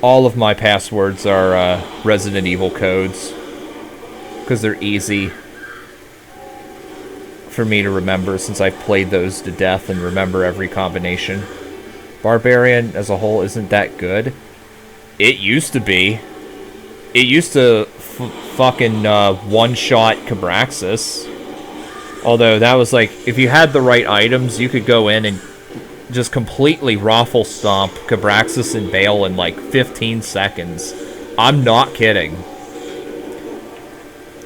All of my passwords are Resident Evil codes because they're easy for me to remember since I've played those to death and remember every combination. Barbarian as a whole isn't that good. It used to be. It used to fucking one-shot Cabraxis. Although that was like, if you had the right items, you could go in and just completely raffle stomp Cabraxis and Bale in like 15 seconds. I'm not kidding.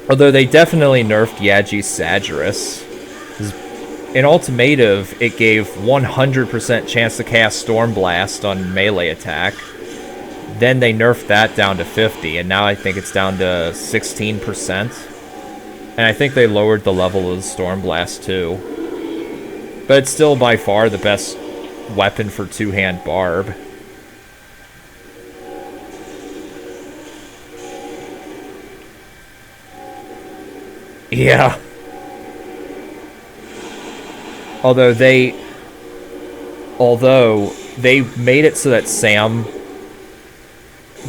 Although they definitely nerfed Yaji's Sagirus. In Ultimative, it gave 100% chance to cast Stormblast on melee attack. Then they nerfed that down to 50, and now I think it's down to 16%. And I think they lowered the level of the Stormblast too. But it's still by far the best weapon for two-hand barb. Yeah. Although they made it so that Sam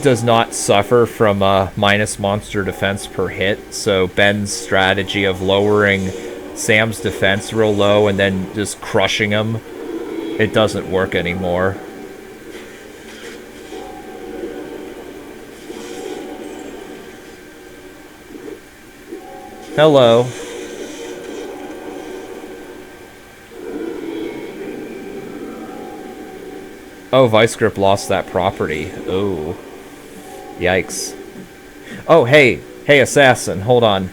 does not suffer from minus monster defense per hit, so Ben's strategy of lowering Sam's defense real low and then just crushing him, it doesn't work anymore. Hello. Oh, Vice Grip lost that property. Oh. Yikes. Oh, hey. Hey, Assassin. Hold on.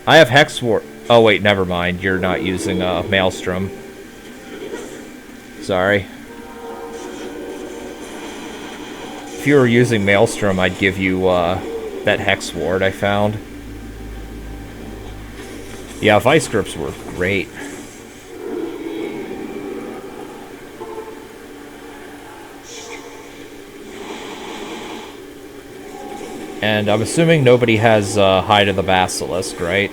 I have Hex Ward. Oh, wait, never mind. You're not using Maelstrom. Sorry. If you were using Maelstrom, I'd give you that Hex Ward I found. Yeah, Vice Grips were great. And I'm assuming nobody has Hide of the Basilisk, right?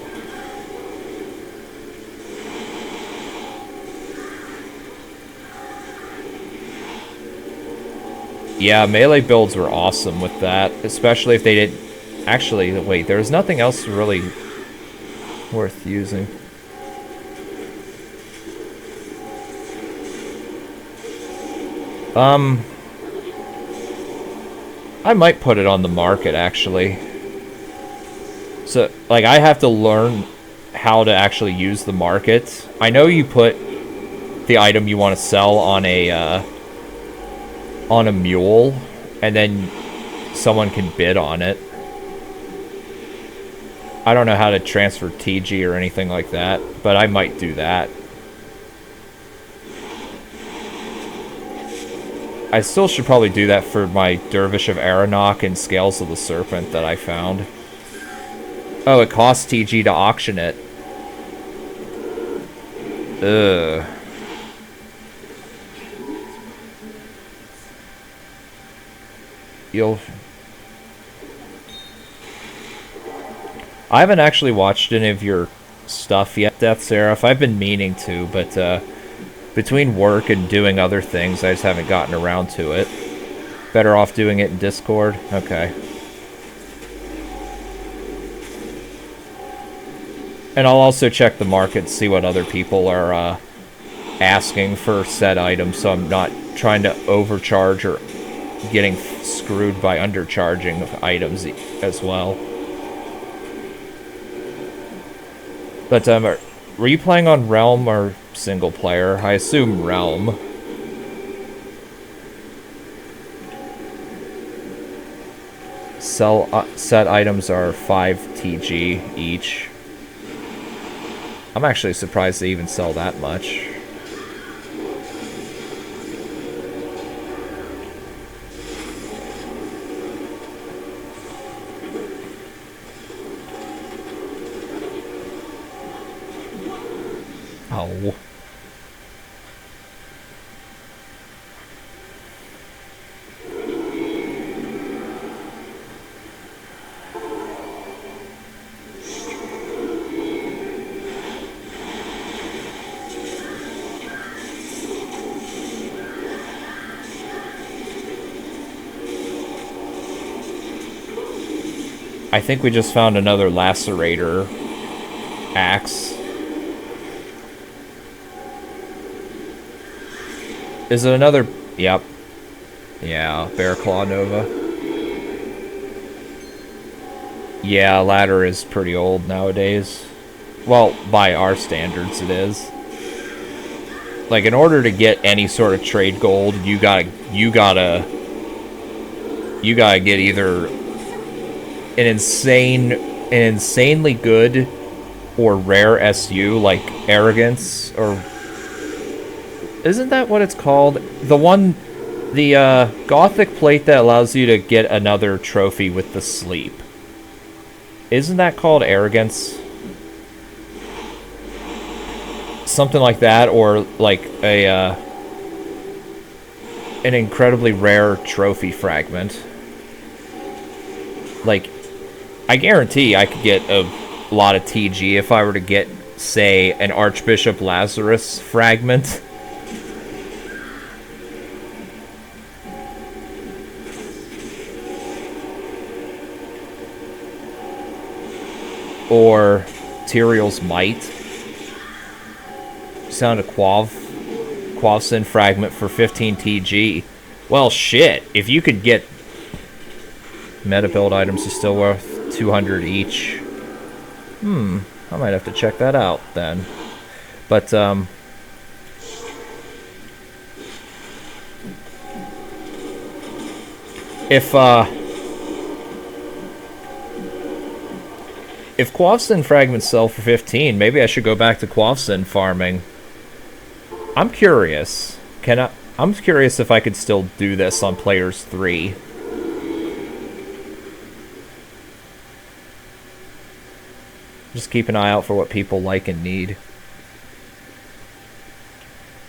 Yeah, melee builds were awesome with that, especially if they did... Actually, wait, there was nothing else really worth using. I might put it on the market, actually. So, like, I have to learn how to actually use the market. I know you put the item you want to sell on a mule, and then someone can bid on it. I don't know how to transfer TG or anything like that, but I might do that. I still should probably do that for my Dervish of Aranok and Scales of the Serpent that I found. Oh, it costs TG to auction it. Ugh. I haven't actually watched any of your stuff yet, Death Seraph. I've been meaning to, but between work and doing other things, I just haven't gotten around to it. Better off doing it in Discord? Okay. And I'll also check the market, see what other people are asking for said items, so I'm not trying to overcharge or getting screwed by undercharging of items as well. But were you playing on Realm or single player? I assume Realm. Set items are 5 TG each. I'm actually surprised they even sell that much. Oh. I think we just found another Lacerator axe. Is it another... Yep. Yeah, Bear Claw Nova. Yeah, ladder is pretty old nowadays. Well, by our standards it is. Like, in order to get any sort of trade gold, you gotta get either an insanely good or rare SU, like Arrogance, or... Isn't that what it's called? The Gothic plate that allows you to get another trophy with the sleep. Isn't that called Arrogance? Something like that, or like an incredibly rare trophy fragment. Like, I guarantee I could get a lot of TG if I were to get, say, an Archbishop Lazarus fragment. Or Tyrael's Might. Sound a Quavsin fragment for 15 TG. Well, shit. If you could get meta build items are still worth 200 each. I might have to check that out then. But if Quavsin fragments sell for 15, maybe I should go back to Quavsin farming. I'm curious. I'm curious if I could still do this on Players 3. Just keep an eye out for what people like and need.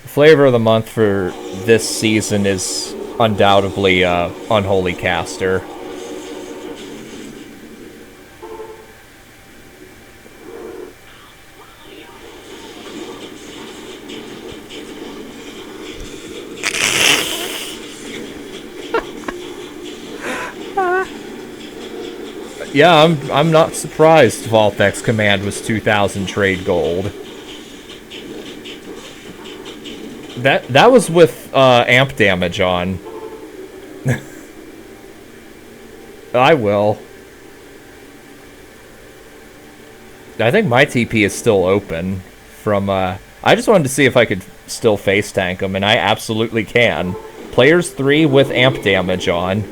The flavor of the month for this season is undoubtedly Unholy Caster. Yeah, I'm not surprised Vaultex command was 2,000 trade gold. That was with amp damage on. I will. I think my TP is still open from I just wanted to see if I could still face tank them, and I absolutely can. Players 3 with amp damage on.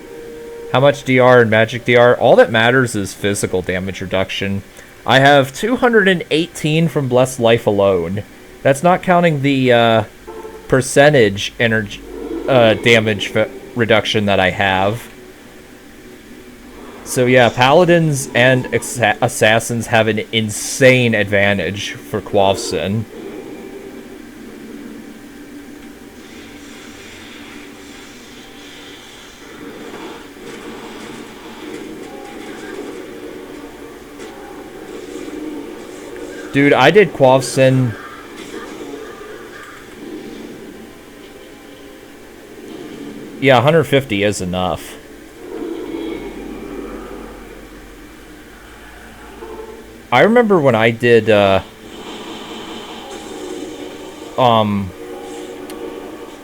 How much DR and magic DR? All that matters is physical damage reduction. I have 218 from Blessed Life alone. That's not counting the percentage energy damage reduction that I have. So yeah, Paladins and Assassins have an insane advantage for Quavsin. Dude, I did Quavsin. Yeah, 150 is enough. I remember when I did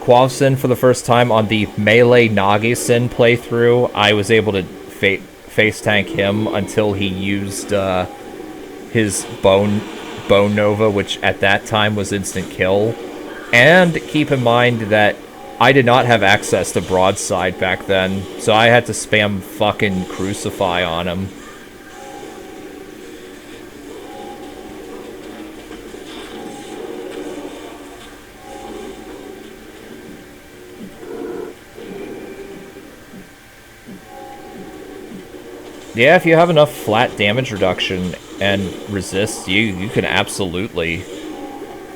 Quavsin for the first time on the Melee Nagisin playthrough, I was able to face tank him until he used his Bone Nova, which at that time was instant kill. And keep in mind that I did not have access to Broadside back then, so I had to spam fucking Crucify on him. Yeah, if you have enough flat damage reduction and resist, you can absolutely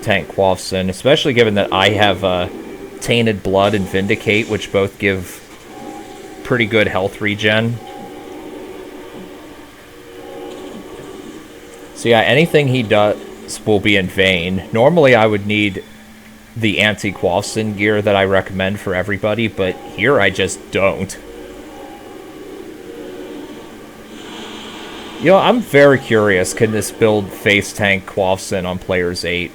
tank Quavsin, especially given that I have Tainted Blood and Vindicate, which both give pretty good health regen. So yeah, anything he does will be in vain. Normally I would need the anti-Quavsin gear that I recommend for everybody, but here I just don't. You know, I'm very curious, can this build face tank Quavsin on Players 8?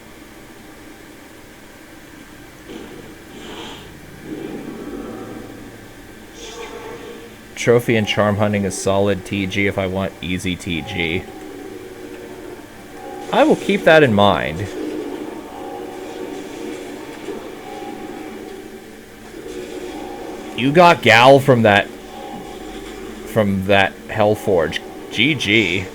Trophy and Charm Hunting is solid TG if I want easy TG. I will keep that in mind. You got Gal from that Hellforge. GG.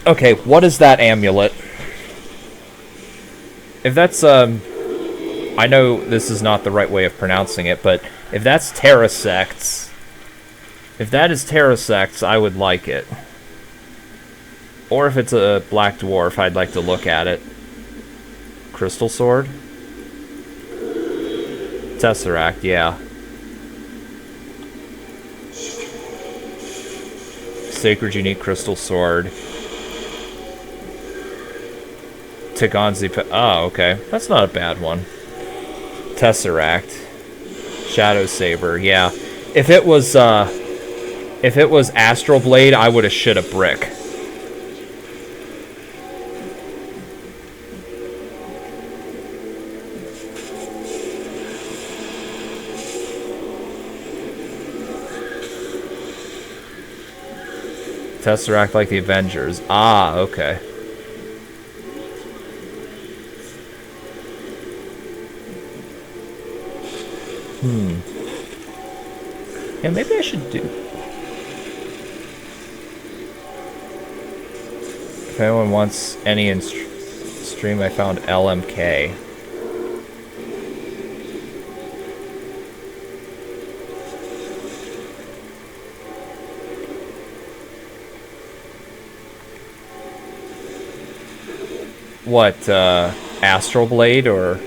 Okay, what is that amulet? If that's, I know this is not the right way of pronouncing it, but if that's Terrasects, if that is Terrasects, I would like it. Or if it's a Black Dwarf, I'd like to look at it. Crystal Sword? Tesseract, yeah. Sacred Unique Crystal Sword. Tagonzi... Oh, okay. That's not a bad one. Tesseract. Shadow Saber, yeah. If it was Astral Blade, I would have shit a brick. Tesseract like the Avengers. Ah, okay. Yeah, maybe I should do... If anyone wants any in stream, I found LMK. What, Astral Blade, or...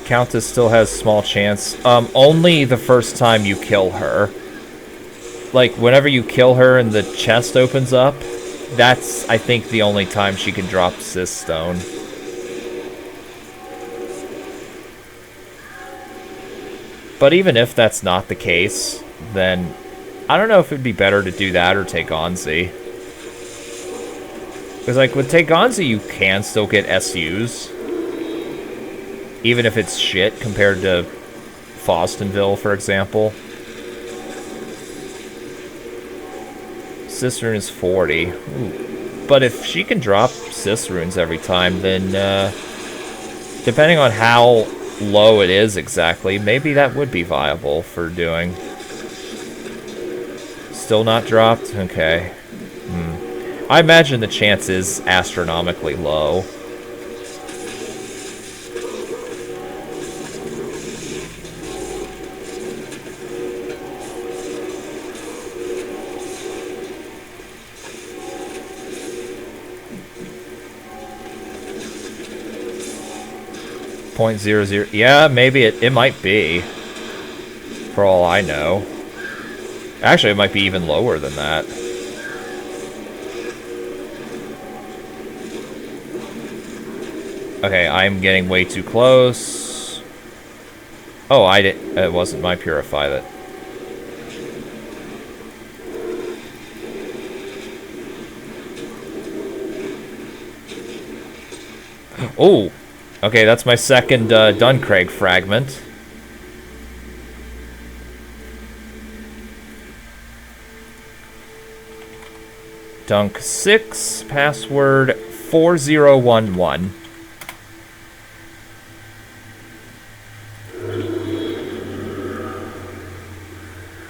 Countess still has small chance. Only the first time you kill her. Like, whenever you kill her and the chest opens up, that's, I think, the only time she can drop Sis Stone. But even if that's not the case, then I don't know if it'd be better to do that or take Onzi. Because, like, with Tegonzi, you can still get SUs. Even if it's shit compared to Fostonville, for example. Cicerone is 40. Ooh. But if she can drop Cicerones every time, then, depending on how low it is exactly, maybe that would be viable for doing. Still not dropped? Okay. I imagine the chance is astronomically low. .00. Yeah, maybe it might be. For all I know. Actually, it might be even lower than that. Okay, I'm getting way too close. Oh, it wasn't my Purify that... Oh! Okay, that's my second Duncraig fragment. Dunk 6, password 4011.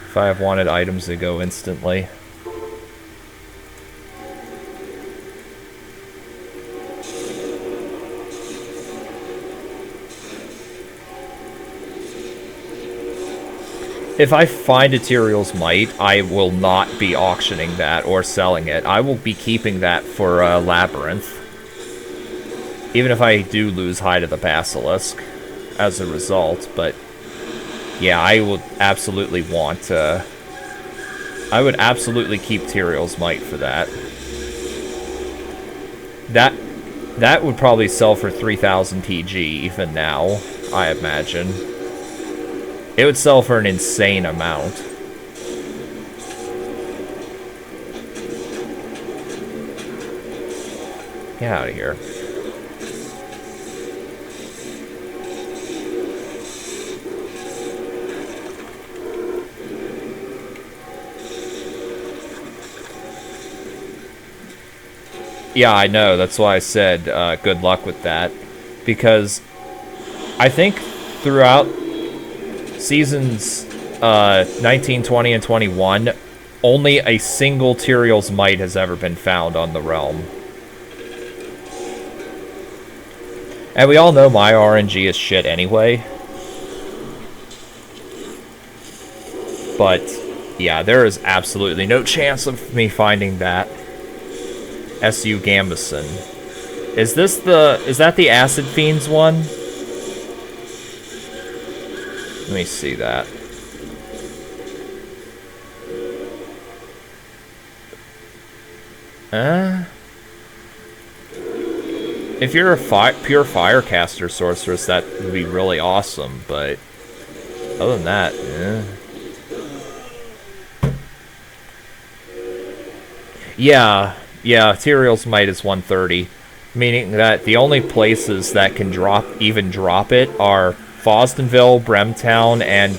If I have wanted items, they go instantly. If I find a Tyrael's Might, I will not be auctioning that or selling it. I will be keeping that for Labyrinth. Even if I do lose Hide of the Basilisk as a result, but yeah, I would absolutely want I would absolutely keep Tyrael's Might for that. That would probably sell for 3,000 TG even now, I imagine. It would sell for an insane amount. Get out of here. Yeah, I know. That's why I said good luck with that. Because I think throughout seasons 19, 20, and 21, only a single Tyrael's Might has ever been found on the realm. And we all know my RNG is shit anyway. But, yeah, there is absolutely no chance of me finding that. SU Gambison. Is that the Acid Fiends one? Let me see that. If you're a pure Firecaster Sorceress, that would be really awesome, but other than that, Yeah, Tyrael's Might is 130, meaning that the only places that can even drop it are Fostonville, Bremtown, and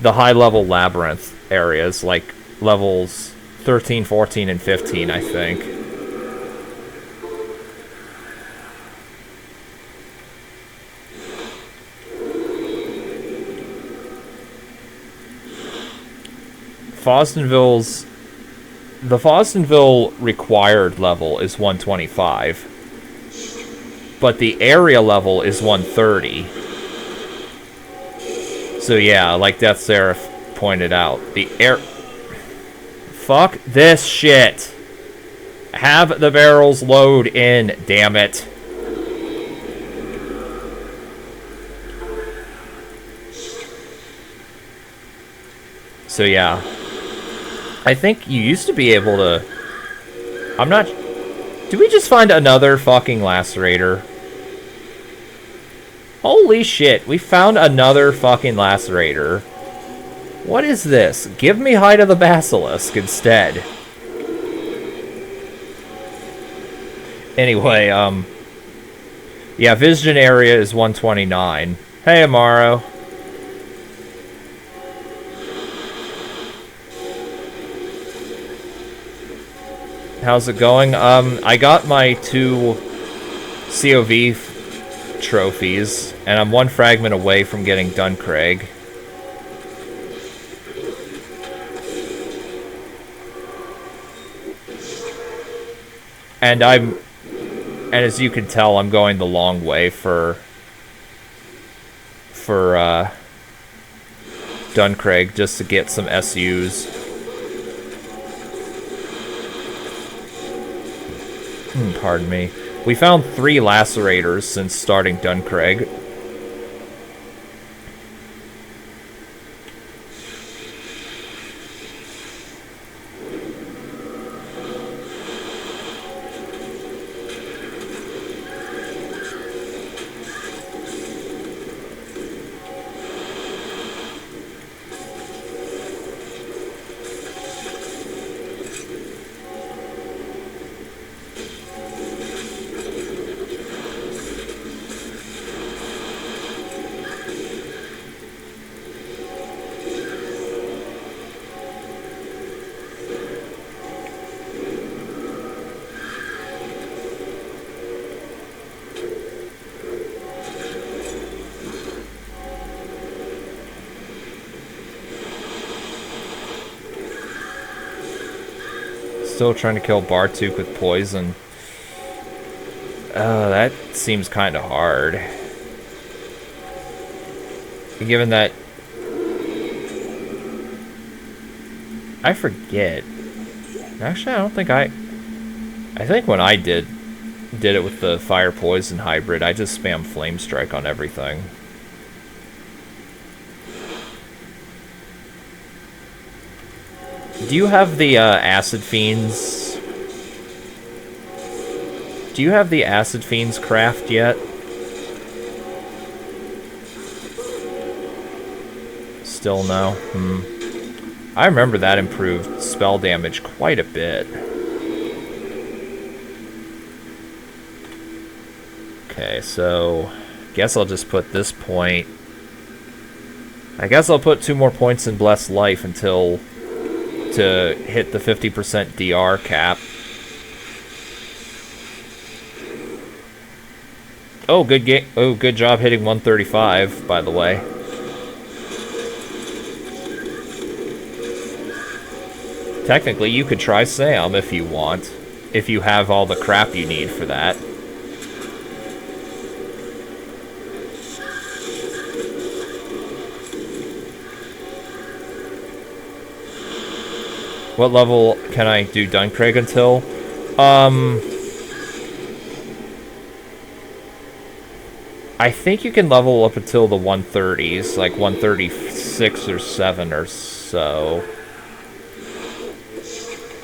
the high-level Labyrinth areas, like levels 13, 14, and 15, I think. The Fostonville required level is 125. But the area level is 130. So yeah, like Death Seraph pointed out, fuck this shit. Have the barrels load in, damn it. So yeah. I think you used to be able to... Did we just find another fucking Lacerator? Holy shit, we found another fucking lacerator. What is this? Give me Hide of the Basilisk instead. Anyway, yeah, vision area is 129. Hey, Amaro. How's it going? I got my 2 COV trophies, and I'm 1 fragment away from getting Duncraig. And as you can tell, I'm going the long way for Duncraig, just to get some SUs. Pardon me. We found 3 lacerators since starting Duncraig. Still trying to kill Bartuk with poison. That seems kind of hard. Given that... I forget. Actually, I don't think I think when I did it with the fire poison hybrid, I just spam flame strike on everything. Do you have the acid fiends? Do you have the acid fiends craft yet? Still no. I remember that improved spell damage quite a bit. Okay, so guess I'll just put this point. I guess I'll put 2 more points in Blessed Life until to hit the 50% DR cap. Oh, good job hitting 135, by the way. Technically, you could try Sam if you want, if you have all the crap you need for that. What level can I do Duncraig until? I think you can level up until the 130s, like 136 or 7 or so.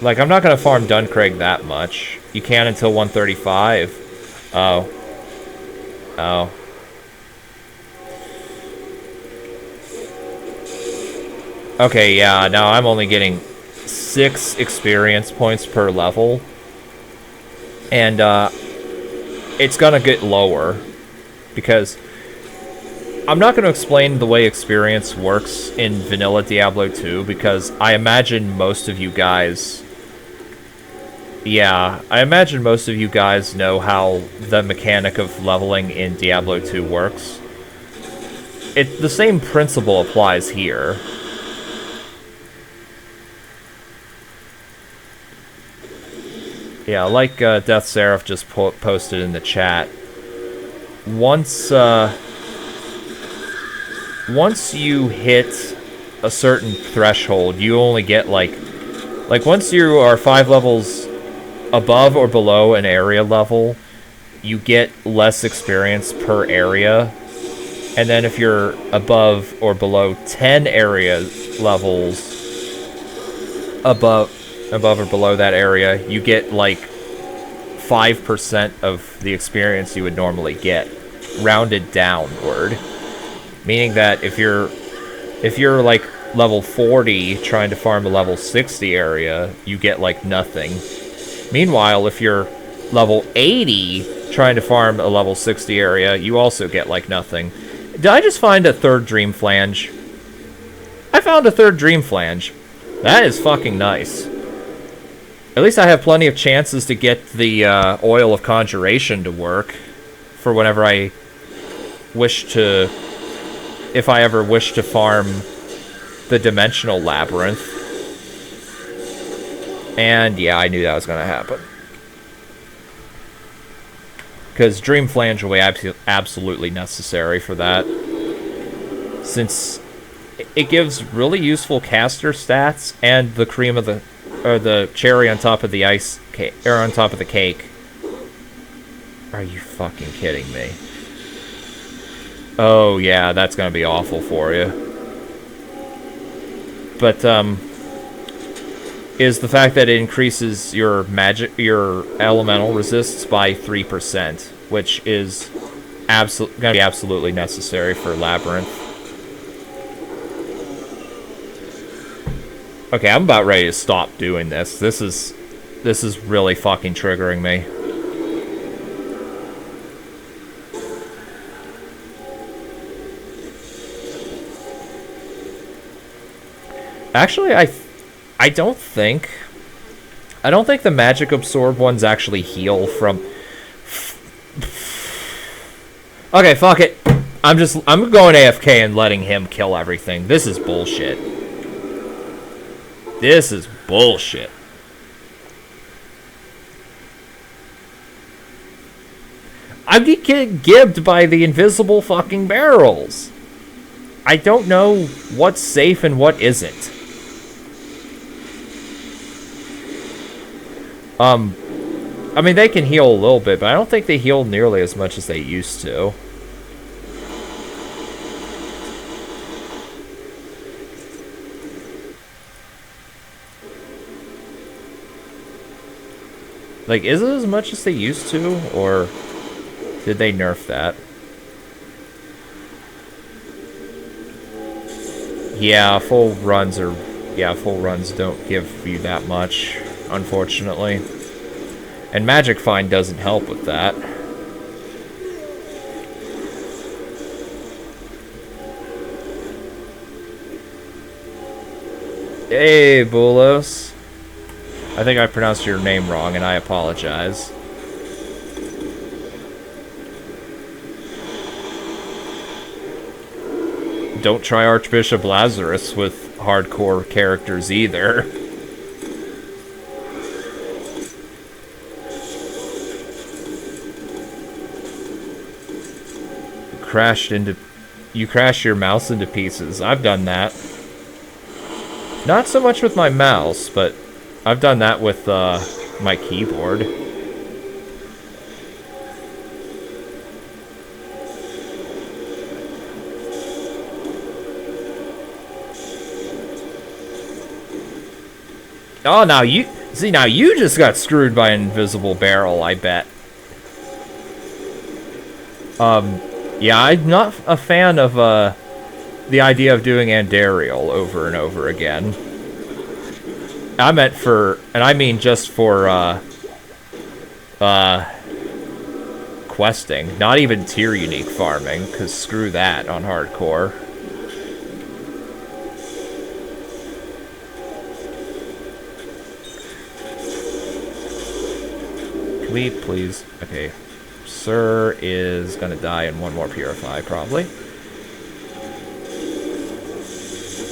Like, I'm not going to farm Duncraig that much. You can until 135. Oh. Oh. Okay, yeah, now I'm only getting 6 experience points per level. And, it's gonna get lower. Because I'm not going to explain the way experience works in vanilla Diablo 2, because I imagine most of you guys... Yeah, I imagine most of you guys know how the mechanic of leveling in Diablo 2 works. The same principle applies here. Yeah, like Death Seraph just posted in the chat. Once you hit a certain threshold, you only get like once you are 5 levels above or below an area level, you get less experience per area. And then if you're above or below 10 area levels above or below that area, you get like 5% of the experience you would normally get. rounded downward, meaning that if you're like level 40 trying to farm a level 60 area, you get like nothing. Meanwhile, if you're level 80 trying to farm a level 60 area, you also get like nothing. Did I just find a third dream flange? I found a third dream flange. That is fucking nice. At least I have plenty of chances to get the oil of conjuration to work for whenever I wish to, if I ever wish to farm the dimensional labyrinth. And yeah, I knew that was going to happen. Because Dream Flange will be absolutely necessary for that. Since it gives really useful caster stats and the cream of the, or the cherry on top of the ice cake, or on top of the cake. Are you fucking kidding me? Oh yeah, that's gonna be awful for you. But is the fact that it increases your your elemental resists by 3%, which is gonna be absolutely necessary for Labyrinth. Okay, I'm about ready to stop doing this. This is really fucking triggering me. Actually, I don't think the magic absorb ones actually heal from. Okay, fuck it. I'm going AFK and letting him kill everything. This is bullshit. This is bullshit. I'm getting gibbed by the invisible fucking barrels. I don't know what's safe and what isn't. I mean, they can heal a little bit, but I don't think they heal nearly as much as they used to. Like, is it as much as they used to, or did they nerf that? Yeah, full runs don't give you that much, unfortunately. And Magic Find doesn't help with that. Hey, Bulos. I think I pronounced your name wrong, and I apologize. Don't try Archbishop Lazarus with hardcore characters either. You crashed your mouse into pieces. I've done that. Not so much with my mouse, but I've done that with my keyboard. Oh, now you just got screwed by an invisible barrel, I bet. Yeah, I'm not a fan of the idea of doing Andariel over and over again. I mean just for questing, not even tier unique farming, because screw that on hardcore. Can we please? Okay. Sir is gonna die in one more Purify, probably.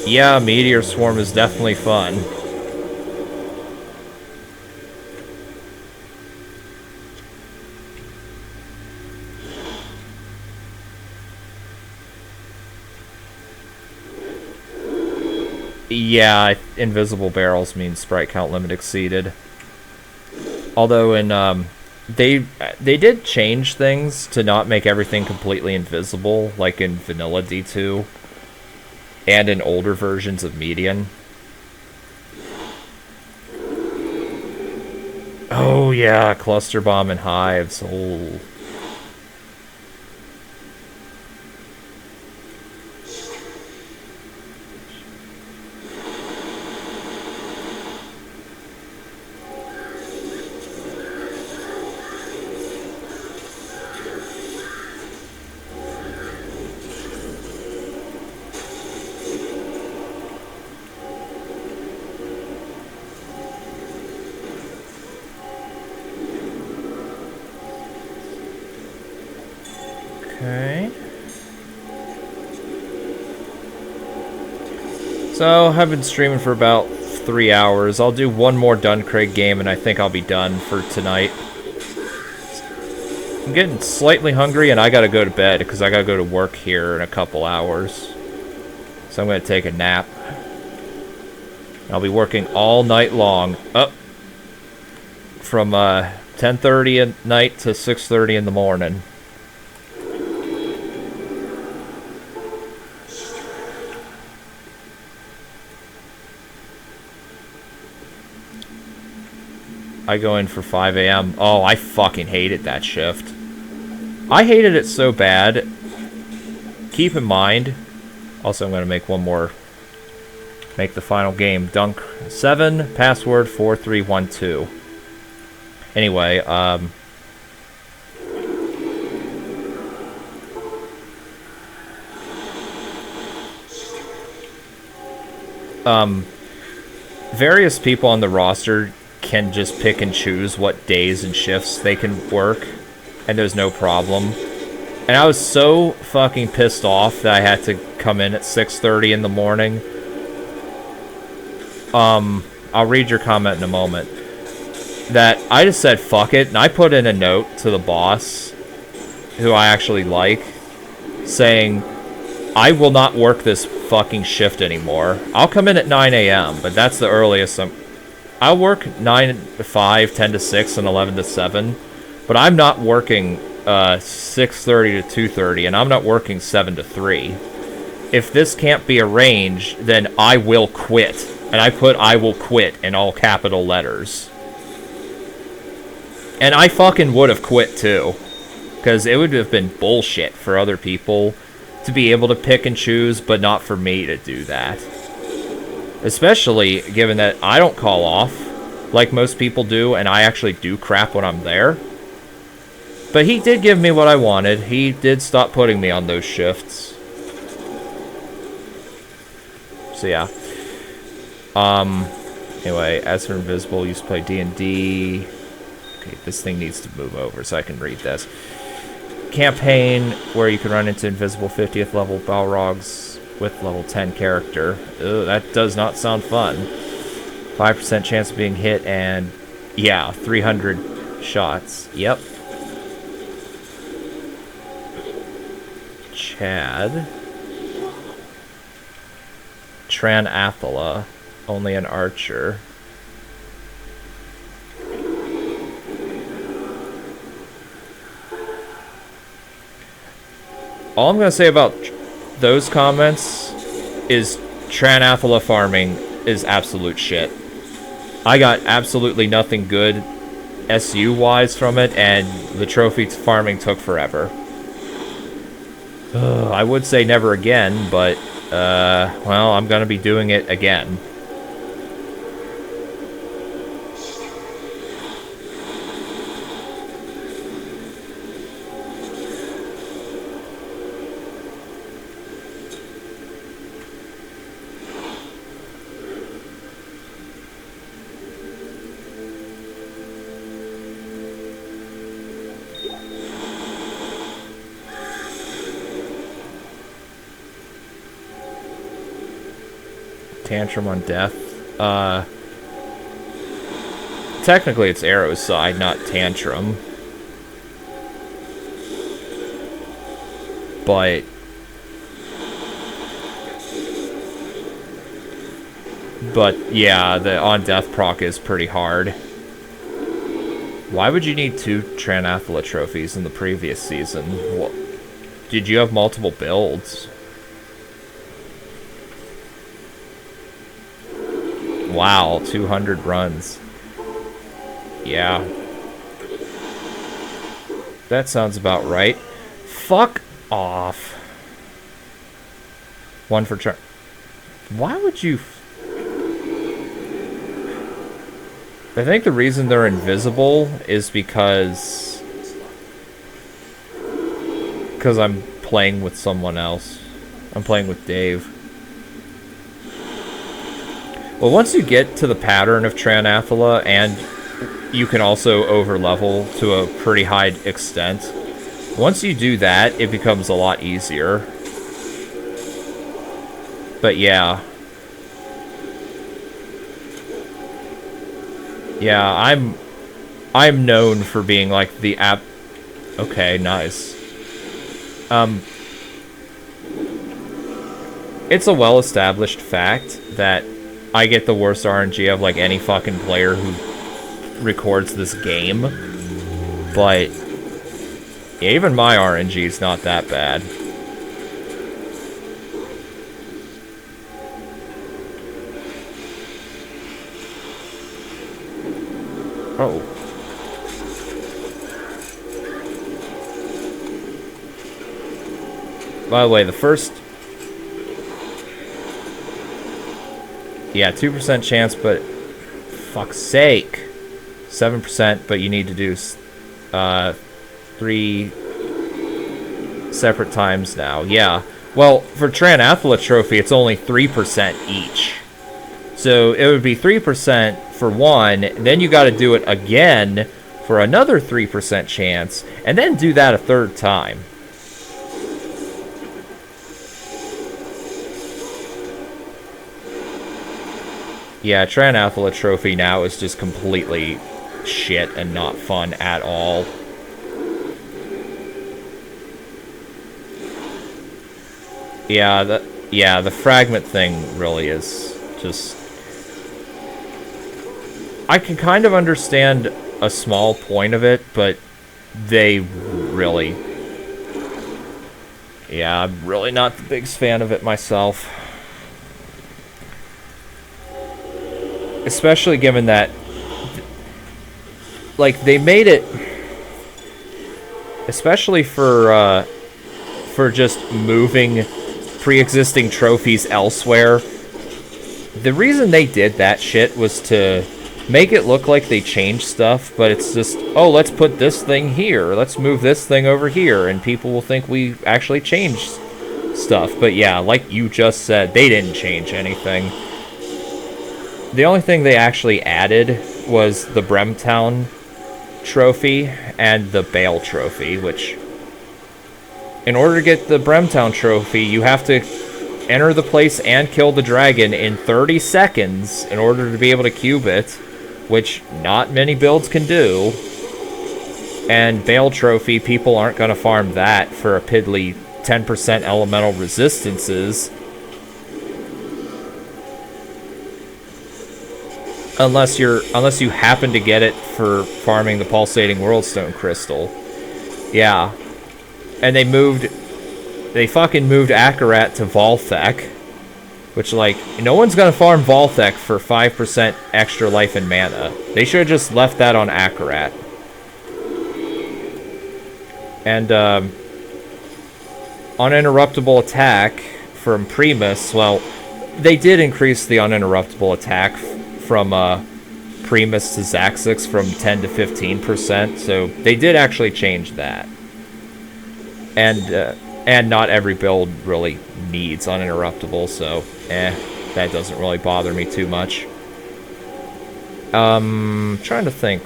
Yeah, Meteor Swarm is definitely fun. Yeah, invisible barrels means sprite count limit exceeded. Although in they did change things to not make everything completely invisible, like in Vanilla D2 and in older versions of Median. Oh yeah, Cluster Bomb and Hives. Oh. So, I've been streaming for about 3 hours. I'll do one more Duncraig game and I think I'll be done for tonight. I'm getting slightly hungry and I gotta go to bed because I gotta go to work here in a couple hours. So I'm gonna take a nap. I'll be working all night long. Up from 10:30 at night to 6:30 in the morning. I go in for 5 a.m. Oh, I fucking hated that shift. I hated it so bad. Keep in mind, also I'm going to make one more, make the final game. Dunk 7, password 4312. Anyway, various people on the roster can just pick and choose what days and shifts they can work, and there's no problem. And I was so fucking pissed off that I had to come in at 6:30 in the morning. I'll read your comment in a moment. That I just said fuck it, and I put in a note to the boss, who I actually like, saying, I will not work this fucking shift anymore. I'll come in at 9 a.m., but that's the earliest I'll work 9 to 5, 10 to 6, and 11 to 7. But I'm not working 6:30 to 2:30, and I'm not working 7 to 3. If this can't be arranged, then I will quit. And I put I will quit in all capital letters. And I fucking would have quit too. Because it would have been bullshit for other people to be able to pick and choose, but not for me to do that. Especially given that I don't call off like most people do, and I actually do crap when I'm there. But he did give me what I wanted. He did stop putting me on those shifts. So yeah. Anyway, as for Invisible, used to play D&D. Okay, this thing needs to move over so I can read this. Campaign where you can run into Invisible 50th level Balrogs with level 10 character. Ugh, that does not sound fun. 5% chance of being hit and, yeah, 300 shots. Yep. Chad. Tran Athala. Only an archer. All I'm going to say about those comments is Tran Athala farming is absolute shit. I got absolutely nothing good SU-wise from it, and the trophy farming took forever. I would say never again, but, well, I'm going to be doing it again. Tantrum on death. Technically it's Arrow's side, not Tantrum. But yeah, the on death proc is pretty hard. Why would you need 2 Tran Athala trophies in the previous season? What, did you have multiple builds? Wow, 200 runs. Yeah. That sounds about right. Fuck off. 1 for try. Why would you... I think the reason they're invisible is because I'm playing with someone else. I'm playing with Dave. Well, once you get to the pattern of Tran Athala, and you can also overlevel to a pretty high extent, once you do that, it becomes a lot easier. But yeah, Yeah, I'm known for being like the app. Okay, nice. It's a well-established fact that I get the worst RNG of like any fucking player who records this game, but even my RNG is not that bad. Oh. By the way, the first... Yeah, 2% chance, but... Fuck's sake. 7%, but you need to do 3 separate times now. Yeah. Well, for Tranathala Trophy, it's only 3% each. So it would be 3% for one, then you got to do it again for another 3% chance, and then do that a third time. Yeah, Tranathala Trophy now is just completely shit and not fun at all. Yeah, the fragment thing really is just... I can kind of understand a small point of it, but they really... Yeah, I'm really not the biggest fan of it myself. Especially given that... Like, they made it... Especially for just moving pre-existing trophies elsewhere. The reason they did that shit was to make it look like they changed stuff, but it's just, oh, let's put this thing here, let's move this thing over here, and people will think we actually changed stuff. But yeah, like you just said, they didn't change anything. The only thing they actually added was the Bremtown trophy and the Bale trophy, which, in order to get the Bremtown trophy, you have to enter the place and kill the dragon in 30 seconds in order to be able to cube it, which not many builds can do. And Bale trophy, people aren't going to farm that for a piddly 10% elemental resistances. Unless you happen to get it for farming the pulsating worldstone crystal. Yeah. And they fucking moved Akarat to Volthek, which, like, no one's gonna farm Volthek for 5% extra life and mana. They should have just left that on Akarat. And, uninterruptible attack from Primus, well, they did increase the uninterruptible attack from, Primus to Zaxix from 10 to 15%, so they did actually change that. And not every build really needs uninterruptible, so that doesn't really bother me too much. Trying to think.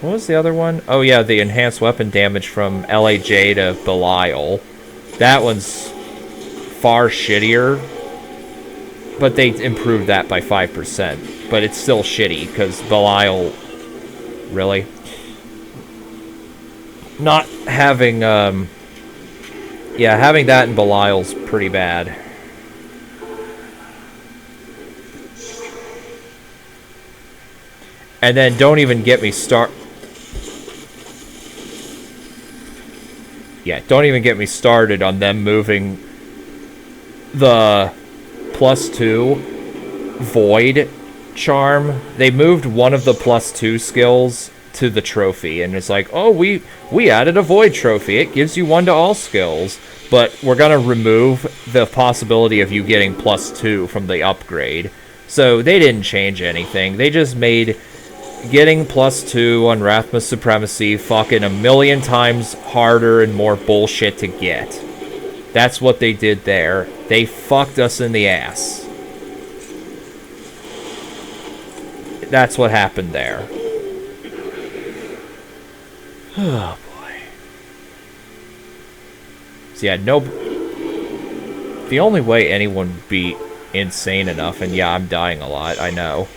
What was the other one? Oh yeah, the enhanced weapon damage from LAJ to Belial. That one's far shittier, but they improved that by 5%. But it's still shitty, because Belial... Really? Not having, yeah, having that in Belial's pretty bad. And then don't even get me Yeah, don't even get me started on them moving the +2 Void charm. They moved one of the +2 skills to the trophy, and it's like, oh, we added a Void trophy. It gives you 1 to all skills, but we're gonna remove the possibility of you getting +2 from the upgrade. So they didn't change anything. They just made getting +2 on Rathma's Supremacy fucking a million times harder and more bullshit to get. That's what they did there. They fucked us in the ass. That's what happened there. Oh boy. So yeah, no... The only way anyone would be insane enough, and yeah, I'm dying a lot, I know.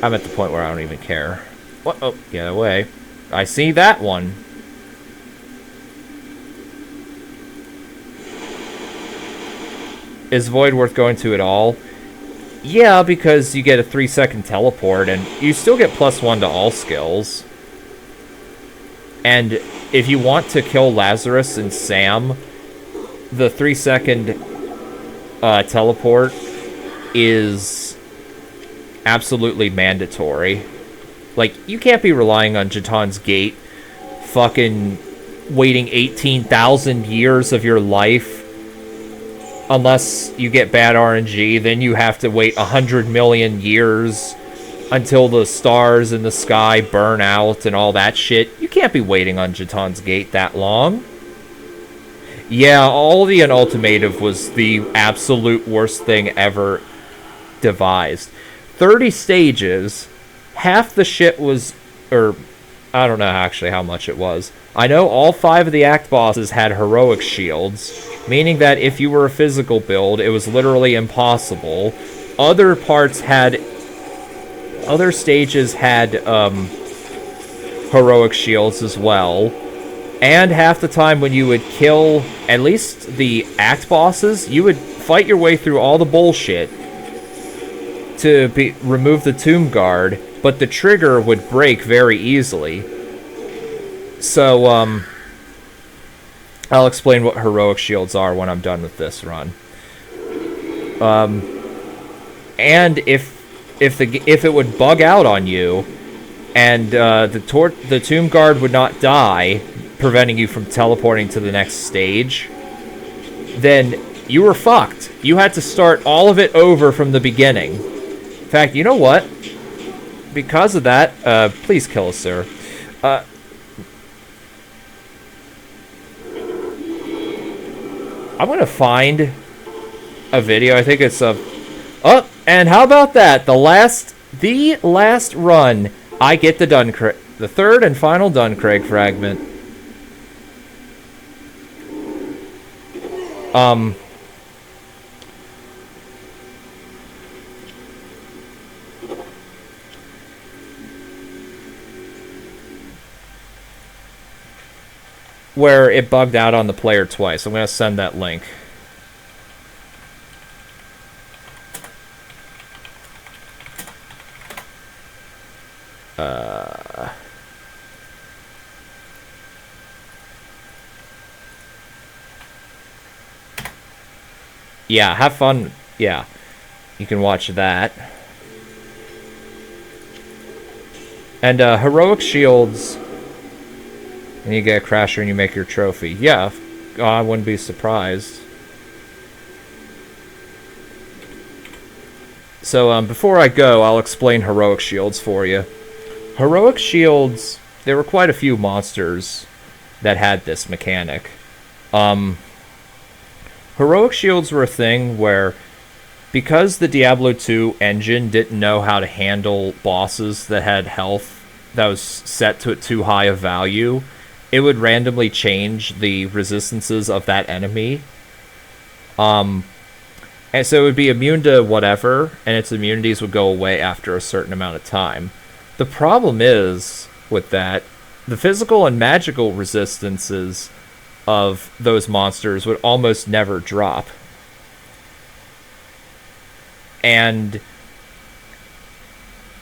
I'm at the point where I don't even care. What? Oh, get away. I see that one. Is Void worth going to at all? Yeah, because you get a 3-second teleport, and you still get +1 to all skills. And if you want to kill Lazarus and Sam, the 3-second teleport is absolutely mandatory. Like, you can't be relying on Jatan's Gate fucking waiting 18,000 years of your life. Unless you get bad RNG, then you have to wait 100 million years until the stars in the sky burn out and all that shit. You can't be waiting on Jatan's Gate that long. Yeah, all the Unultimative was the absolute worst thing ever devised. 30 stages, half the shit was, or I don't know actually how much it was. I know all 5 of the act bosses had heroic shields, meaning that if you were a physical build, it was literally impossible. Other stages had heroic shields as well. And half the time when you would kill at least the act bosses, you would fight your way through all the bullshit to remove the Tomb Guard, but the trigger would break very easily. So, I'll explain what heroic shields are when I'm done with this run. And if it would bug out on you, and the Tomb Guard would not die, preventing you from teleporting to the next stage, then you were fucked. You had to start all of it over from the beginning. In fact, you know what? Because of that, please kill us, sir. I'm gonna find a video. I think it's a... Oh, and how about that? The last run, I get the Duncraig, the third and final Duncraig fragment. Where it bugged out on the player twice. I'm going to send that link. Yeah, have fun. Yeah, you can watch that. And heroic shields... And you get a crasher and you make your trophy. Yeah, I wouldn't be surprised. So, before I go, I'll explain heroic shields for you. Heroic shields, there were quite a few monsters that had this mechanic. Heroic shields were a thing where, because the Diablo 2 engine didn't know how to handle bosses that had health that was set to too high a value, it would randomly change the resistances of that enemy. And so it would be immune to whatever, and its immunities would go away after a certain amount of time. The problem is, with that, the physical and magical resistances of those monsters would almost never drop. And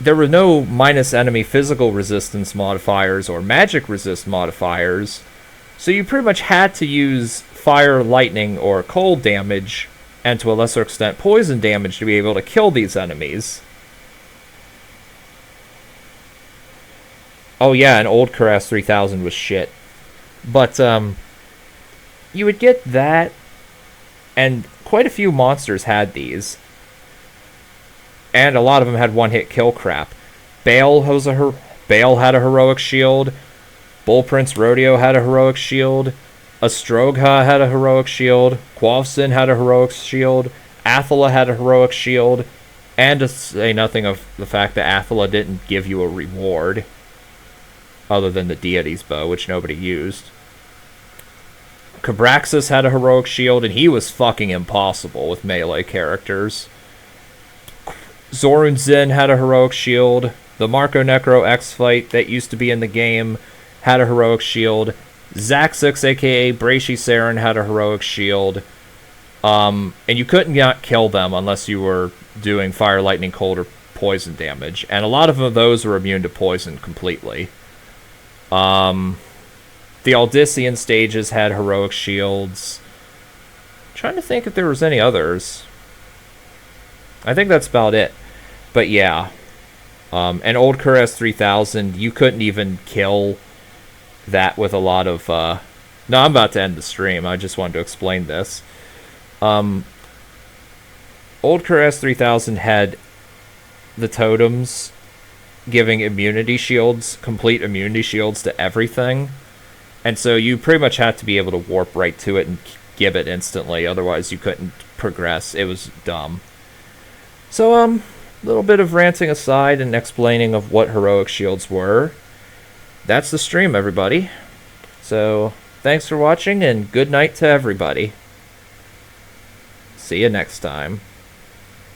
there were no minus enemy physical resistance modifiers or magic resist modifiers, so you pretty much had to use fire, lightning, or cold damage, and to a lesser extent poison damage, to be able to kill these enemies. Oh yeah, and old Karas 3000 was shit. But, you would get that, and quite a few monsters had these. And a lot of them had one-hit kill crap. Bale had a heroic shield. Bull Prince Rodeo had a heroic shield. Astrogha had a heroic shield. Quavsin had a heroic shield. Athala had a heroic shield. And to say nothing of the fact that Athala didn't give you a reward, other than the Deity's Bow, which nobody used. Cabraxus had a heroic shield, and he was fucking impossible with melee characters. Zorun Zin had a heroic shield. The Marco Necro X fight that used to be in the game had a heroic shield. Zaxix, aka Braishi Saren, had a heroic shield. And you couldn't not kill them unless you were doing fire, lightning, cold, or poison damage. And a lot of those were immune to poison completely. The Aldician stages had heroic shields. I'm trying to think if there was any others. I think that's about it. But yeah. And Old Kuras 3000, you couldn't even kill that with a lot of... No, I'm about to end the stream. I just wanted to explain this. Old Kuras 3000 had the totems giving immunity shields, complete immunity shields to everything. And so you pretty much had to be able to warp right to it and give it instantly. Otherwise, you couldn't progress. It was dumb. So, a little bit of ranting aside and explaining of what heroic shields were. That's the stream, everybody. So, thanks for watching, and good night to everybody. See you next time.